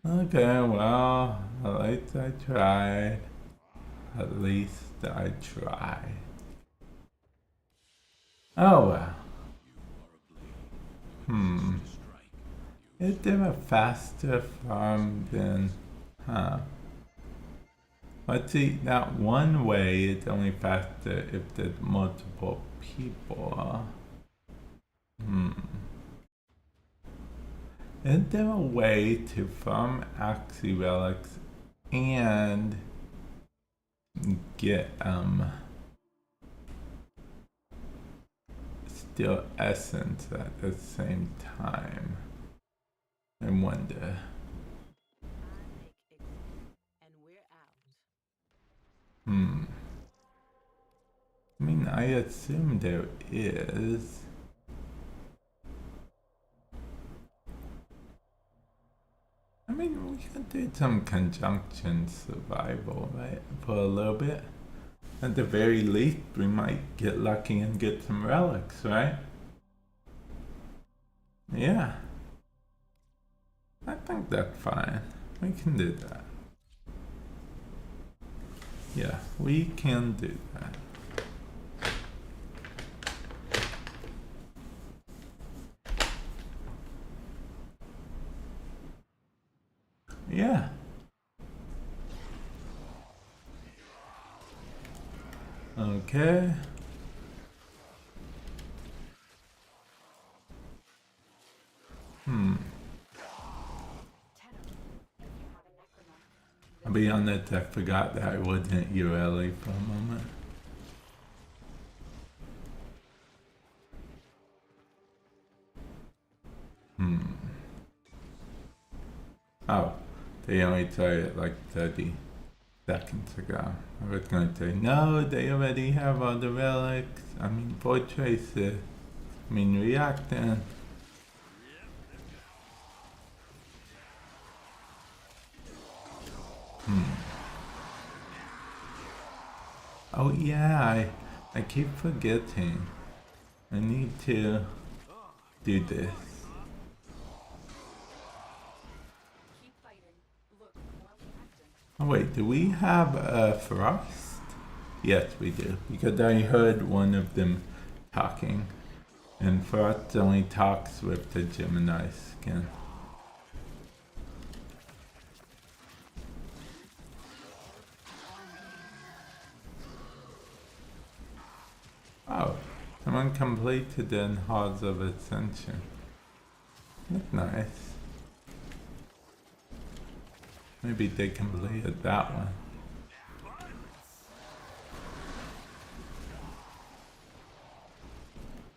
Okay, well, at least I tried. At least I tried. Oh well. Is there a faster farm than, Let's see, that one way it's only faster if there's multiple people. Is there a way to farm Axie relics and get still essence at the same time? I wonder. I mean, I assume there is. I mean, we could do some conjunction survival, right? For a little bit. At the very least, we might get lucky and get some relics, right? Yeah. I think that's fine. We can do that. Yeah, we can do that. Yeah. Okay. I'll be honest, I forgot that I wasn't Yareli for a moment. Oh, they only tried it like 30 seconds ago. I was going to say, no, they already have all the relics. I mean, fortresses. I mean, reactant. Oh yeah, I keep forgetting. I need to do this. Keep fighting. Look, more reactant. Oh wait, do we have Frost? Yes, we do. Because I heard one of them talking. And Frost only talks with the Gemini skin. Oh, someone completed the Halls of Ascension. That's nice. Maybe they completed that one.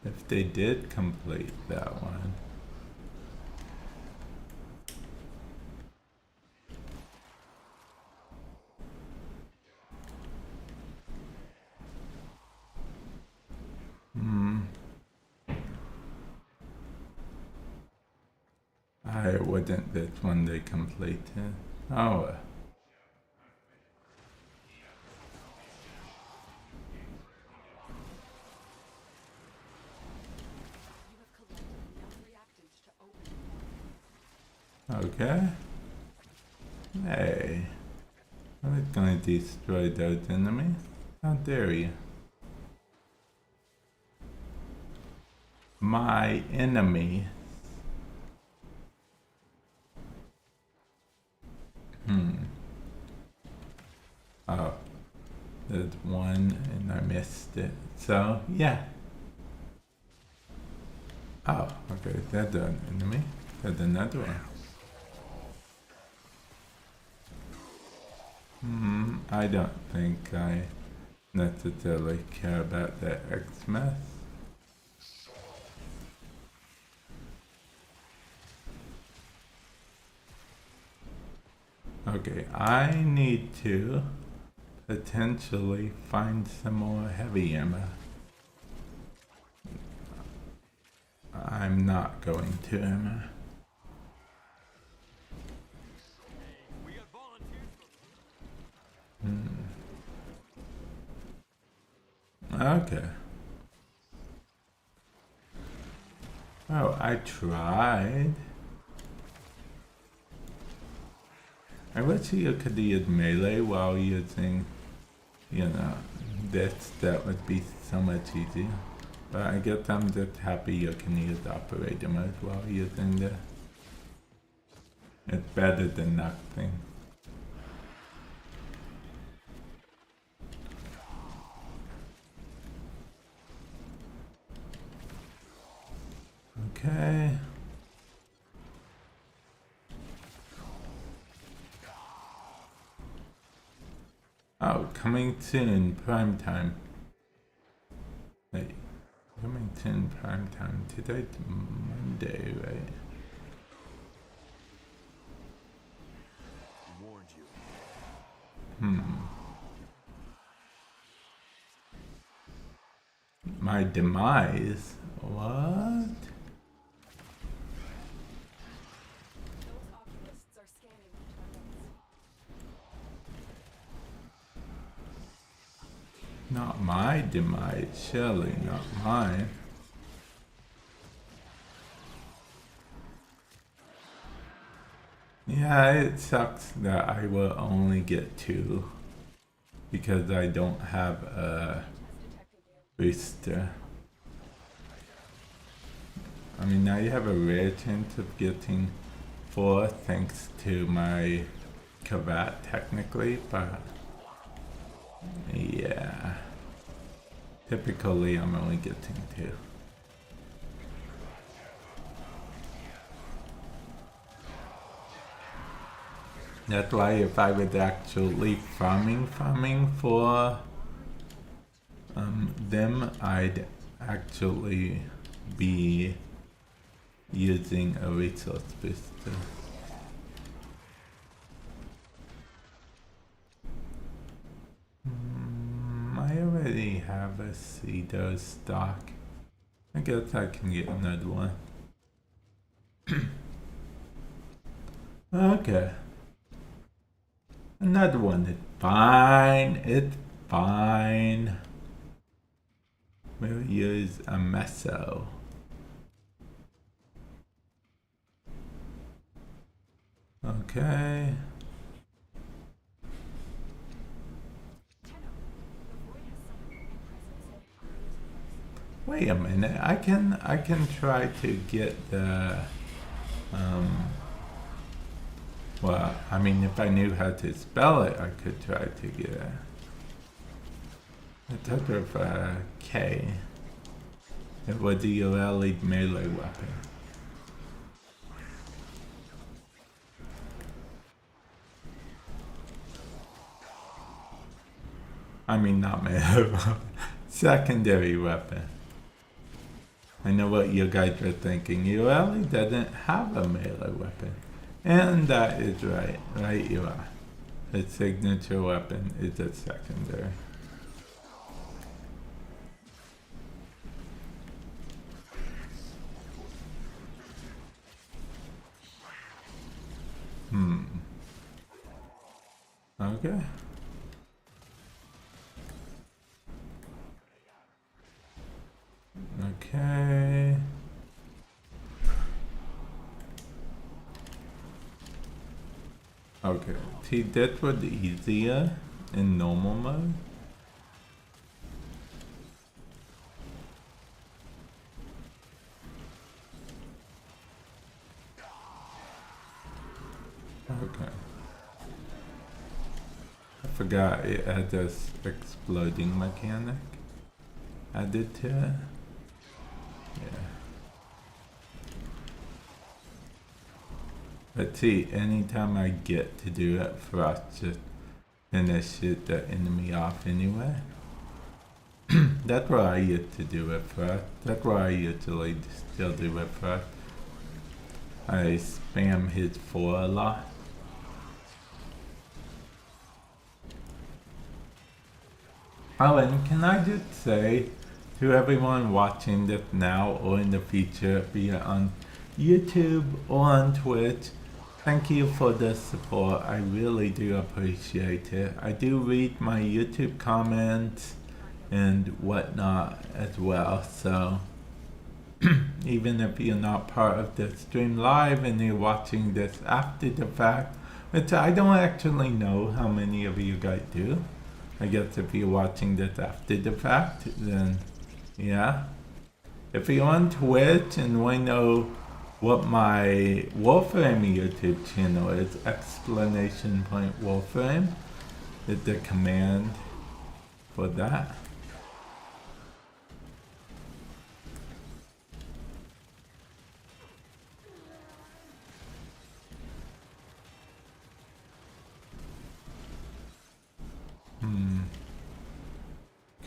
If they did complete that one. It wasn't this one they completed. Oh. You have collected enough reactant to open. Okay. Hey. I was going to destroy those enemies. How dare you? My enemy. Oh. There's one and I missed it. So, yeah. Oh, okay. That's an enemy. That's another one. I don't think I necessarily care about that X-Mess. Okay, I need to potentially find some more heavy ammo. I'm not going to, am I? Okay. Oh, I tried. I wish you could use melee while using, you know, this. That would be so much easier. But I guess I'm just happy you can use operator mode while using this. It's better than nothing. Okay. Oh, coming soon, prime time. Wait, coming soon, prime time. Today's Monday, right? Warned you. My demise? What? Those oculists are scanning the targets. Not my demise, surely not mine. Yeah, it sucks that I will only get 2. because I don't have a booster. I mean, now you have a rare chance of getting 4 thanks to my Kavat technically, but yeah. Typically I'm only getting 2. That's why if I was actually farming for them, I'd actually be using a resource booster. I already have a Cedo stock. I guess I can get another one. Okay. Another one. It's fine. It's fine. We'll use a meso. Okay. Wait a minute. I can try to get the well, I mean, if I knew how to spell it, I could try to get it. The type of K. It was the Yareli melee weapon. I mean, not melee weapon. Secondary weapon. I know what you guys are thinking. Yareli doesn't have a melee weapon. And that is right. Right you are. Its signature weapon is a secondary. Okay. Okay. Okay. See, that was easier in normal mode. Okay. I forgot it had this exploding mechanic added to it. Yeah. But see, anytime I get to do it, Frost just finishes the enemy off anyway. That's what I used to do it Frost. That's what I usually still do it Frost. I spam his 4 a lot. Oh, and can I just say to everyone watching this now or in the future, be it on YouTube or on Twitch, thank you for the support. I really do appreciate it. I do read my YouTube comments and whatnot as well, so even if you're not part of the stream live and you're watching this after the fact, which I don't actually know how many of you guys do. I guess if you're watching this after the fact, then yeah. If you're on Twitch and want to know what my Warframe YouTube channel is, !Warframe is the command for that.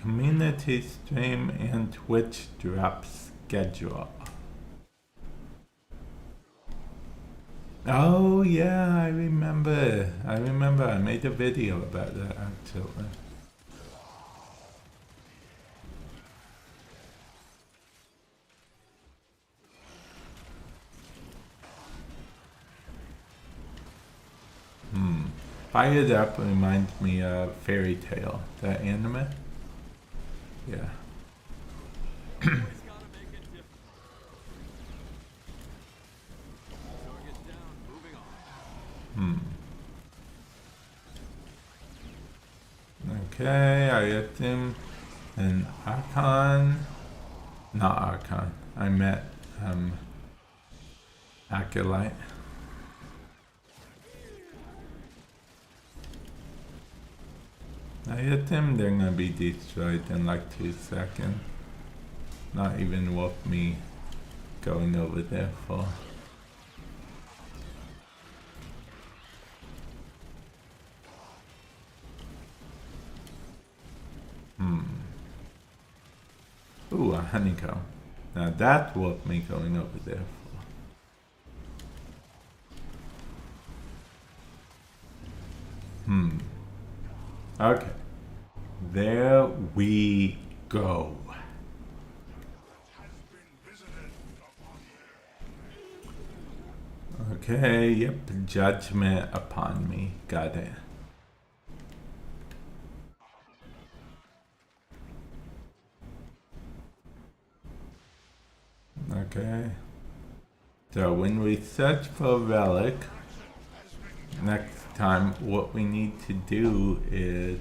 Community stream and Twitch drop schedule. Oh yeah, I remember. I made a video about that actually. Fired Up reminds me of Fairy Tail, that anime. Yeah. Okay, I assume an Archon. Not Archon. I meant Acolyte. I assume they're gonna be destroyed in like 2 seconds. Not even worth me going over there for. Ooh, a honeycomb. Now that's worth me going over there for. Okay. There we go. Okay, yep, judgment upon me. Got it. Okay. So when we search for a relic, next time what we need to do is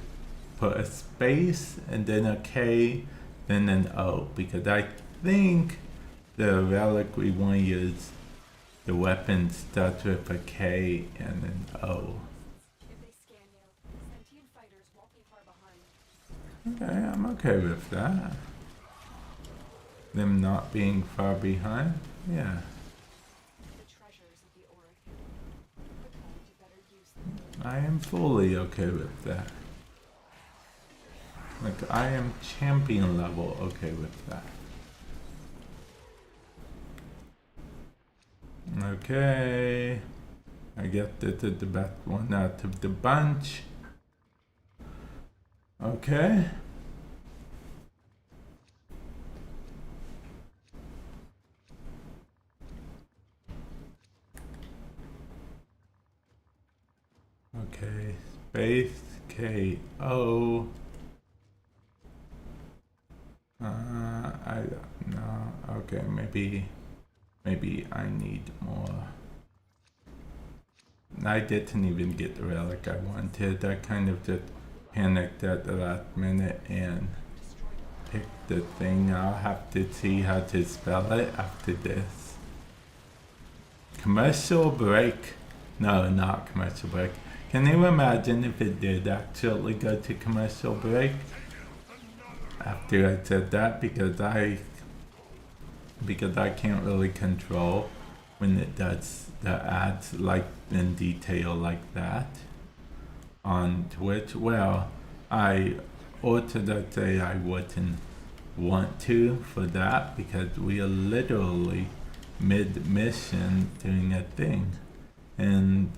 put a space and then a K, then an O, because I think the relic we want to use, the weapon starts with a K and an O. If they scan you, sentient fighters won't be far behind. Okay, I'm okay with that. Them not being far behind? Yeah. The treasures of the Auric. Put them to better use than I am fully okay with that. Like, I am champion level okay with that. Okay. I guess this is the best one out of the bunch. Okay. Okay, space KO. I don't know. Okay, maybe I need more. I didn't even get the relic I wanted. I kind of just panicked at the last minute and picked the thing. I'll have to see how to spell it after this. Commercial break. No, not commercial break. Can you imagine if it did actually go to commercial break? After I said that, because I can't really control when it does the ads like in detail like that on Twitch. Well, I say I wouldn't want to for that because we are literally mid-mission doing a thing. And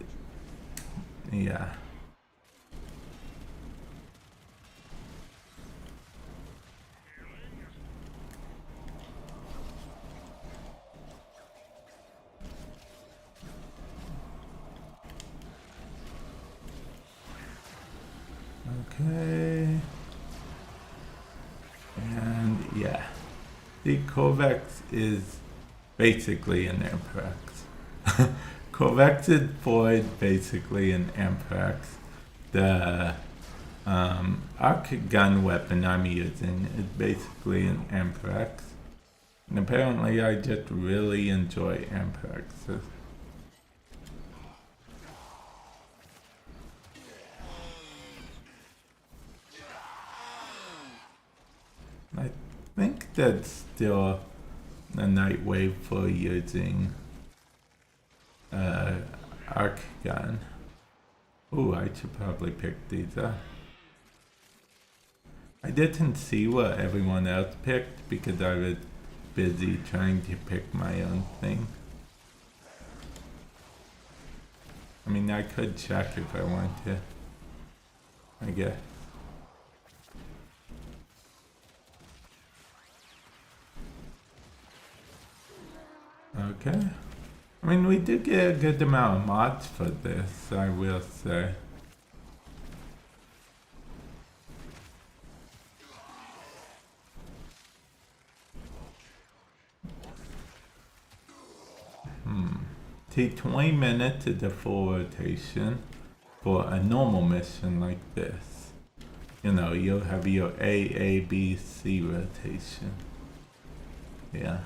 yeah. Okay. And yeah. The Kovacs is basically an Amprax. Kovacs is Void, basically an Amprax. The arc gun weapon I'm using is basically an Amprax. And apparently I just really enjoy Ampraxes. I think that's still a night wave for using arc gun. Ooh, I should probably pick these up. I didn't see what everyone else picked because I was busy trying to pick my own thing. I mean, I could check if I want to, I guess. Okay. I mean, we do get a good amount of mods for this, I will say. Take 20 minutes to the full rotation for a normal mission like this. you know, you'll have your A, B, C rotation. Yeah.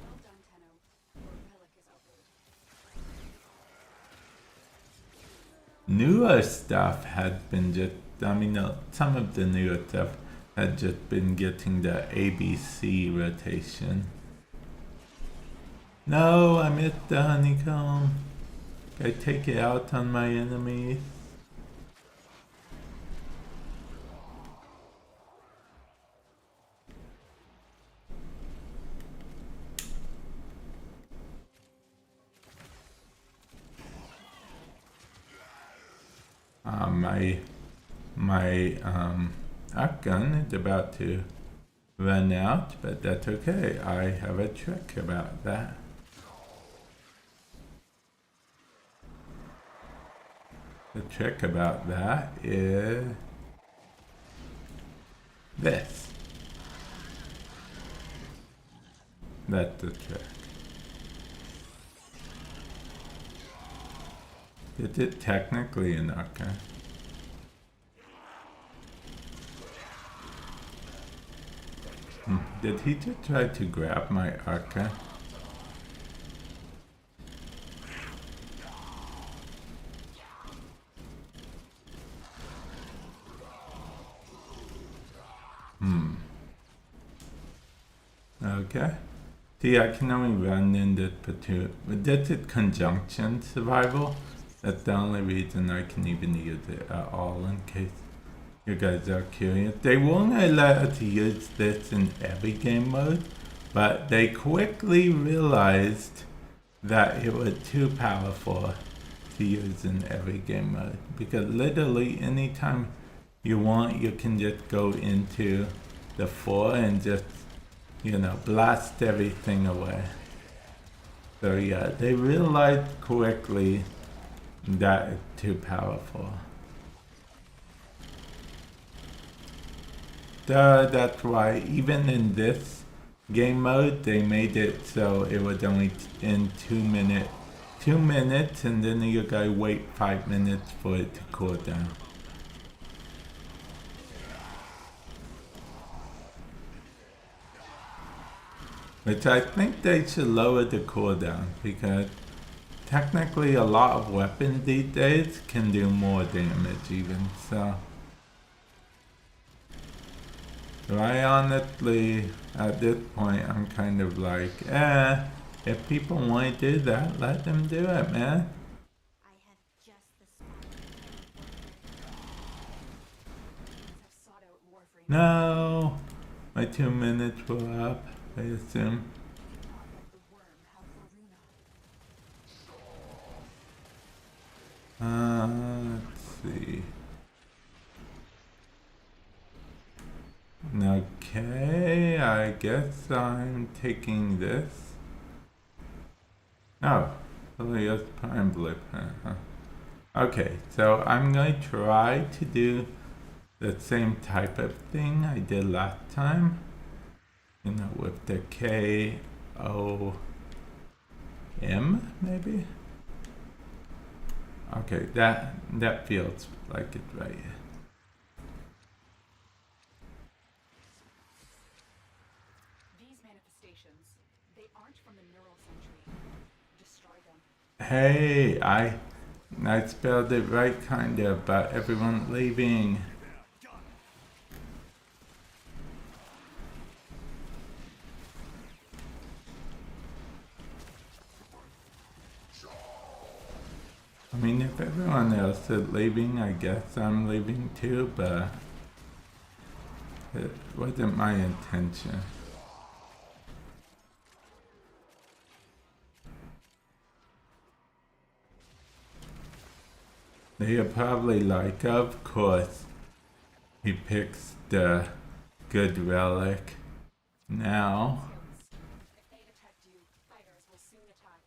Well done, Tenno. Your relic is uploaded. Newer stuff had been just, I mean, some of the newer stuff had just been getting the ABC rotation. No, I missed the honeycomb. I take it out on my enemies. My arc gun is about to run out, but that's okay. I have a trick about that. The trick about that is this. That's the trick. Is it technically an arc gun? Did he just try to grab my arca? Okay. See, I can only run in this platoon. But that's it, conjunction survival. That's the only reason I can even use it at all, in case you guys are curious. They won't allow us to use this in every game mode, but they quickly realized that it was too powerful to use in every game mode. Because literally anytime you want, you can just go into the 4 and just, you know, blast everything away. So yeah, they realized quickly that it's too powerful. So that's why even in this game mode, they made it so it was only in 2 minutes, and then you gotta wait 5 minutes for it to cool down. Which I think they should lower the cooldown, because technically a lot of weapons these days can do more damage even, so. So I honestly, at this point, I'm kind of like, if people want to do that, let them do it, man. I have just the spot. Have sought out Warframe. No, my 2 minutes were up, I assume. The worm have Let's see. Okay, I guess I'm taking this. Oh, Elias Prime Blueprint, huh? Okay, so I'm going to try to do the same type of thing I did last time. You know, with the KOM, maybe? Okay, that feels like it's right. These manifestations, they aren't from the neural century. Destroy them. Hey, I spelled it right kinda, but everyone leaving. I mean, if everyone else is leaving, I guess I'm leaving too, but it wasn't my intention. They're probably like, of course, he picks the good relic now. If they detect you, fighters will soon attack.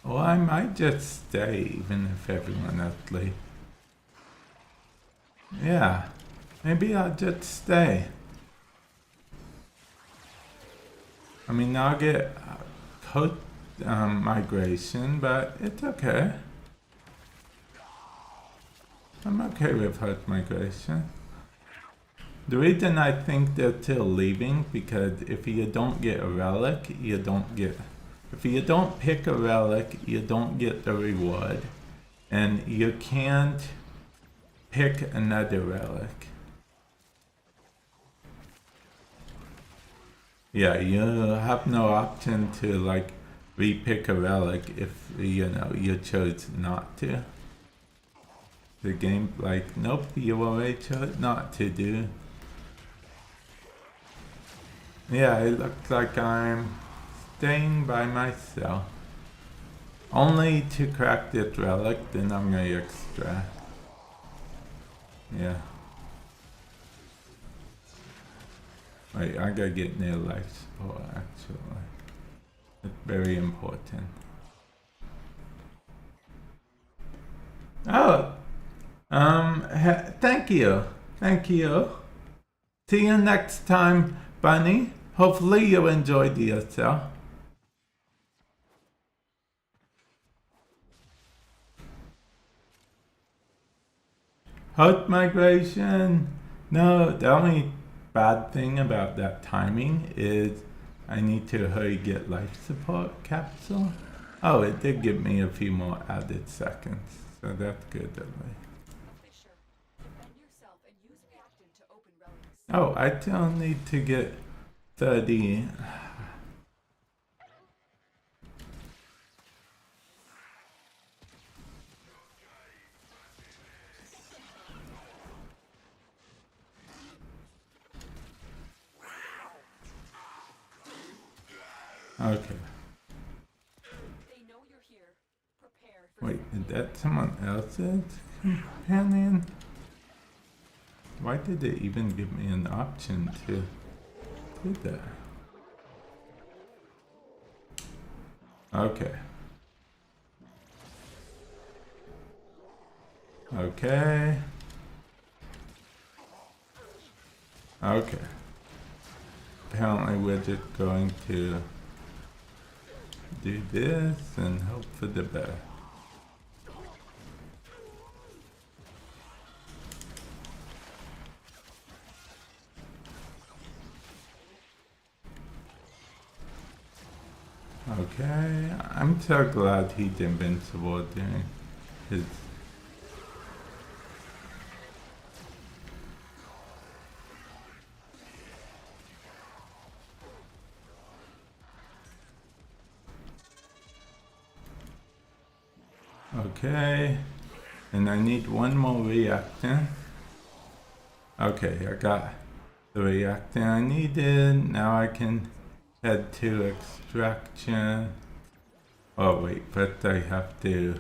Well, I might just stay even if everyone else leaves. Yeah, maybe I'll just stay. I mean, I'll get migration, but it's okay. I'm okay with Heart migration. The reason I think they're still leaving, because if you don't get a relic, you don't get... If you don't pick a relic, you don't get the reward. And you can't pick another relic. Yeah, you have no option to like re-pick a relic if you chose not to. The game like, nope, you already chose not to do. Yeah, it looks like I'm staying by myself. Only to crack this relic, then I'm gonna extract. Yeah. Wait, I gotta get near life support actually. It's very important. Oh! Thank you. Thank you. See you next time, Bunny. Hopefully you enjoyed yourself. Heart migration. No, the only bad thing about that timing is I need to hurry get life support capsule. Oh, it did give me a few more added seconds, so that's good at least. Fisher, defend yourself and use reactant to open relics. Oh, I still need to get 30. Okay. They know you're here. Prepare for Wait, is that someone else's companion? Why did it even give me an option to do that? Okay. Okay. Okay. Apparently we're just going to do this and hope for the best. Okay, I'm so glad he's invincible during his... Okay, and I need one more reactant. Okay, I got the reactant I needed. Now I can head to extraction. Oh wait, first I have to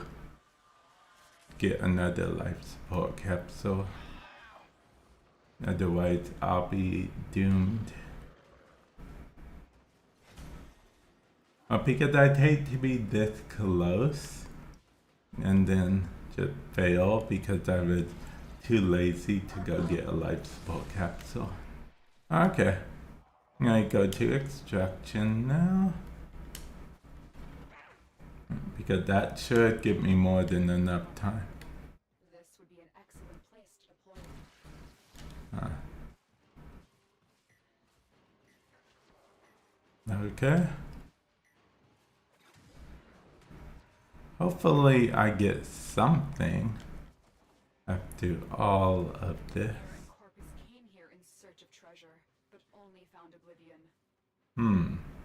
get another life support capsule. Otherwise I'll be doomed. Oh, because I'd hate to be this close and then just fail because I was too lazy to go get a life support capsule. Okay, I'm gonna go to extraction now. Because that should give me more than enough time. this would be an excellent place to deploy. Okay. Hopefully I get something after all of this. Corpus came here in search of treasure, but only found oblivion.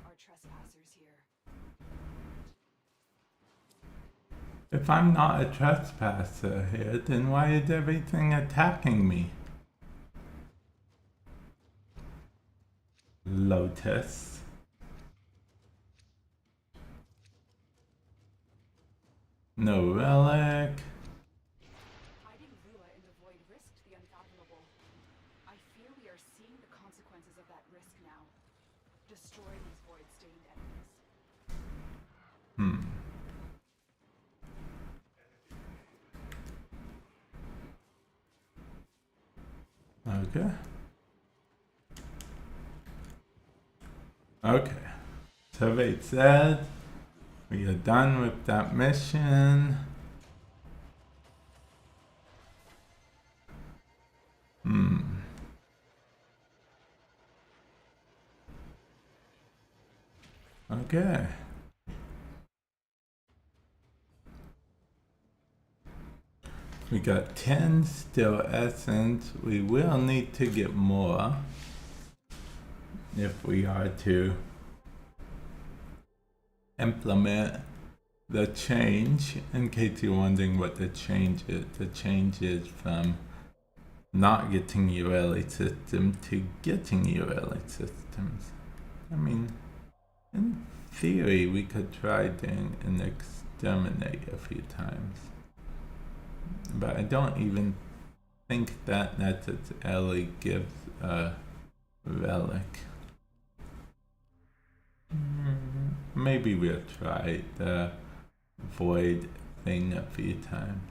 Are trespassers here? If I'm not a trespasser here, then why is everything attacking me? Lotus. No relic. Hiding Lua in the void risked the unfathomable. I fear we are seeing the consequences of that risk now. Destroy these void-stained enemies. Okay. Okay. Survey said We are done with that mission. Okay. We got 10 still essence. We will need to get more if we are to implement the change. In case you're wondering what the change is from not getting Yareli system to getting Yareli systems. I mean, in theory, we could try doing an exterminate a few times. But I don't even think that necessarily gives a relic. Maybe we'll try the void thing a few times.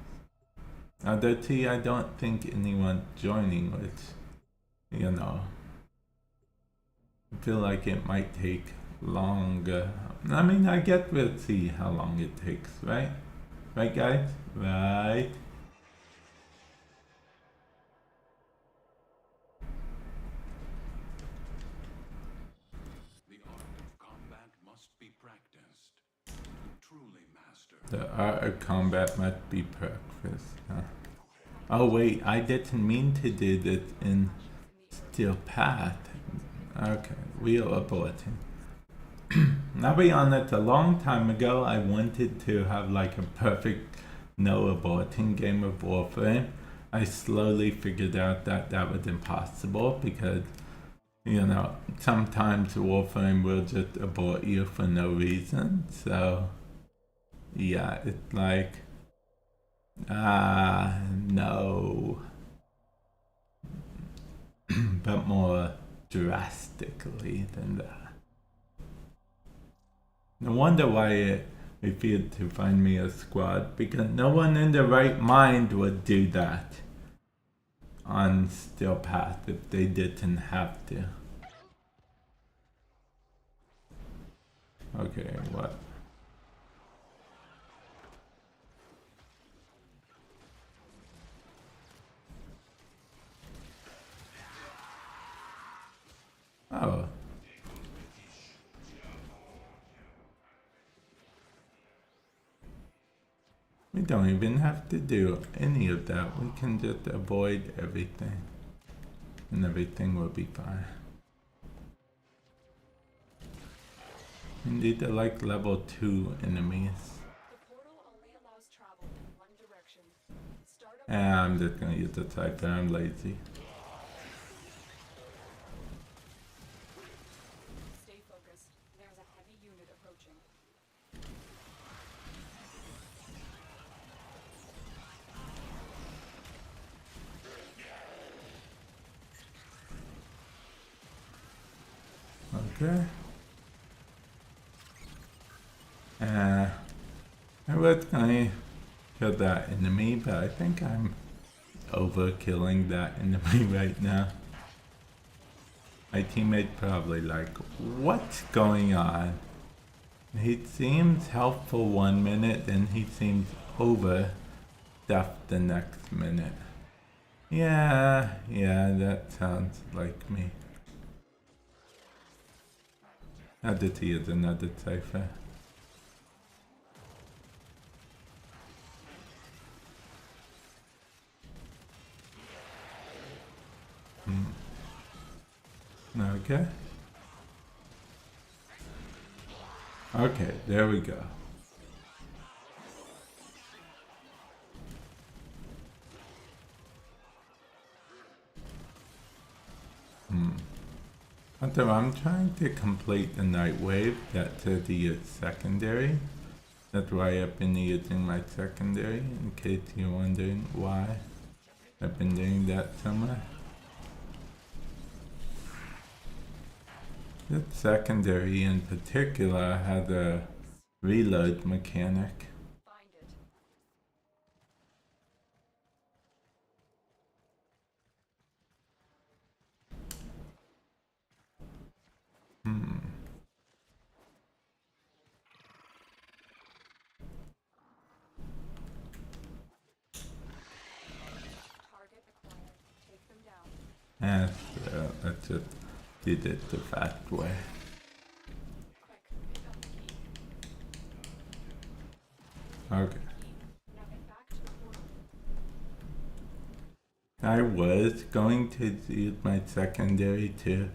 Although T, I don't think anyone joining, which, you know, I feel like it might take longer. I mean, I guess we'll see how long it takes, right? Right, guys? Right? The art of combat must be practiced. Truly master. The art of combat must be practiced. Oh wait, I didn't mean to do this in Steel Path. Okay, wheel aborting. I'll be honest, a long time ago I wanted to have like a perfect no aborting game of Warframe. I slowly figured out that that was impossible because, you know, sometimes Warframe will just abort you for no reason. So, yeah, it's like, no. But more drastically than that. No wonder why it refused to find me a squad, because no one in their right mind would do that on Steel Path if they didn't have to. Okay, what? Oh. We don't even have to do any of that. We can just avoid everything. And everything will be fine. And these are like level 2 enemies. The portal only allows travel in one direction. Start up. And I'm just gonna use the Cypher, I'm lazy. Stay focused. There's a heavy unit approaching. Okay. I was gonna kill that enemy, but I think I'm over killing that enemy right now. My teammate probably like, what's going on? He seems helpful 1 minute, then he seems overstuffed the next minute. Yeah, that sounds like me. Now that he is another Cypher. Okay. Okay, there we go. So I'm trying to complete the Night Wave. That's the secondary. That's why I've been using my secondary, in case you're wondering why I've been doing that so much. That secondary in particular has a reload mechanic. Find it. And I just did it the fast way. Quick, pick up the key. Okay. Now get back to the portal. I was going to use my secondary to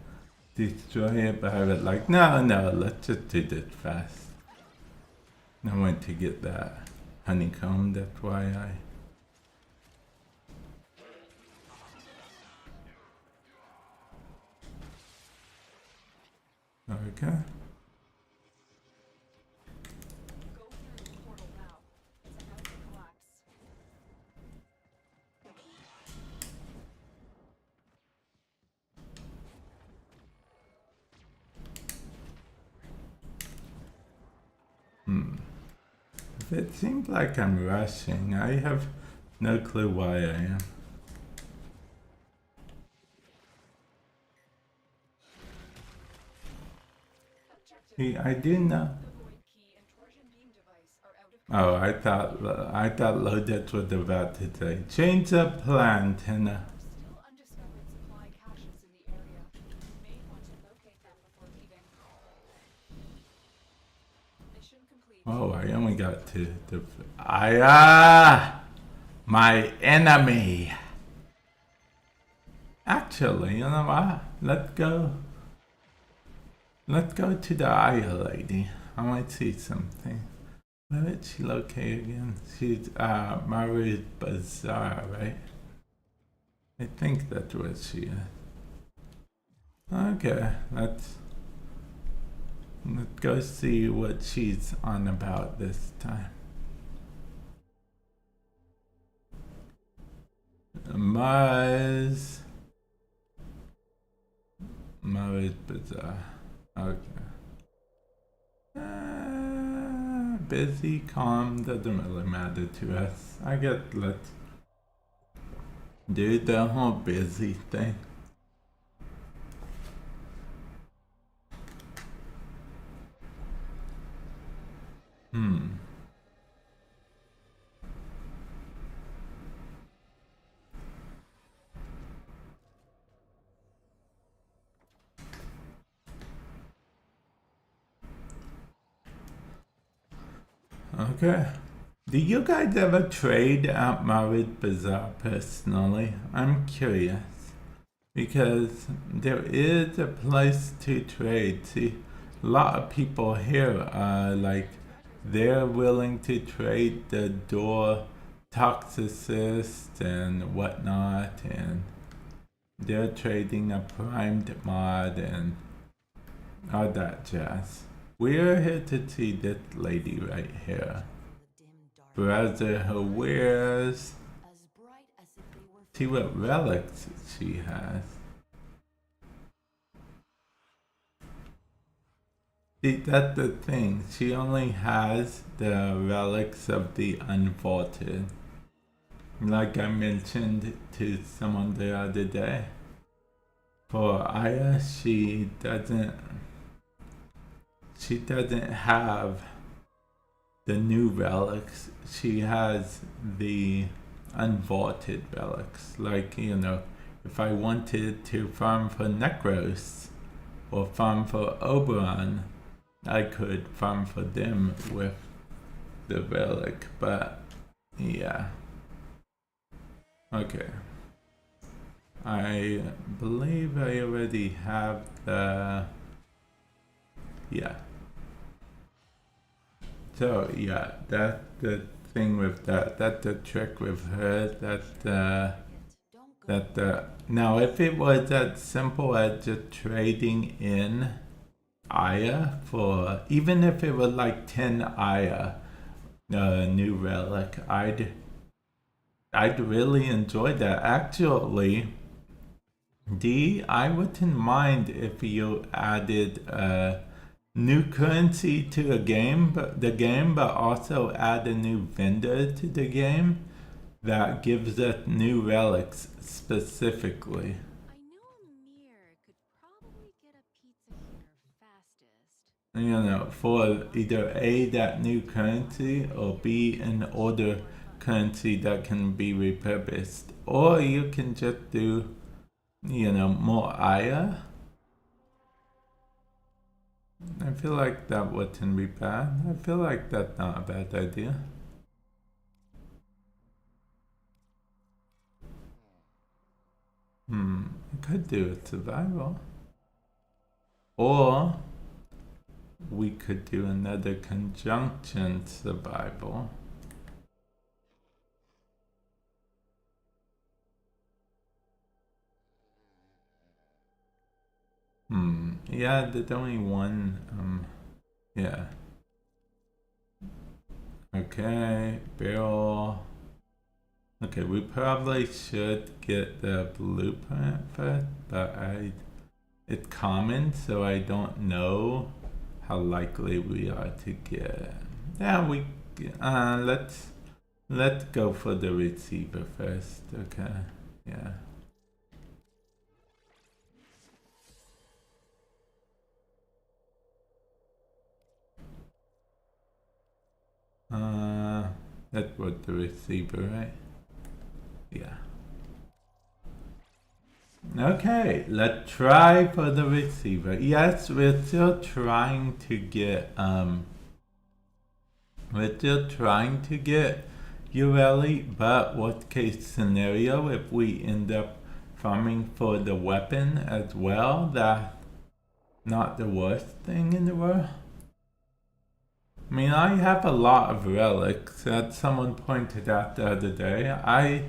destroy it, but I was like, no, let's just do this fast. I went to get that honeycomb, that's why I... Okay. Go through the portal now. It's about to collapse. If it seems like I'm rushing, I have no clue why I am. Objective. See, I do know. The void key and torsion beam device are out of Oh, I thought Lodet was about to say, change the plan, Tina. Still undiscovered supply caches in the area. You may want to locate them before leaving. Mission complete. Oh, I only got to the... my enemy. Actually, you know what? Let's go to the Aya lady. I might see something. Where is she located again? She's Mari's Bazaar, right? I think that's where she is. Okay, let's go see what she's on about this time. Mari's Bazaar. Okay. Busy, calm, doesn't really matter to us. I guess let's do the whole busy thing. Okay. Do you guys ever trade at Mari's Bazaar personally? I'm curious. Because there is a place to trade. See, a lot of people here are like, they're willing to trade the door toxicist and whatnot, and they're trading a primed mod and all that jazz. We're here to see this lady right here. Browser her wares. See what relics she has. See, that's the thing. She only has the relics of the unvaulted. Like I mentioned to someone the other day. For Aya, she doesn't have the new relics. She has the unvaulted relics. Like, you know, if I wanted to farm for Necros or farm for Oberon, I could farm for them with the relic, but yeah. Okay. I believe I already have the... Yeah. So yeah, that's the thing with that. That's the trick with her. Now if it was as simple as just trading in Aya for, even if it was like 10 Aya, new relic, I'd really enjoy that. Actually, I wouldn't mind if you added new currency to the game, but also add a new vendor to the game that gives us new relics specifically. I know a mirror could probably get a pizza here fastest. You know, for either A, that new currency, or B, an older currency that can be repurposed. Or you can just do you know, more Aya. I feel like that wouldn't be bad. I feel like that's not a bad idea. I could do a survival. Or we could do another conjunction survival. Yeah, there's only one, yeah. Okay, barrel. Okay, we probably should get the blueprint first, but it's common, so I don't know how likely we are to get. Yeah, let's go for the receiver first. Okay, yeah. That was the receiver, right? Yeah. Okay, let's try for the receiver. Yes, we're still trying to get Yareli, but worst case scenario, if we end up farming for the weapon as well, that's not the worst thing in the world. I mean, I have a lot of relics that someone pointed out the other day. I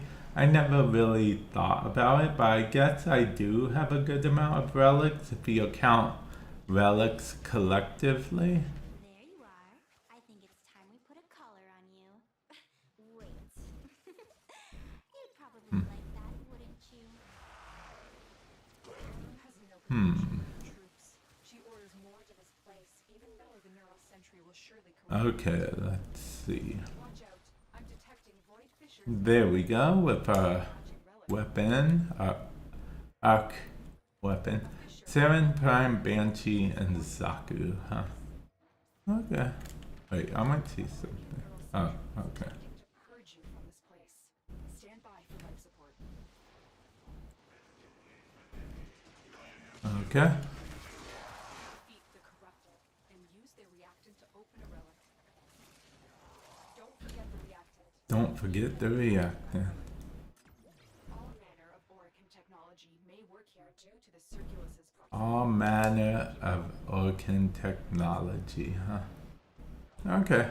never really thought about it, but I guess I do have a good amount of relics if you count relics collectively. There you are. I think it's time we put a collar on you. Wait. You'd probably like that, wouldn't you? Has no connection with the troops. She orders more to this place, even though the neural sentry will surely correct. Okay, let's see. Watch out. I'm detecting void fissures. There we go with our weapon, our arc weapon. Saren, Prime, Banshee, and Zaku, huh? Okay. Wait, I might see something. Oh, okay. To purge you from this place. Stand by for life support. Okay. Defeat the corrupted and use their reactant to open a relic. Don't forget the reactant. Don't forget the reactor. All manner of Orican technology may work here due to the Circulus's proximity. All manner of Orcan technology, huh? Okay.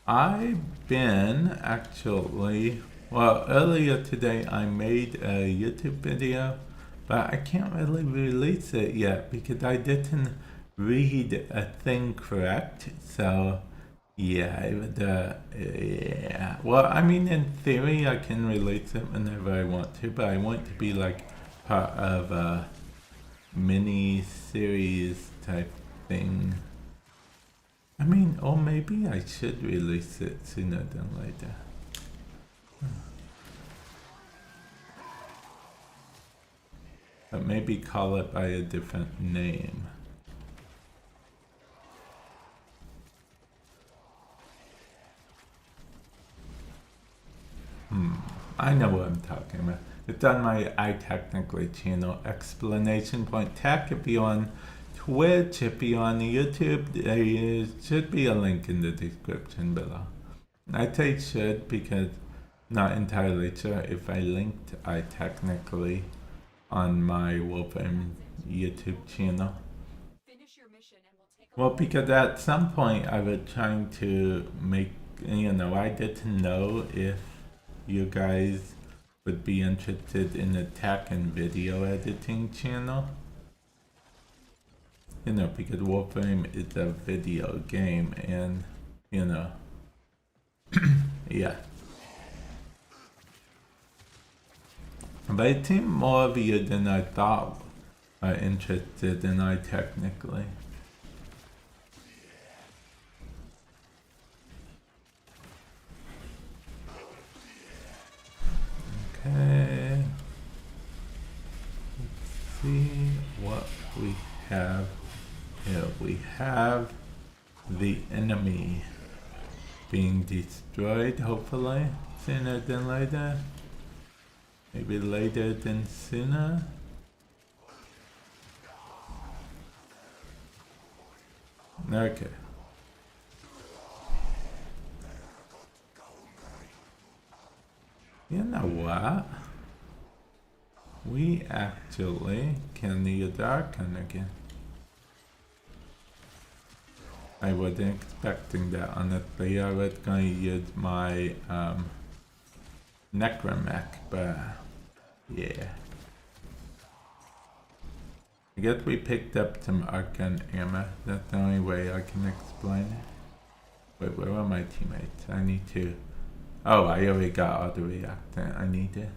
I've been actually, well, earlier today I made a YouTube video, but I can't really release it yet because I didn't read a thing correct. So, yeah, yeah. Well, I mean, in theory, I can release it whenever I want to, but I want to be like part of a mini series type thing. I mean, or maybe I should release it sooner than later. But maybe call it by a different name. I know what I'm talking about. It's on my iTechnically channel, Explanation Point Tech. If you're on Twitch, if you're on YouTube, there should be a link in the description below. I say should because not entirely sure if I linked iTechnically on my Warframe YouTube channel. Finish your mission and we'll take Well, because at some point I was trying to make, you know, I didn't know if you guys would be interested in the tech and video editing channel. You know, because Warframe is a video game and, you know, yeah. But it seemed more of you than I thought are interested in iTechnically. Okay. Let's see what we have here. We have the enemy being destroyed, hopefully, sooner than later. Maybe later than sooner. Okay. You know what? We actually can use Archon again. I wasn't expecting that, honestly. I was going to use my Necromech, but yeah. I guess we picked up some Archon ammo. That's the only way I can explain it. Wait, where are my teammates? I need to... Oh, I already got all the reactant I needed.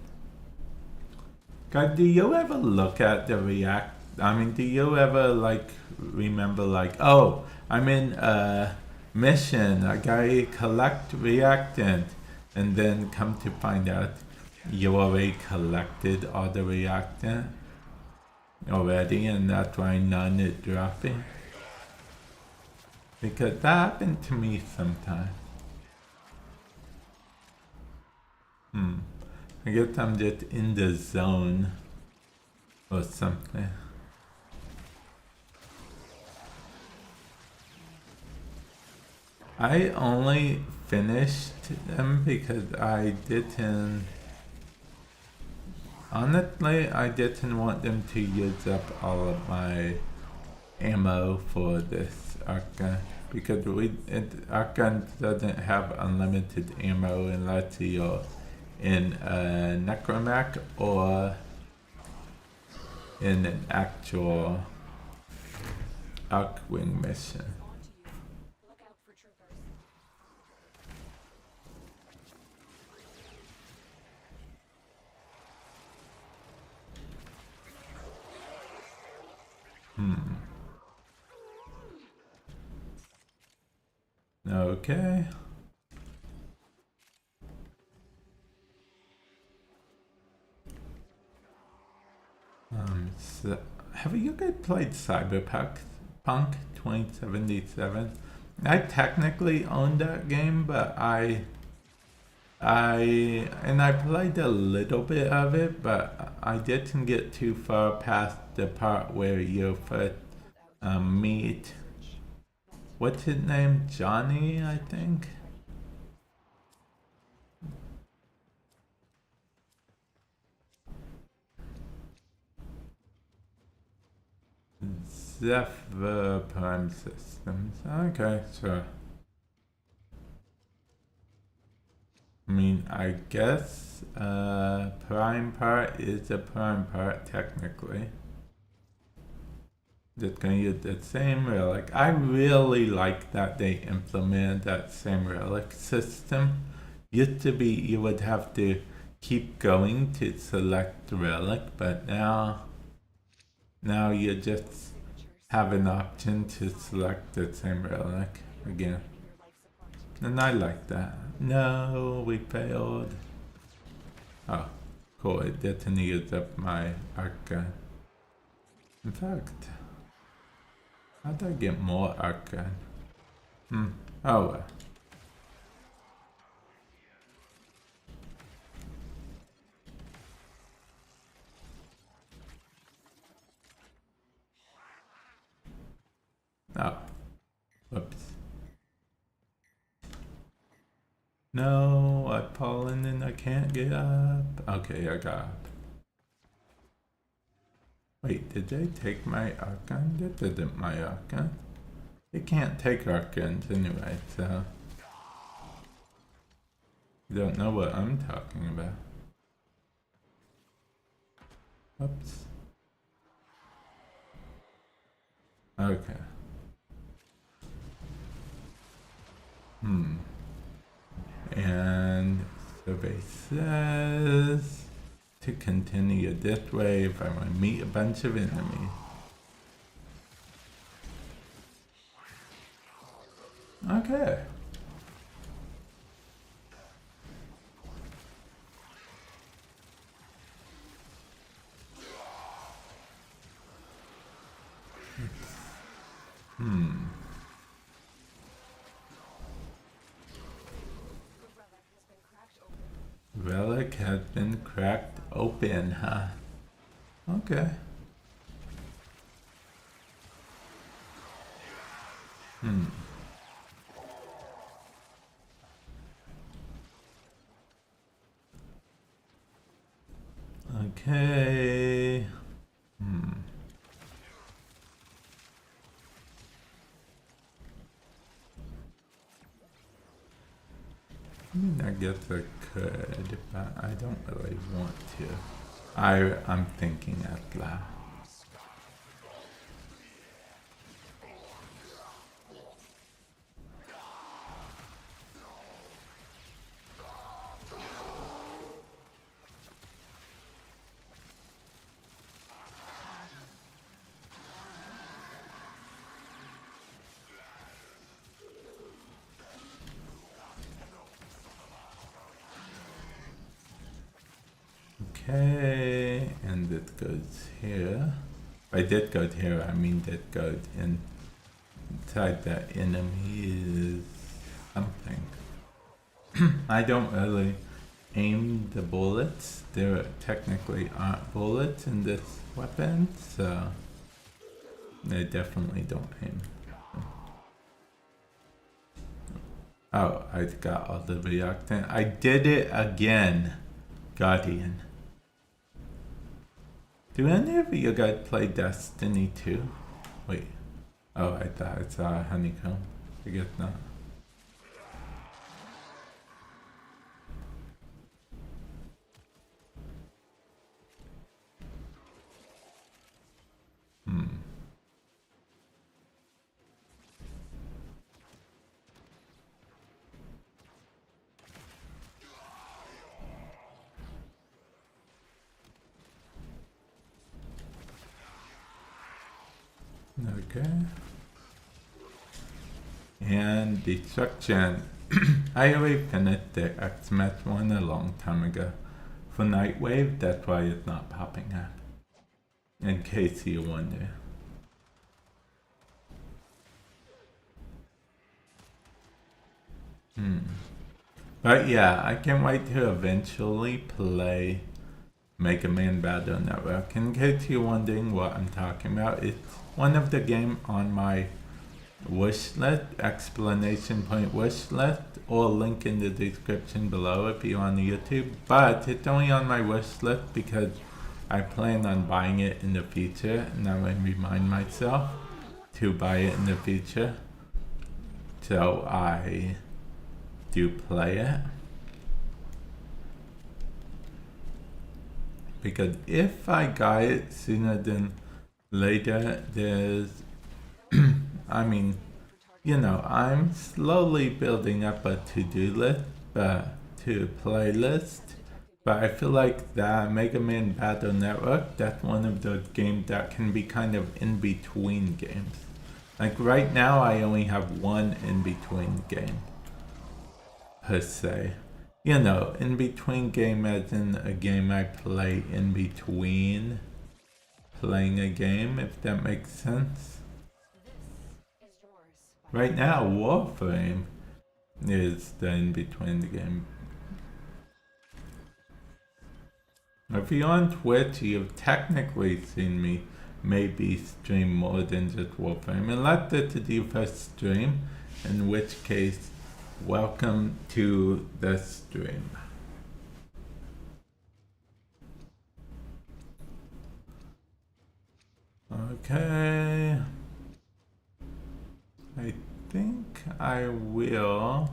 God, do you ever look at the do you ever, like, remember, like, oh, I'm in a mission, I gotta collect reactant, and then come to find out you already collected all the reactant already, and that's why none is dropping? Because that happened to me sometimes. I guess I'm just in the zone or something. I only finished them because I didn't... Honestly, I didn't want them to use up all of my ammo for this Archon. Because Archon doesn't have unlimited ammo unless you're in a Necromech or in an actual Archwing mission. Look out for troopers. Okay. So have you guys played Cyberpunk 2077? I technically own that game, but I played a little bit of it, but I didn't get too far past the part where you first meet, what's his name? Johnny, I think? Zephyr Prime Systems. Okay, sure. I mean, I guess prime part is a prime part technically. Just gonna use the same relic. I really like that they implemented that same relic system. Used to be you would have to keep going to select the relic, but now you just have an option to select the same relic again. And I like that. No, we failed. Oh, cool. It didn't use up my Archon. In fact, how do I get more Archon? Oh well. Oh. Whoops. No, I've fallen and I can't get up. Okay, I got up. Wait, did they take my Archon? That isn't my Archon. They can't take Archons anyway, so... You don't know what I'm talking about. Oops. Okay. And survey says to continue this way if I want to meet a bunch of enemies. Okay. brick has been cracked open, huh? Okay. Okay. I mean, I guess I could, but I don't really want to. I'm thinking out loud. Okay, and it goes here. By that goes here, I mean that goes inside the enemy is something. I don't really aim the bullets. There technically aren't bullets in this weapon, so they definitely don't aim. Oh, I got all the reactant. I did it again, Guardian. Do any of you guys play Destiny 2? Wait. Oh, I thought I saw a honeycomb. I guess not. Okay. And destruction. I already finished the X-Mess one a long time ago. For Nightwave, that's why it's not popping up. In case you wonder. But yeah, I can't wait to eventually play Mega Man Battle Network. In case you're wondering what I'm talking about, it's one of the games on my wish list, exclamation point wish list, or link in the description below if you're on YouTube. But it's only on my wish list because I plan on buying it in the future, and I will remind myself to buy it in the future. So I do play it. Because if I got it sooner than later, there's, I mean, you know, I'm slowly building up a to-do list, to playlist, but I feel like the Mega Man Battle Network, that's one of those games that can be kind of in-between games. Like right now, I only have one in-between game, per se. You know, in between game as in a game I play in between playing a game, if that makes sense. Right now, Warframe is the in between the game. If you're on Twitch, you've technically seen me maybe stream more than just Warframe. Unless this is your first stream, in which case, welcome to the stream. Okay. I think I will.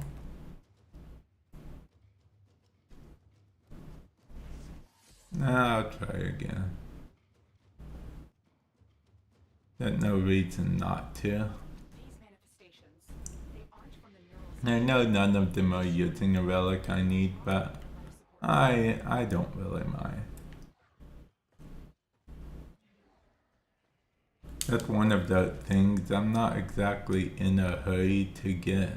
I'll try again. There's no reason not to. I know none of them are using a relic I need, but I don't really mind. That's one of the things, I'm not exactly in a hurry to get,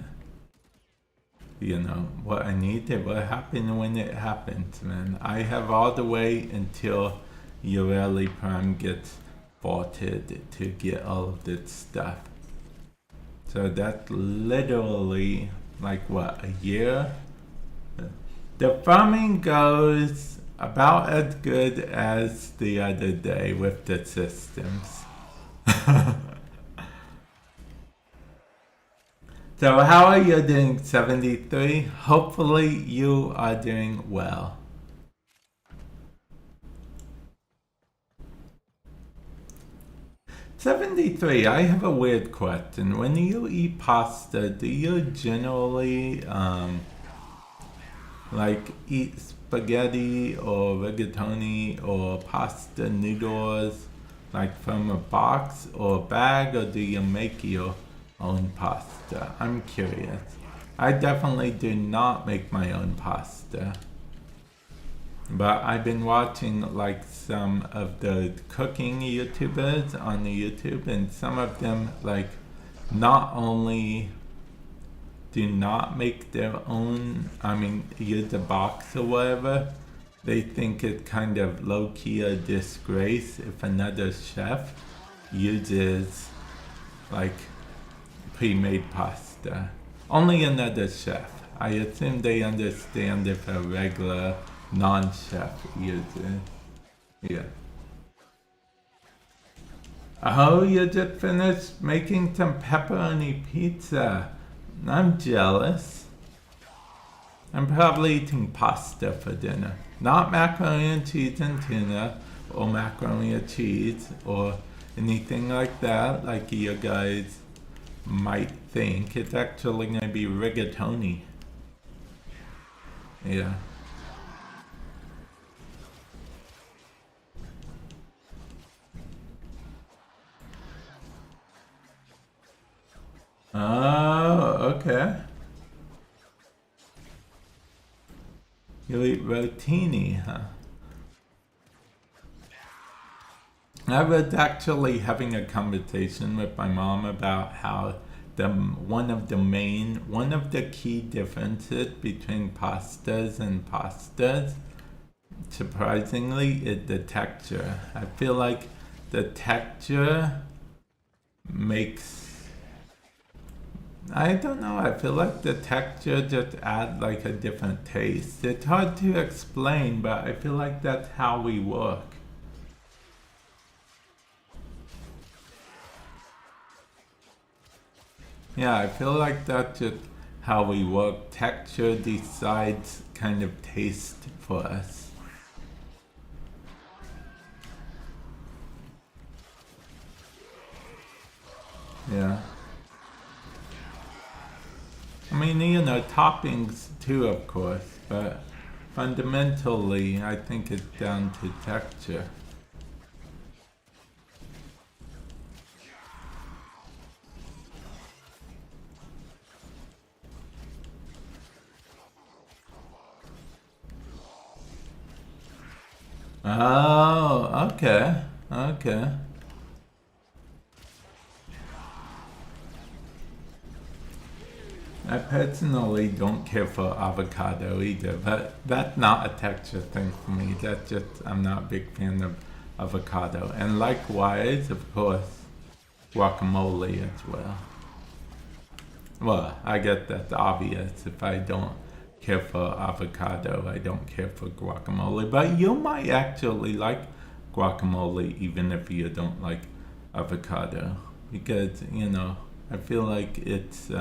you know, what I need. It will happen when it happens, man. I have all the way until Yareli Prime gets vaulted to get all of this stuff. So that's literally like what, a year? The farming goes about as good as the other day with the systems. So how are you doing, 73? Hopefully you are doing well. '73, I have a weird question. When you eat pasta, do you generally like eat spaghetti or rigatoni or pasta noodles like from a box or a bag, or do you make your own pasta? I'm curious. I definitely do not make my own pasta. But I've been watching like some of the cooking YouTubers on the YouTube, and some of them like not only do not make their own, use a box or whatever, they think it kind of low-key a disgrace if another chef uses like pre-made pasta. Only another chef. I assume they understand if a regular non-chef uses. Yeah. Oh, you just finished making some pepperoni pizza. I'm jealous. I'm probably eating pasta for dinner. Not macaroni and cheese and tuna, or macaroni and cheese, or anything like that, like you guys might think. It's actually going to be rigatoni. Yeah. Oh, okay. You eat rotini, huh? I was actually having a conversation with my mom about how one of the key differences between pastas and pastas, surprisingly, is the texture. I feel like the texture makes, I don't know, I feel like the texture just adds like a different taste. It's hard to explain, but I feel like that's how we work. Yeah, I feel like that's just how we work. Texture decides kind of taste for us. Yeah. I mean, toppings too, of course, but fundamentally, I think it's down to texture. Oh, okay, okay. I personally don't care for avocado either, but that's not a texture thing for me. That's just, I'm not a big fan of avocado. And likewise, of course, guacamole as well. Well, I guess that's obvious. If I don't care for avocado, I don't care for guacamole. But you might actually like guacamole even if you don't like avocado. Because, I feel like it's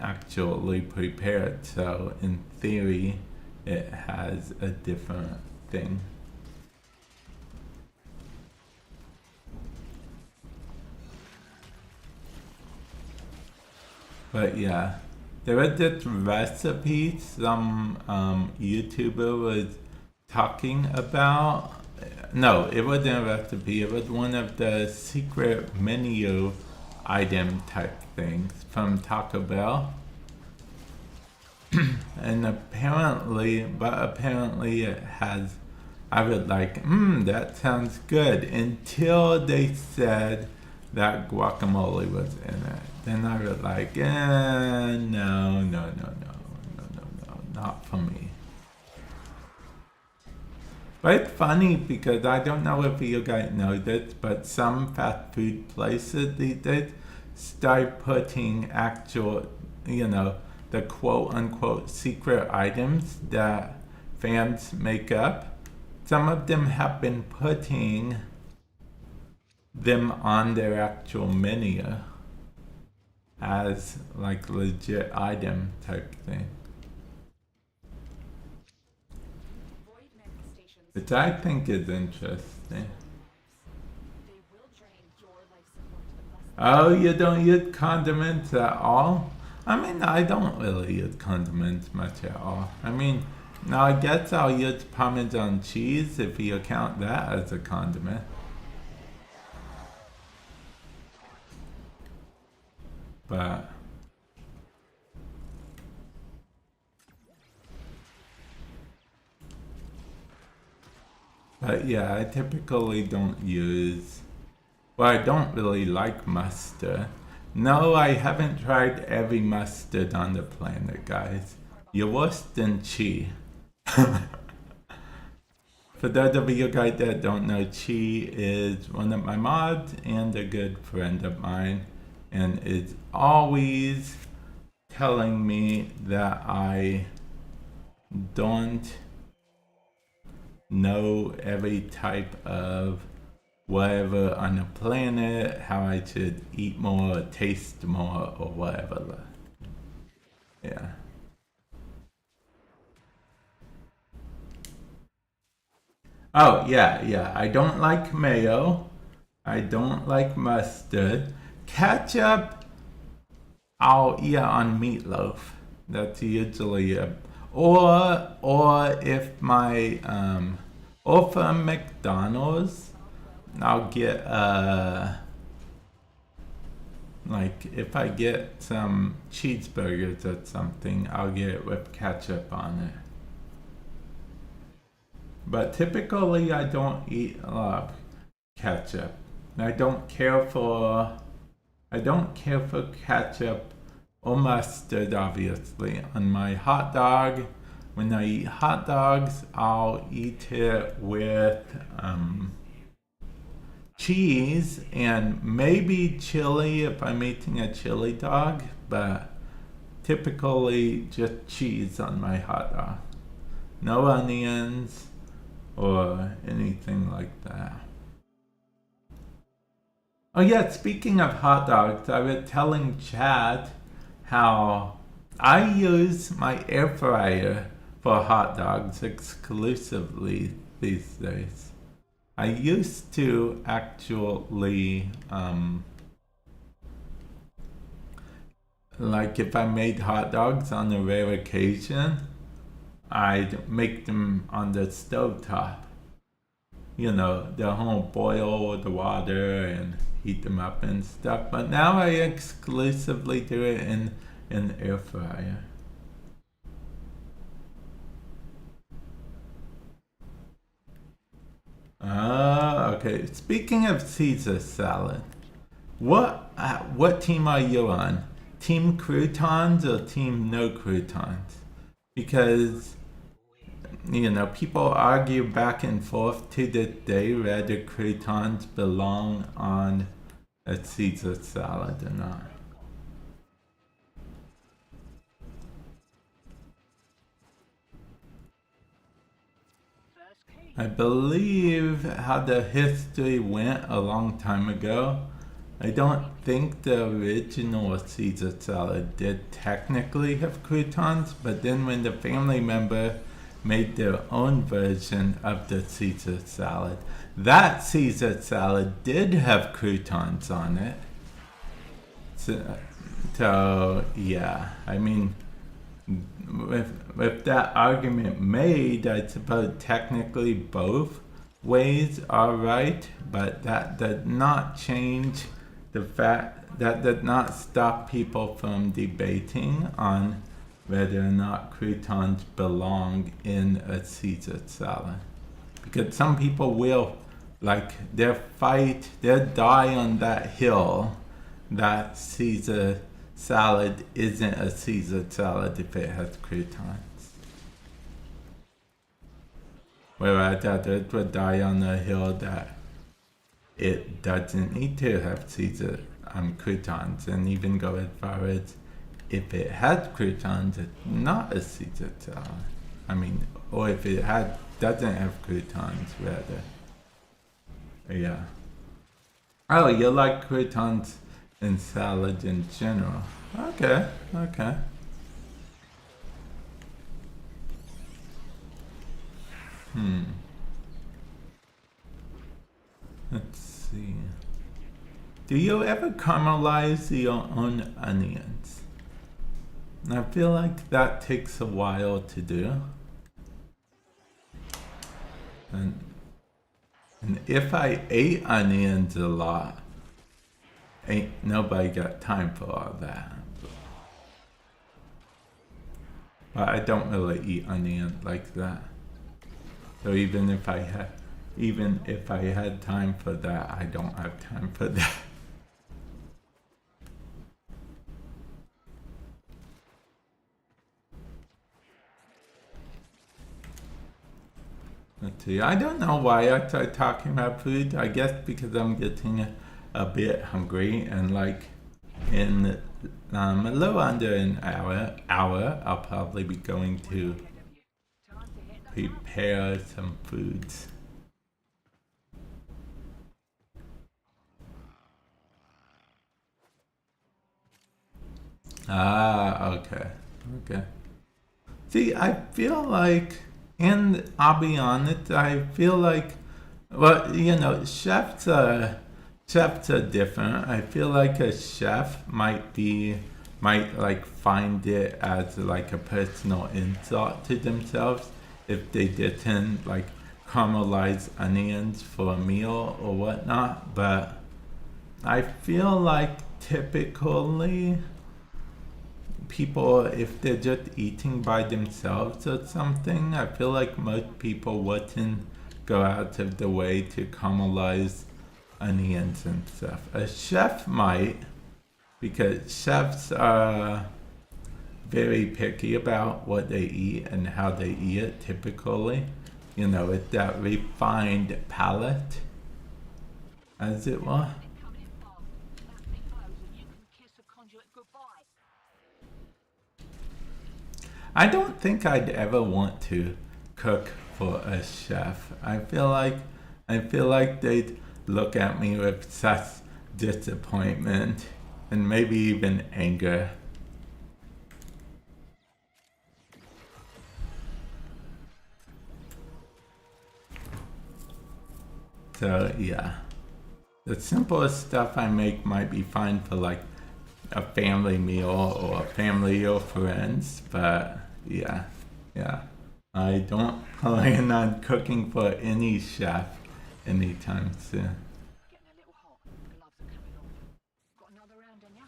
actually prepared, so in theory it has a different thing. But yeah, there was this recipe some YouTuber was talking about. No, it wasn't a recipe, it was one of the secret menu item type things from Taco Bell. And apparently it has, I was like, that sounds good, until they said that guacamole was in it. Then I was like, no, not for me. But it's funny because I don't know if you guys know this, but some fast food places these days start putting actual, the quote-unquote secret items that fans make up, some of them have been putting them on their actual menu as like legit item type thing. Void manifestations. Which I think is interesting. They will drain your life support unless Oh, you don't use condiments at all? I mean, I don't really use condiments much at all. I mean, now I guess I'll use Parmesan cheese if you count that as a condiment. But yeah, I typically don't use, well, I don't really like mustard. No, I haven't tried every mustard on the planet, guys. You're worse than Chi. For those of you guys that don't know, Chi is one of my mods and a good friend of mine, and is always telling me that I don't know every type of whatever on the planet, how I should eat more, taste more, or whatever. Yeah. Oh, yeah. I don't like mayo. I don't like mustard. Ketchup, I'll eat on meatloaf. That's usually a, or if my, or from McDonald's, I'll get, like, if I get some cheeseburgers or something, I'll get it with ketchup on it. But typically, I don't eat a lot of ketchup. I don't care for ketchup or mustard, obviously, on my hot dog. When I eat hot dogs, I'll eat it with cheese and maybe chili if I'm eating a chili dog, but typically just cheese on my hot dog. No onions or anything like that. Oh yeah, speaking of hot dogs, I was telling Chad how I use my air fryer for hot dogs exclusively these days. I used to actually, like if I made hot dogs on a rare occasion, I'd make them on the stovetop. You know, the whole boil the water and heat them up and stuff. But now I exclusively do it in an air fryer. Okay. Speaking of Caesar salad, what team are you on? Team croutons or team no croutons? Because, you know, people argue back and forth to this day whether croutons belong on a Caesar salad or not. I believe how the history went a long time ago. I don't think the original Caesar salad did technically have croutons, but then when the family member made their own version of the Caesar salad, that Caesar salad did have croutons on it. So yeah, I mean, with that argument made, I suppose technically both ways are right, but that did not change the fact, that did not stop people from debating on whether or not croutons belong in a Caesar salad. Because some people will, like, they'll die on that hill that Caesar salad isn't a Caesar salad if it has croutons. Whereas others would die on the hill that it doesn't need to have Caesar croutons, and even go as far as if it had croutons, it's not a Caesar salad. I mean, or if it doesn't have croutons, rather. Yeah. Oh, you like croutons in salad in general. Okay, okay. Let's see. Do you ever caramelize your own onions? I feel like that takes a while to do. And if I ate onions a lot, ain't nobody got time for all that. But I don't really eat onion like that. So even if I had time for that, I don't have time for that. Let's see. I don't know why I started talking about food. I guess because I'm getting a bit hungry, and like in a little under an hour, I'll probably be going to prepare some foods. Ah, okay. Okay. See, I feel like, and I'll be honest, I feel like, well, you know, chefs are different. I feel like a chef might like find it as like a personal insult to themselves if they didn't like caramelize onions for a meal or whatnot. But I feel like typically people, if they're just eating by themselves or something, I feel like most people wouldn't go out of the way to caramelize onions and stuff. A chef might, because chefs are very picky about what they eat and how they eat it typically. You know, with that refined palate, as it were. I don't think I'd ever want to cook for a chef. I feel like they'd look at me with such disappointment and maybe even anger. So yeah, the simplest stuff I make might be fine for like a family meal or a family or friends, but yeah, I don't plan on cooking for any chef anytime soon. Getting a little hot. Gloves are coming off. Got another round on ya?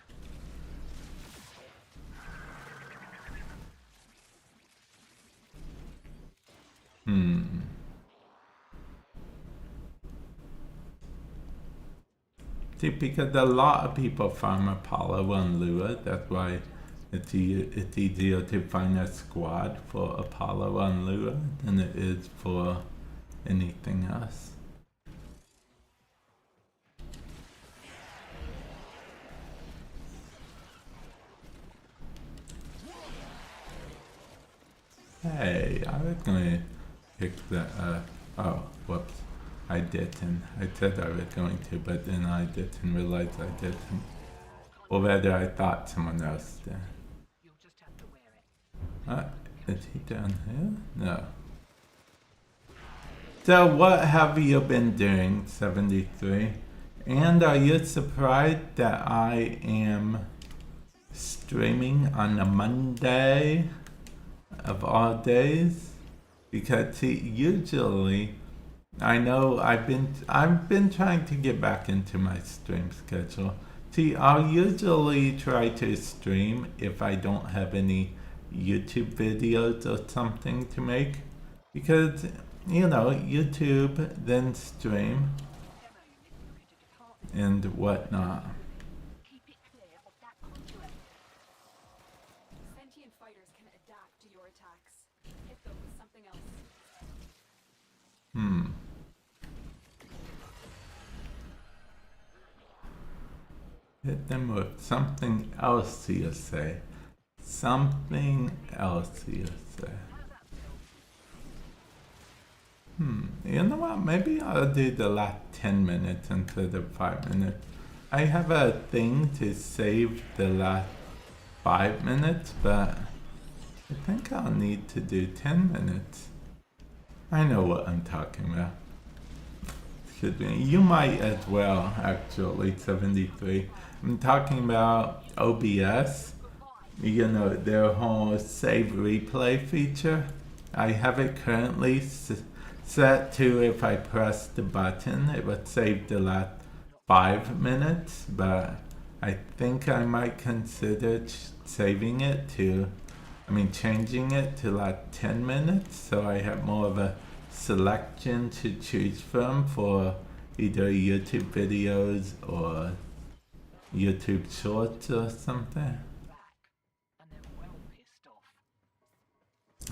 See, because a lot of people farm Apollo and Lua, that's why it's easier to find a squad for Apollo and Lua than it is for anything else. Hey, I was gonna pick the, oh, whoops. I didn't. I said I was going to, but then I didn't realize I didn't. Or rather, I thought someone else did. You'll just have to wear it. Is he down here? No. So what have you been doing, 73? And are you surprised that I am streaming on a Monday of all days? Because see, usually, I know I've been trying to get back into my stream schedule. See, I'll usually try to stream if I don't have any YouTube videos or something to make, because you know, YouTube, then stream and whatnot. Keep it clear of that conduit. Sentient fighters can adapt to your attacks. Hit them with something else. Hit them with something else, you say. something else you say. You know what? Maybe I'll do the last 10 minutes instead of 5 minutes. I have a thing to save the last 5 minutes, but I think I'll need to do 10 minutes. I know what I'm talking about. Excuse me. You might as well, actually, 73. I'm talking about OBS. You know, their whole save replay feature. I have it currently set to, if I press the button, it would save the last 5 minutes, but I think I might consider saving it to, changing it to like 10 minutes, so I have more of a selection to choose from for either YouTube videos or YouTube shorts or something. And they're well pissed off.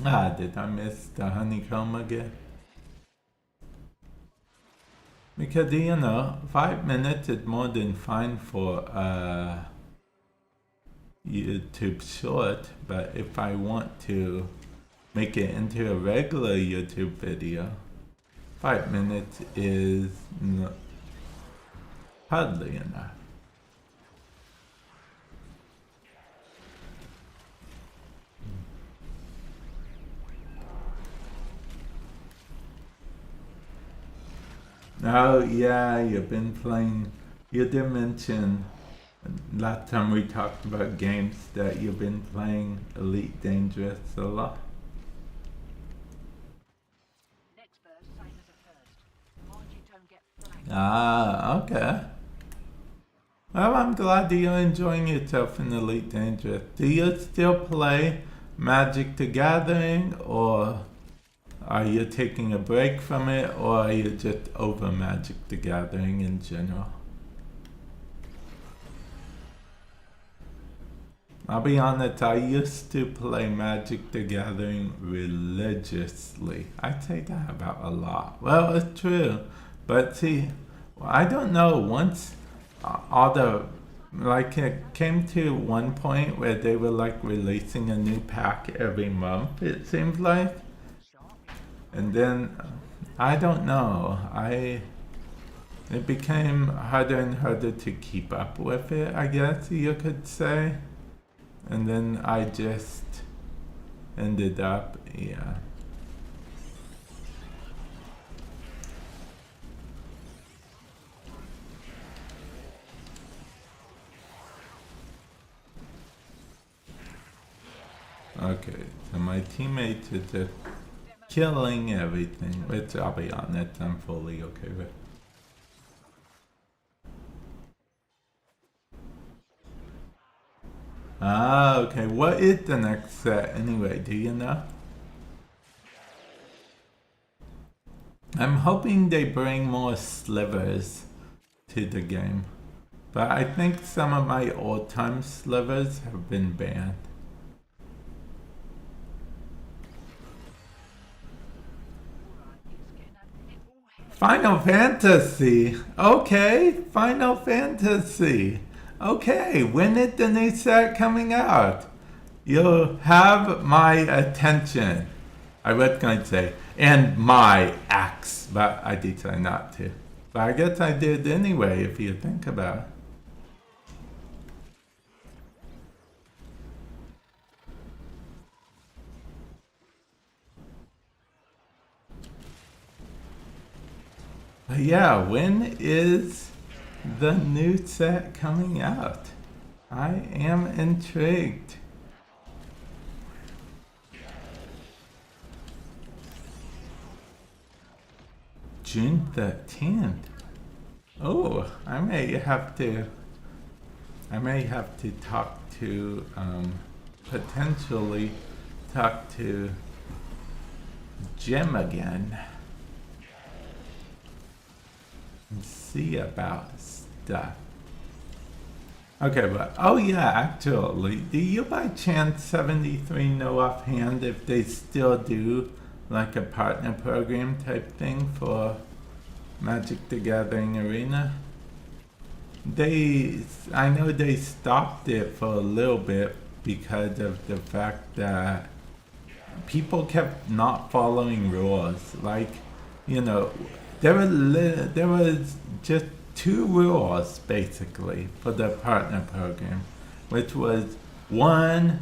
Ah, did I miss the honeycomb again? Because, you know, 5 minutes is more than fine for a YouTube short, but if I want to make it into a regular YouTube video, 5 minutes is hardly enough. Oh yeah, you've been playing, you did mention last time we talked about games that you've been playing Elite Dangerous a lot. Next verse, same as the first. Mind you don't get flagged. Ah, okay. Well, I'm glad that you're enjoying yourself in Elite Dangerous. Do you still play Magic the Gathering, or are you taking a break from it, or are you just over Magic the Gathering in general? I'll be honest, I used to play Magic the Gathering religiously. I'd say that about a lot. Well, it's true. But see, I don't know, once all the, like, it came to one point where they were like releasing a new pack every month, it seems like. And then, I don't know, it became harder and harder to keep up with it, I guess you could say. And then I just ended up, yeah. Okay, so my teammates are just killing everything, which I'll be honest, I'm fully okay with. Ah, okay, what is the next set anyway, do you know? I'm hoping they bring more slivers to the game, but I think some of my old-time slivers have been banned. Final Fantasy! Okay, Final Fantasy! Okay, when is the new set coming out? You'll have my attention. I was going to say, and my axe, but I decided not to. But I guess I did anyway, if you think about it. But yeah, when is the new set coming out? I am intrigued. June 13th. Oh, I may have to talk to, potentially talk to Jim again. And see about stuff. Okay, but oh yeah, actually, do you by chance 73 know offhand if they still do like a partner program type thing for Magic the Gathering Arena? I know they stopped it for a little bit because of the fact that people kept not following rules. Like, you know, there was just 2 rules basically for the partner program, which was 1,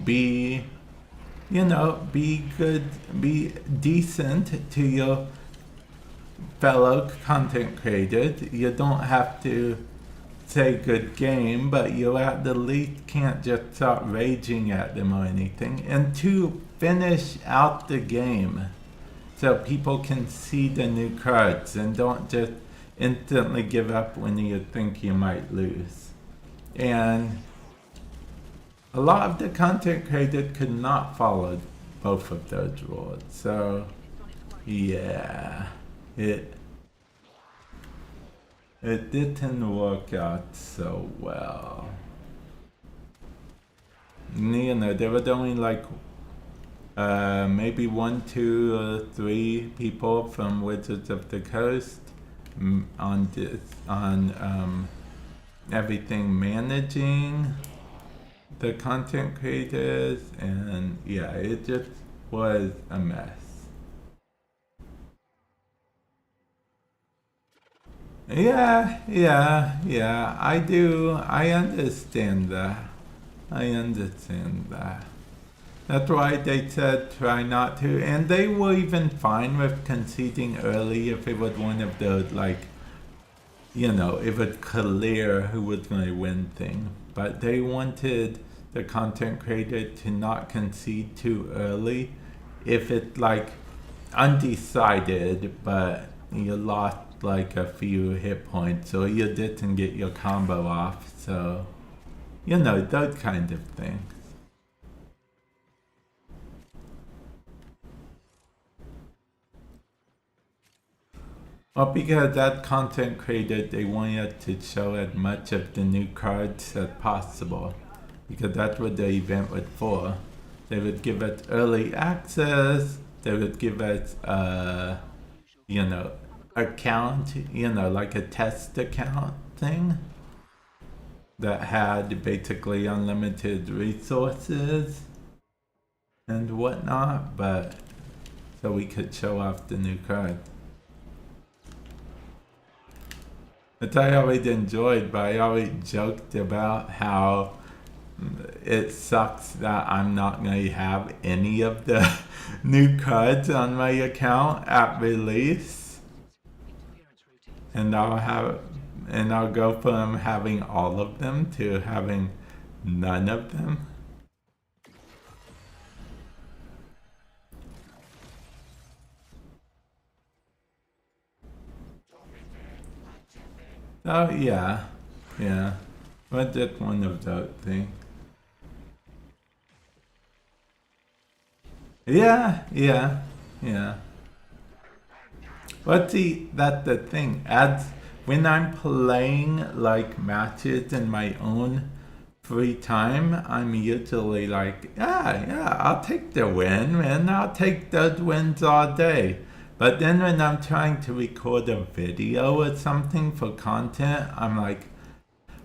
be good, be decent to your fellow content creators. You don't have to say good game, but you at the least can't just start raging at them or anything. And 2, finish out the game so people can see the new cards and don't just instantly give up when you think you might lose. And a lot of the content creators could not follow both of those rules. So yeah, it didn't work out so well. You know, there was only like maybe 1, 2, or 3 people from Wizards of the Coast on everything managing the content creators, and yeah, it just was a mess. Yeah, I understand that. That's why they said try not to, and they were even fine with conceding early if it was one of those, like, you know, it was clear who was going to win thing. But they wanted the content creator to not concede too early if it's like undecided, but you lost like a few hit points or you didn't get your combo off. So, you know, those kind of things. Well, because that content creator, they wanted to show as much of the new cards as possible, because that's what the event was for. They would give us early access, they would give us, you know, account, you know, like a test account thing that had basically unlimited resources and whatnot, but so we could show off the new card. Which I always enjoyed, but I always joked about how it sucks that I'm not going to have any of the new cards on my account at release. And I'll go from having all of them to having none of them. Oh yeah. But that's one of those things. Yeah. But see, that's the thing. As when I'm playing like matches in my own free time, I'm usually like, yeah, I'll take the win, and I'll take those wins all day. But then when I'm trying to record a video or something for content, I'm like,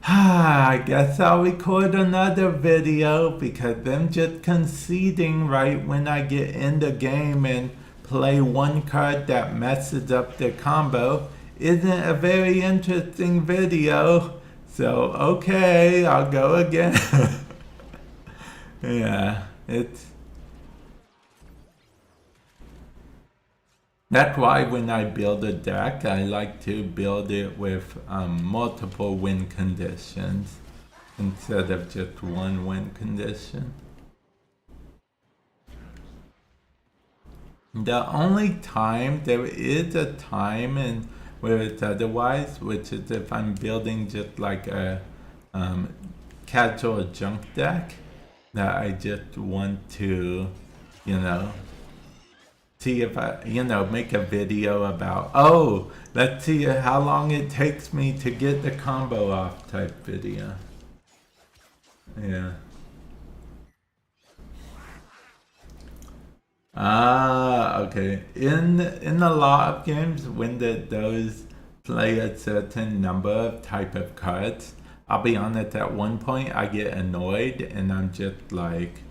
I guess I'll record another video, because them just conceding right when I get in the game and play one card that messes up their combo isn't a very interesting video. So, okay, I'll go again. Yeah, that's why when I build a deck, I like to build it with multiple win conditions instead of just one win condition. The only time, there is a time and where it's otherwise, which is if I'm building just like a casual junk deck that I just want to, you know, see if I, you know, make a video about, oh, let's see how long it takes me to get the combo off type video. Yeah. Okay. In a lot of games, when those play a certain number of type of cards, I'll be honest, at one point I get annoyed and I'm just like,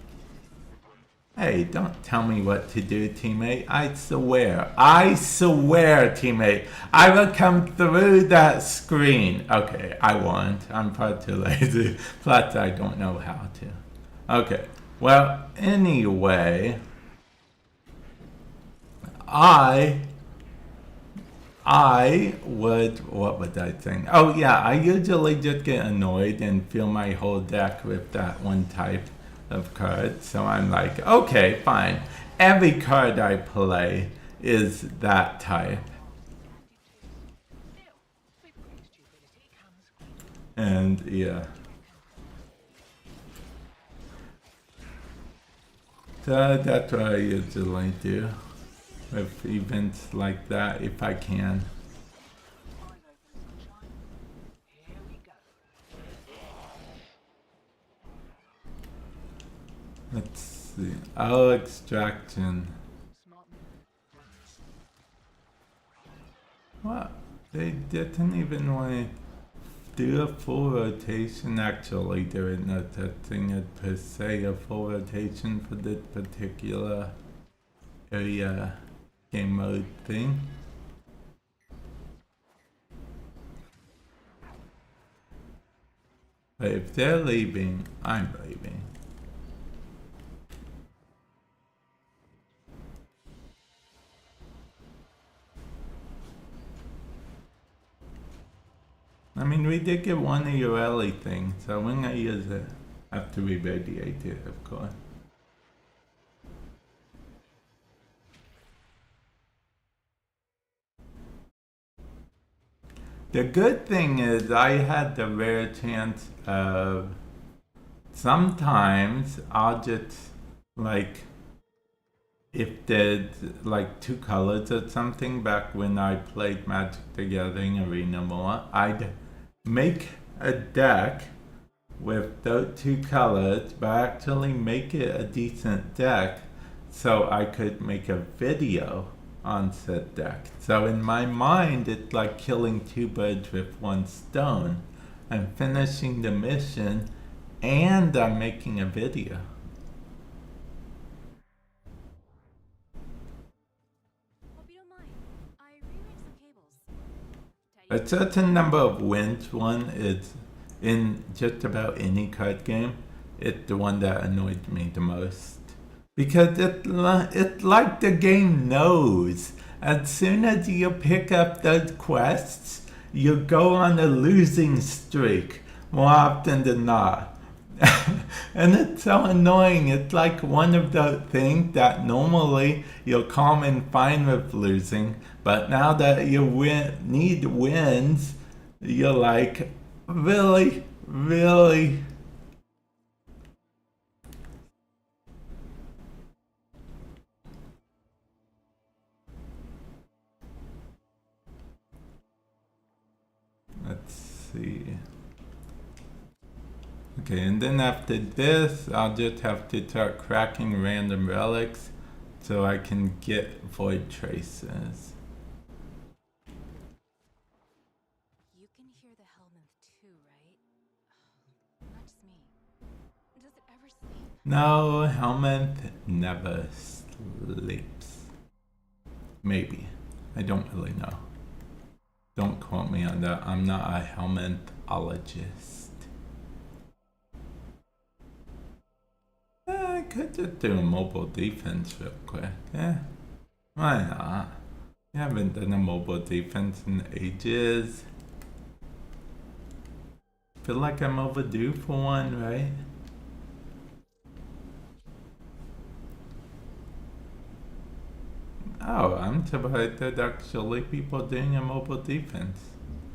hey, don't tell me what to do, teammate. I swear, teammate, I will come through that screen. Okay, I won't. I'm far too lazy. Plus, I don't know how to. Okay, well, anyway, what was I saying? Oh yeah, I usually just get annoyed and fill my whole deck with that one type of card. So I'm like, okay, fine. Every card I play is that type. Still, with great stupidity comes great. And yeah. So that's what I usually do with events like that, if I can. Eyes open, sunshine. Here we go. Let's see. Oh, extraction. Smart What? They didn't even want to do a full rotation. Actually, there is no such thing as per se a full rotation for this particular area game mode thing. But if they're leaving, I'm leaving. I mean, we did get one of Yareli things, so when I use it, after we radiate it, of course. The good thing is I had the rare chance of sometimes I'll just like if there's like two colors or something back when I played Magic the Gathering Arena more, I'd make a deck with those two colors, but actually make it a decent deck so I could make a video on said deck. So in my mind, it's like killing two birds with one stone. I'm finishing the mission and I'm making a video. Hope you don't mind. I rearranged some cables. A certain number of wins one is in just about any card game. It's the one that annoyed me the most. Because it's like the game knows. As soon as you pick up those quests, you go on a losing streak more often than not. And it's so annoying. It's like one of those things that normally you'll calm and fine with losing, but now that you need wins, you're like, really? Really? Let's see. Okay, and then after this, I'll just have to start cracking random relics so I can get void traces. You can hear the Hellmouth too, right? Not just me. Does it ever sleep? No, Helminth never sleeps. Maybe. I don't really know. Don't quote me on that. I'm not a Helminthologist. I could just do a mobile defense real quick. Yeah, why not? You haven't done a mobile defense in ages. Feel like I'm overdue for one, right? Oh, I'm surprised there's actually people doing a mobile defense.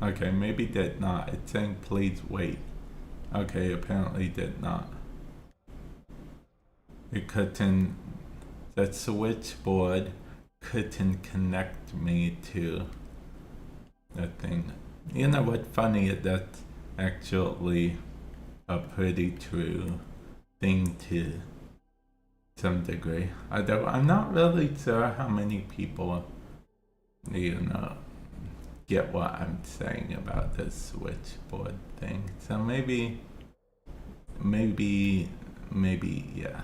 Okay, maybe did not. It's saying please wait. Okay, apparently did not. It couldn't, the switchboard couldn't connect me to the thing. You know what's funny? That's actually a pretty true thing to some degree. Although I'm not really sure how many people, you know, get what I'm saying about this switchboard thing. So maybe, yeah.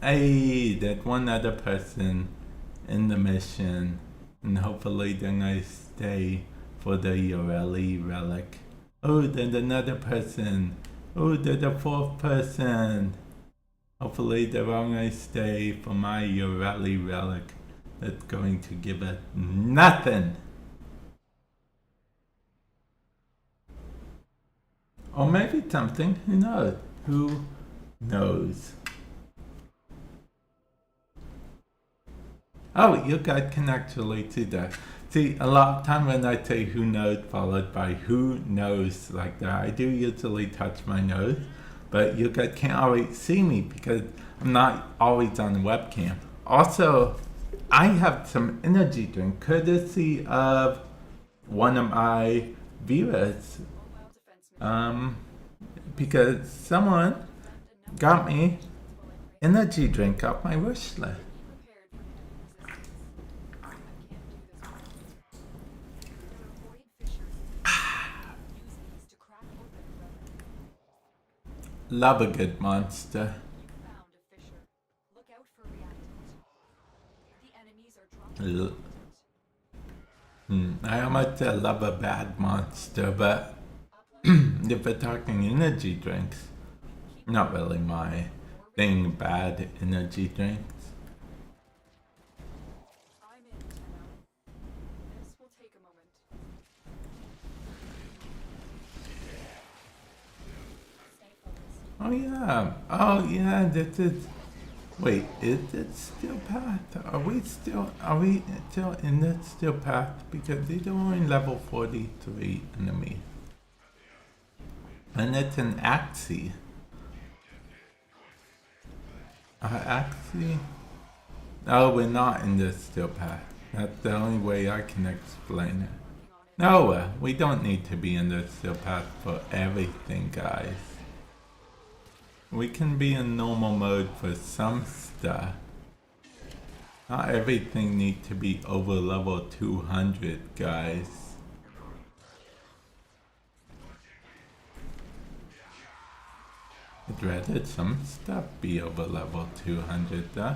Hey, that one other person in the mission, and hopefully they're gonna stay for the Yareli relic. Oh, there's another person. Oh, there's a fourth person. Hopefully they're all gonna stay for my Yareli relic. That's going to give us nothing. Or maybe something. Who knows? Who knows? Oh, you guys can actually see that. See, a lot of time when I say who knows followed by who knows like that, I do usually touch my nose, but you guys can't always see me because I'm not always on the webcam. Also, I have some energy drink courtesy of one of my viewers. Because someone got me energy drink off my wish list. Love a good monster. I almost said love a bad monster, but if we're talking energy drinks, not really my thing, bad energy drinks. Oh yeah, this is, wait, is it still path? Are we still in that still path? Because these are only level 43 enemy. And it's an Axie. Axie? Oh, we're not in this still path. That's the only way I can explain it. No, we don't need to be in this still path for everything, guys. We can be in normal mode for some stuff. Not everything needs to be over level 200, guys. I'd rather some stuff be over level 200 though.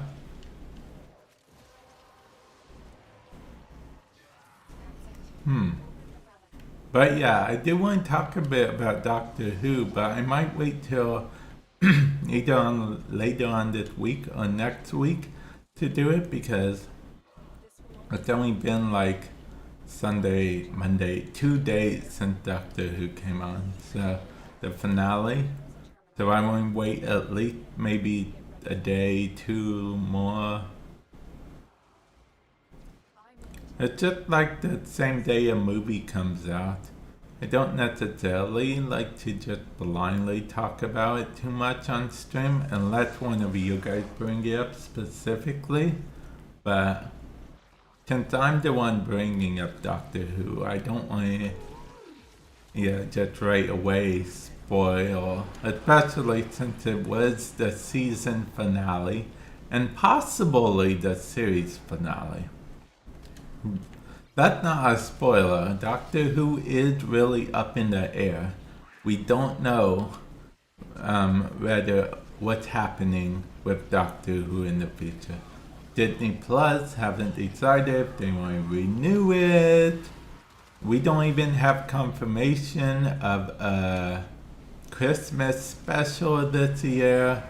But yeah, I do want to talk a bit about Doctor Who, but I might wait till either later on this week or next week to do it, because it's only been like Sunday, Monday, 2 days since Doctor Who came on, so the finale. So I want to wait at least maybe a day, 2 more. It's just like the same day a movie comes out. I don't necessarily like to just blindly talk about it too much on stream unless one of you guys bring it up specifically. But since I'm the one bringing up Doctor Who, I don't want to just right away spoil, especially since it was the season finale and possibly the series finale. That's not a spoiler. Doctor Who is really up in the air. We don't know whether what's happening with Doctor Who in the future. Disney Plus haven't decided if they want to renew it. We don't even have confirmation of a Christmas special this year.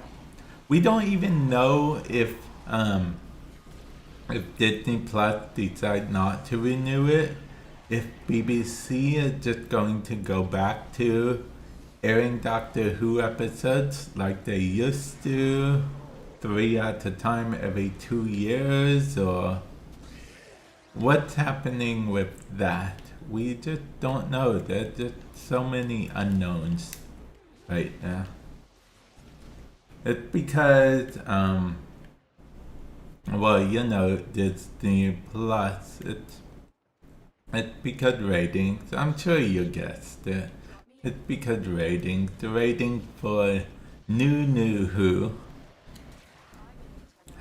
We don't even know if Disney Plus decide not to renew it, if BBC is just going to go back to airing Doctor Who episodes like they used to, 3 at a time every 2 years, or what's happening with that. We just don't know. There's just so many unknowns right now. It's because, well, you know, Disney Plus, it's because ratings. I'm sure you guessed it. It's because ratings. The rating for new Who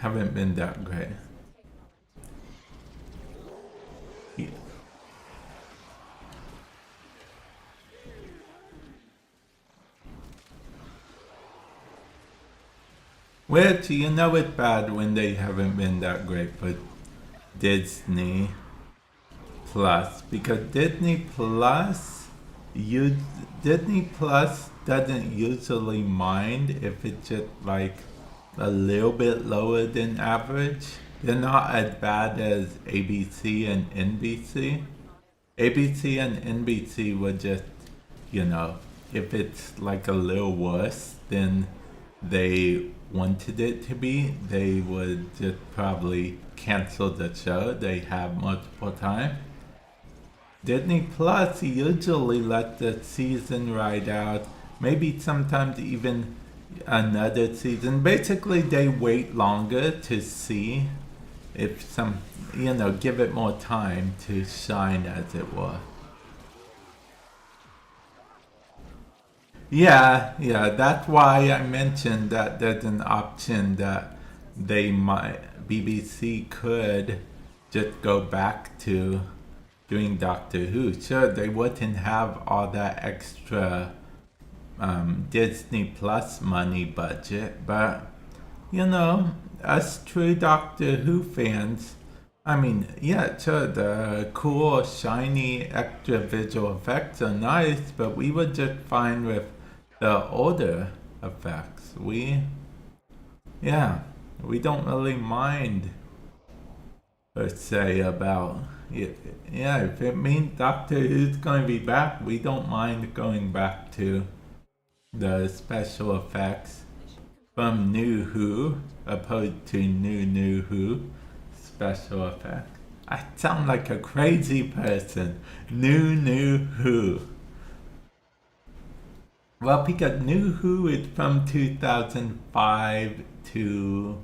haven't been that great. Yeah. Which, you know it's bad when they haven't been that great for Disney Plus, because Disney Plus doesn't usually mind if it's just like a little bit lower than average. They're not as bad as ABC and NBC. ABC and NBC would just, you know, if it's like a little worse than they wanted it to be, they would just probably cancel the show. They have multiple times. Disney Plus usually let the season ride out, maybe sometimes even another season. Basically, they wait longer to see if some, you know, give it more time to shine, as it were. Yeah, that's why I mentioned that there's an option that BBC could just go back to doing Doctor Who. Sure, they wouldn't have all that extra Disney Plus money budget, but, you know, us true Doctor Who fans, I mean, yeah, sure, the cool, shiny, extra visual effects are nice, but we were just fine with the older effects. We don't really mind, per se, about it. Yeah, if it means Doctor Who's going to be back, we don't mind going back to the special effects from New Who, opposed to New Who special effects. I sound like a crazy person. New Who. Well, because New Who is from 2005 to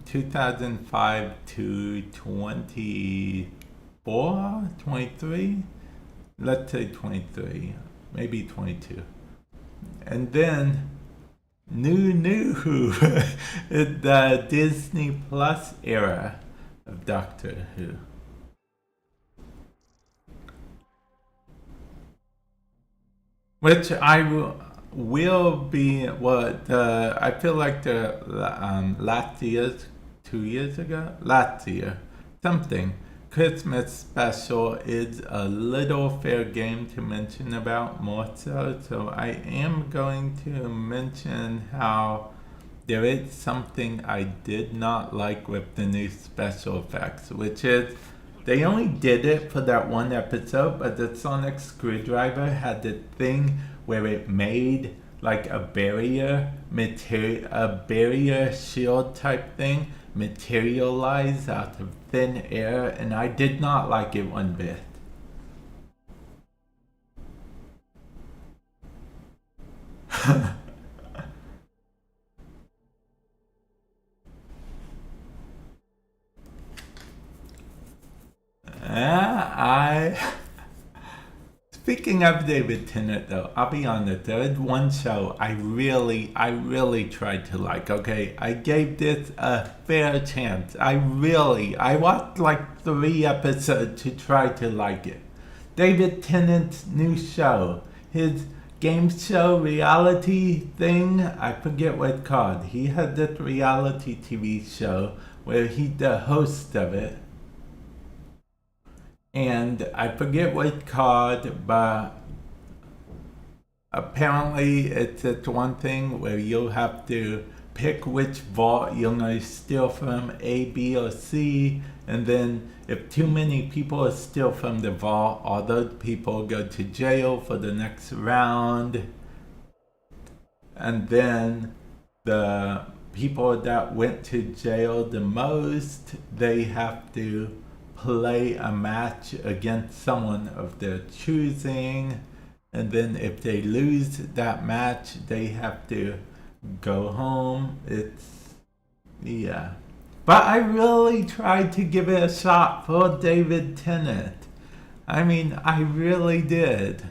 2005 to 24, 23? Let's say 23, maybe 22. And then New Who is the Disney Plus era of Doctor Who. Which I will be, I feel like the last year's, 2 years ago? Last year, something. Christmas special is a little fair game to mention about more so I am going to mention how there is something I did not like with the new special effects, which is they only did it for that one episode, but the sonic screwdriver had the thing where it made like a barrier shield type thing materialize out of thin air, and I did not like it one bit. Speaking of David Tennant, though, I'll be honest, there is one show I really tried to like, okay? I gave this a fair chance. I watched like 3 episodes to try to like it. David Tennant's new show, his game show reality thing, I forget what it's called. He had this reality TV show where he's the host of it. And I forget what it's called, but apparently it's one thing where you'll have to pick which vault you're going to steal from, A, B, or C, and then if too many people steal from the vault, all those people go to jail for the next round. And then the people that went to jail the most, they have to play a match against someone of their choosing, and then if they lose that match, they have to go home. But I really tried to give it a shot for David Tennant. I mean, I really did.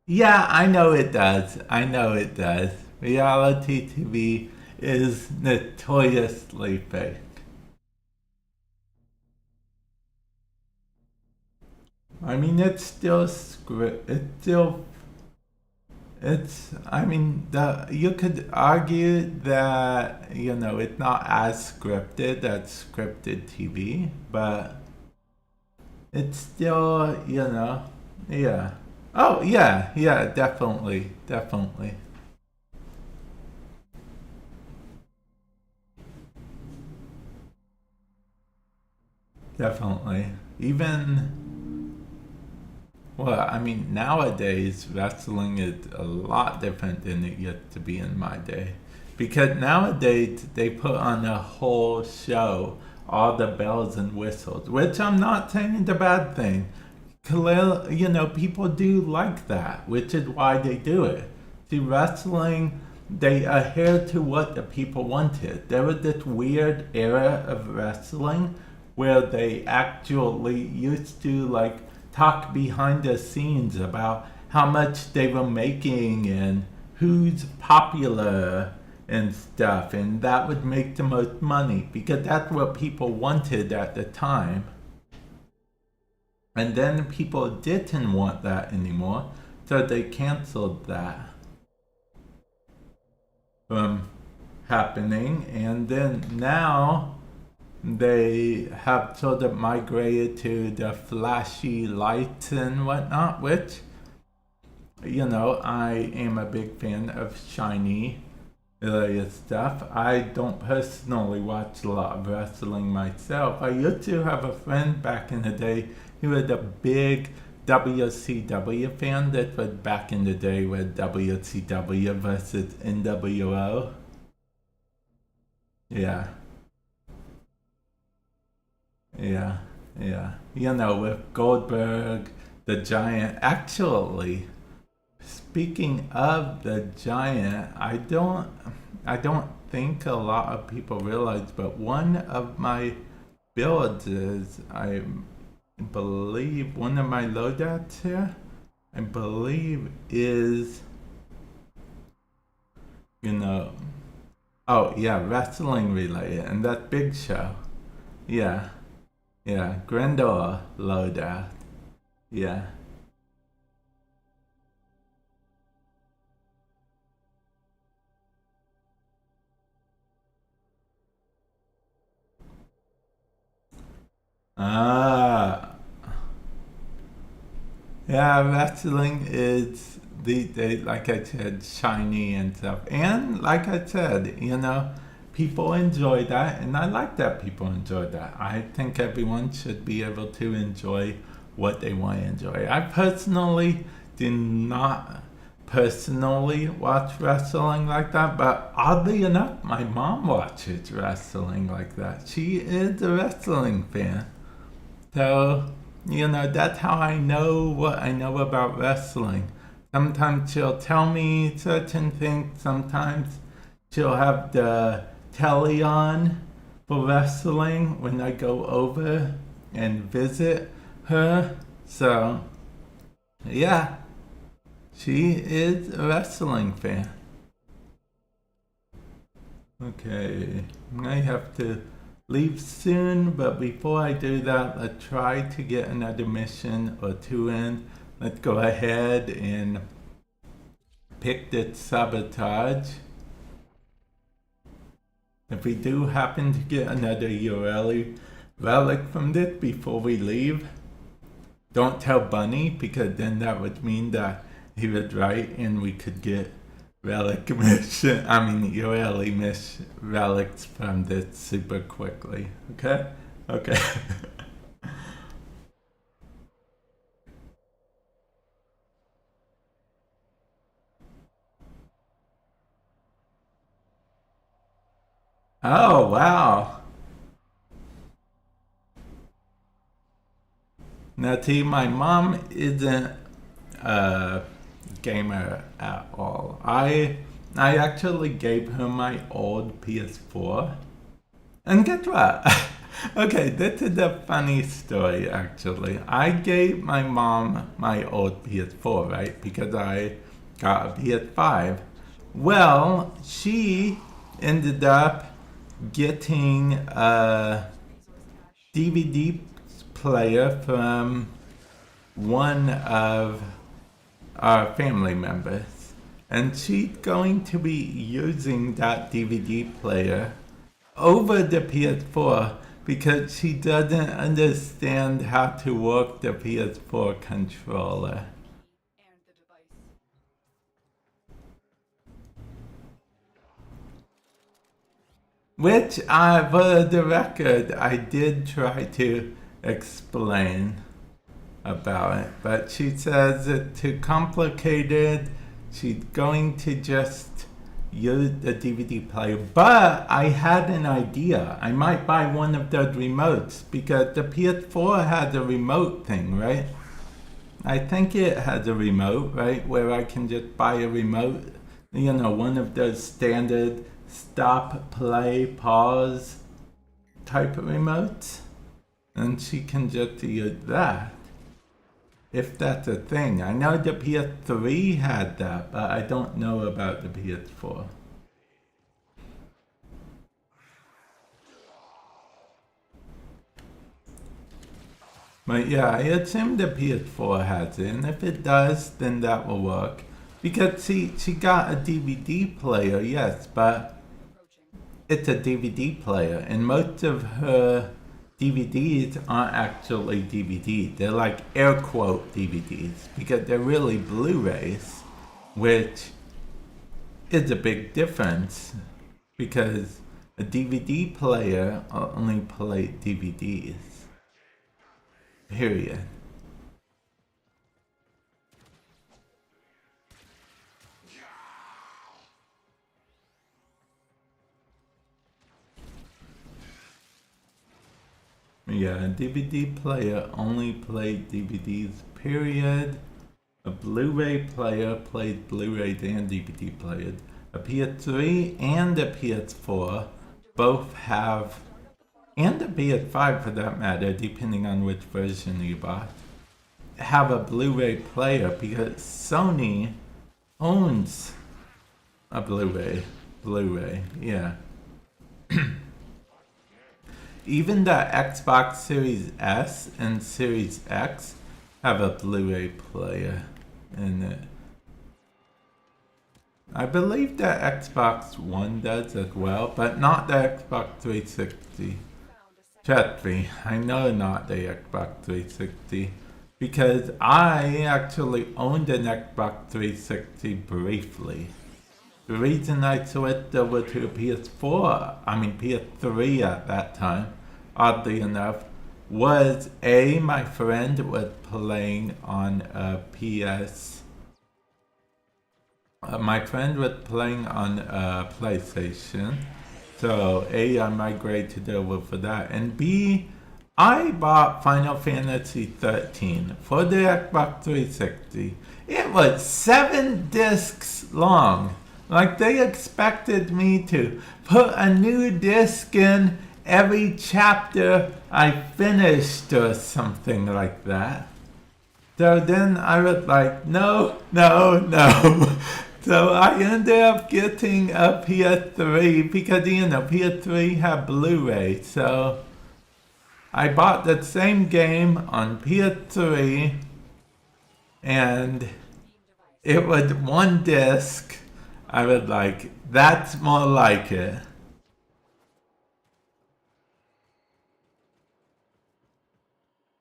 Yeah, I know it does. I know it does. Reality TV is notoriously fake. I mean, it's still script. It's still. It's. I mean, you could argue that it's not as scripted as scripted TV, but it's still yeah. Oh yeah, yeah, definitely, definitely. Definitely. Even, well, I mean, nowadays wrestling is a lot different than it used to be in my day. Because nowadays they put on a whole show, all the bells and whistles, which I'm not saying is a bad thing. Clearly, people do like that, which is why they do it. See, wrestling, they adhere to what the people wanted. There was this weird era of wrestling where they actually used to like talk behind the scenes about how much they were making and who's popular and stuff, and that would make the most money because that's what people wanted at the time. And then people didn't want that anymore, so they canceled that from happening. And then now they have sort of migrated to the flashy lights and whatnot, which, I am a big fan of shiny related stuff. I don't personally watch a lot of wrestling myself. I used to have a friend back in the day who was a big WCW fan. That was back in the day with WCW versus NWO. Yeah. Yeah, yeah. With Goldberg, the Giant. Actually, speaking of the Giant, I don't think a lot of people realize, but one of my builds is, I believe, one of my loadouts here, I believe is, oh yeah, wrestling related, and that Big Show. Yeah. Yeah, Grendor loadout. Yeah. Ah. Yeah, wrestling is they like I said, shiny and stuff. And like I said, people enjoy that, and I like that people enjoy that. I think everyone should be able to enjoy what they want to enjoy. I personally do not personally watch wrestling like that, but oddly enough, my mom watches wrestling like that. She is a wrestling fan. So, that's how I know what I know about wrestling. Sometimes she'll tell me certain things, sometimes she'll have the telly on for wrestling when I go over and visit her. So, yeah, she is a wrestling fan. Okay, I have to leave soon, but before I do that, let's try to get another mission or two in. Let's go ahead and pick the sabotage. If we do happen to get another Yareli relic from this before we leave, don't tell Bunny, because then that would mean that he was right and we could get Yareli relics from this super quickly. Okay? Okay. Oh, wow. Now, see, my mom isn't a gamer at all. I actually gave her my old PS4. And guess what? Okay, this is a funny story actually. I gave my mom my old PS4, right? Because I got a PS5. Well, she ended up getting a DVD player from one of our family members. And she's going to be using that DVD player over the PS4 because she doesn't understand how to work the PS4 controller. And the device. Which, for the record, I did try to explain about it, but she says it's too complicated. She's going to just use the DVD player. But I had an idea. I might buy one of those remotes because the PS4 has a remote thing, right? I think it has a remote, right? Where I can just buy a remote. You know, one of those standard stop, play, pause type of remotes. And she can just use that. If that's a thing. I know the PS3 had that, but I don't know about the PS4. But yeah, I assume the PS4 has it, and if it does, then that will work. Because she got a DVD player, yes, but it's a DVD player, and most of her DVDs aren't actually DVDs. They're like air quote DVDs because they're really Blu-rays, which is a big difference because a DVD player only plays DVDs. Period. Yeah, a DVD player only played DVDs, period. A Blu-ray player played Blu-rays and DVD players. A PS3 and a PS4 both have, and a PS5 for that matter, depending on which version you bought, have a Blu-ray player because Sony owns a Blu-ray, yeah. Even the Xbox Series S and Series X have a Blu-ray player in it. I believe the Xbox One does as well, but not the Xbox 360. Trust me, I know not the Xbox 360 because I actually owned an Xbox 360 briefly. The reason I switched over to a PS3 at that time, oddly enough, was my friend was playing on a my friend was playing on a PlayStation, so I migrated over for that, and B, I bought Final Fantasy 13 for the Xbox 360. It was 7 discs long. Like they expected me to put a new disc in every chapter I finished or something like that. So then I was like, no. So I ended up getting a PS3 because, PS3 had Blu-ray. So I bought the same game on PS3 and it was 1 disc. I was like, that's more like it.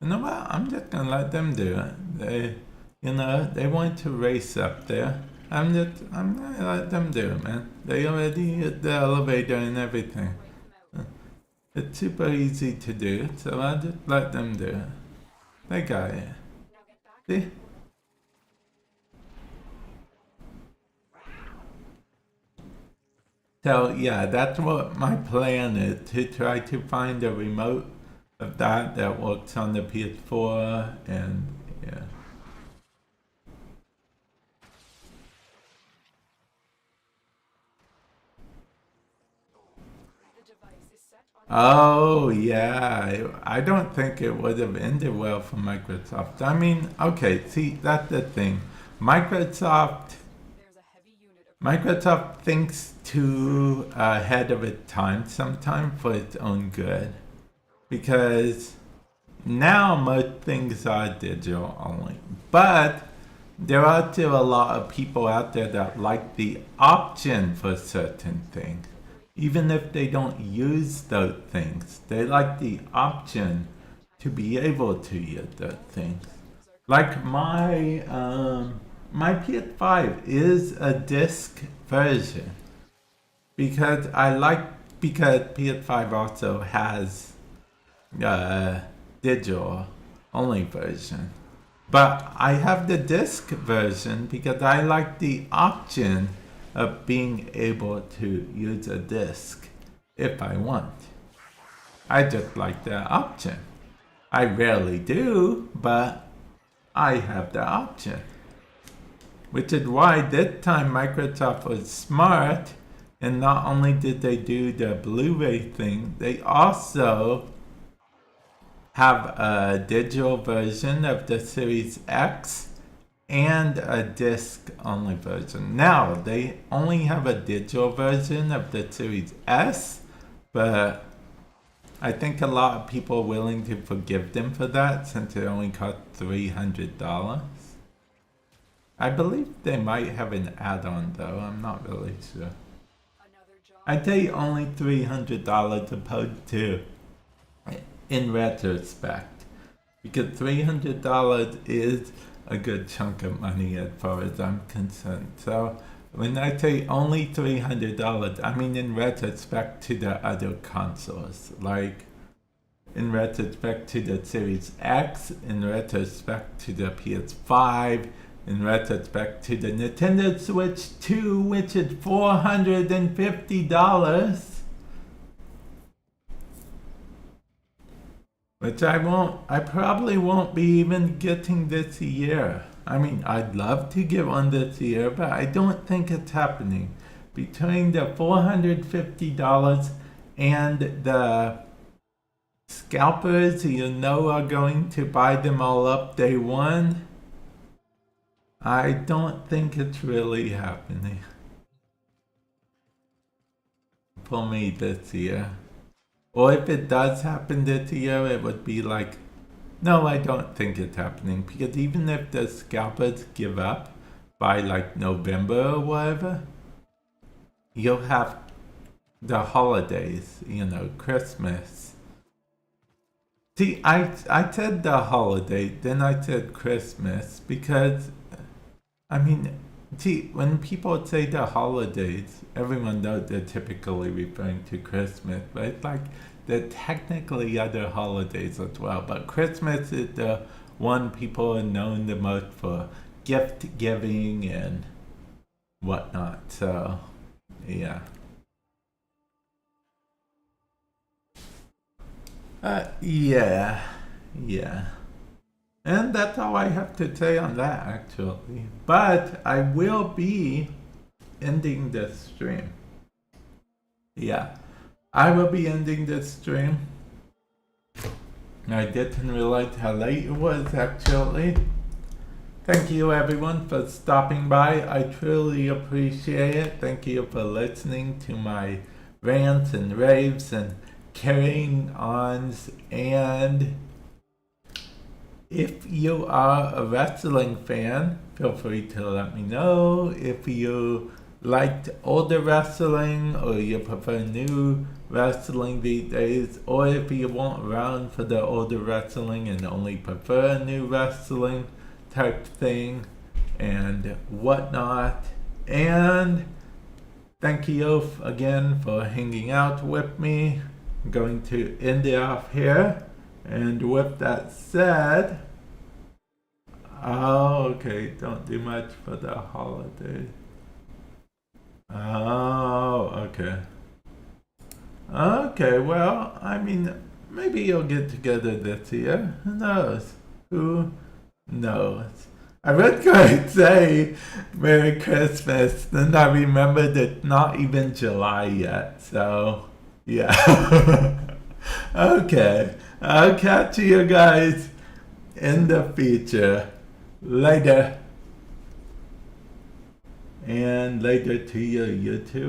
You know what? I'm just gonna let them do it. They want to race up there. I'm gonna let them do it, man. They already hit the elevator and everything. It's super easy to do, so I'll just let them do it. They got it. See? So yeah, that's what my plan is, to try to find a remote of that works on the PS4 and yeah. device is set on Oh, yeah. I don't think it would have ended well for Microsoft. I mean, okay, see, that's the thing. Microsoft there's a heavy unit of Microsoft thinks too ahead of its time sometimes for its own good. Because now most things are digital only. But there are still a lot of people out there that like the option for certain things. Even if they don't use those things, they like the option to be able to use those things. Like my PS5 is a disc version because PS5 also has digital only version. But I have the disc version because I like the option of being able to use a disc if I want. I just like the option. I rarely do, but I have the option. Which is why this time Microsoft was smart, and not only did they do the Blu-ray thing, they also have a digital version of the Series X and a disc-only version. Now, they only have a digital version of the Series S, but I think a lot of people are willing to forgive them for that since it only cost $300. I believe they might have an add-on though, I'm not really sure. another job. I'd say only $300 opposed to in retrospect. Because $300 is a good chunk of money as far as I'm concerned. So when I say only $300, I mean in retrospect to the other consoles. Like in retrospect to the Series X, in retrospect to the PS5, in retrospect to the Nintendo Switch 2, which is $450. Which I probably won't be even getting this year. I mean, I'd love to get one this year, but I don't think it's happening. Between the $450 and the scalpers are going to buy them all up day one, I don't think it's really happening for me this year. Or if it does happen this year, it would be like, no, I don't think it's happening. Because even if the scalpers give up by like November or whatever, you'll have the holidays, Christmas. See, I said the holiday, then I said Christmas, because, I mean, see, when people say the holidays, everyone knows they're typically referring to Christmas, but it's like there are technically other holidays as well. But Christmas is the one people are known the most for gift giving and whatnot. So, yeah. Yeah. And that's all I have to say on that, actually. But I will be ending this stream. Yeah, I will be ending this stream. I didn't realize how late it was, actually. Thank you, everyone, for stopping by. I truly appreciate it. Thank you for listening to my rants and raves and carrying ons. And if you are a wrestling fan, feel free to let me know. If you liked older wrestling or you prefer new wrestling these days, or if you weren't around for the older wrestling and only prefer new wrestling type thing and whatnot. And thank you again for hanging out with me. I'm going to end it off here. And with that said, okay, don't do much for the holidays. Okay. Okay, well, I mean, maybe you'll get together this year. Who knows? Who knows? I was going to say Merry Christmas, then I remembered it's not even July yet, so Yeah. Okay. I'll catch you guys in the future. Later. And later to you, YouTube.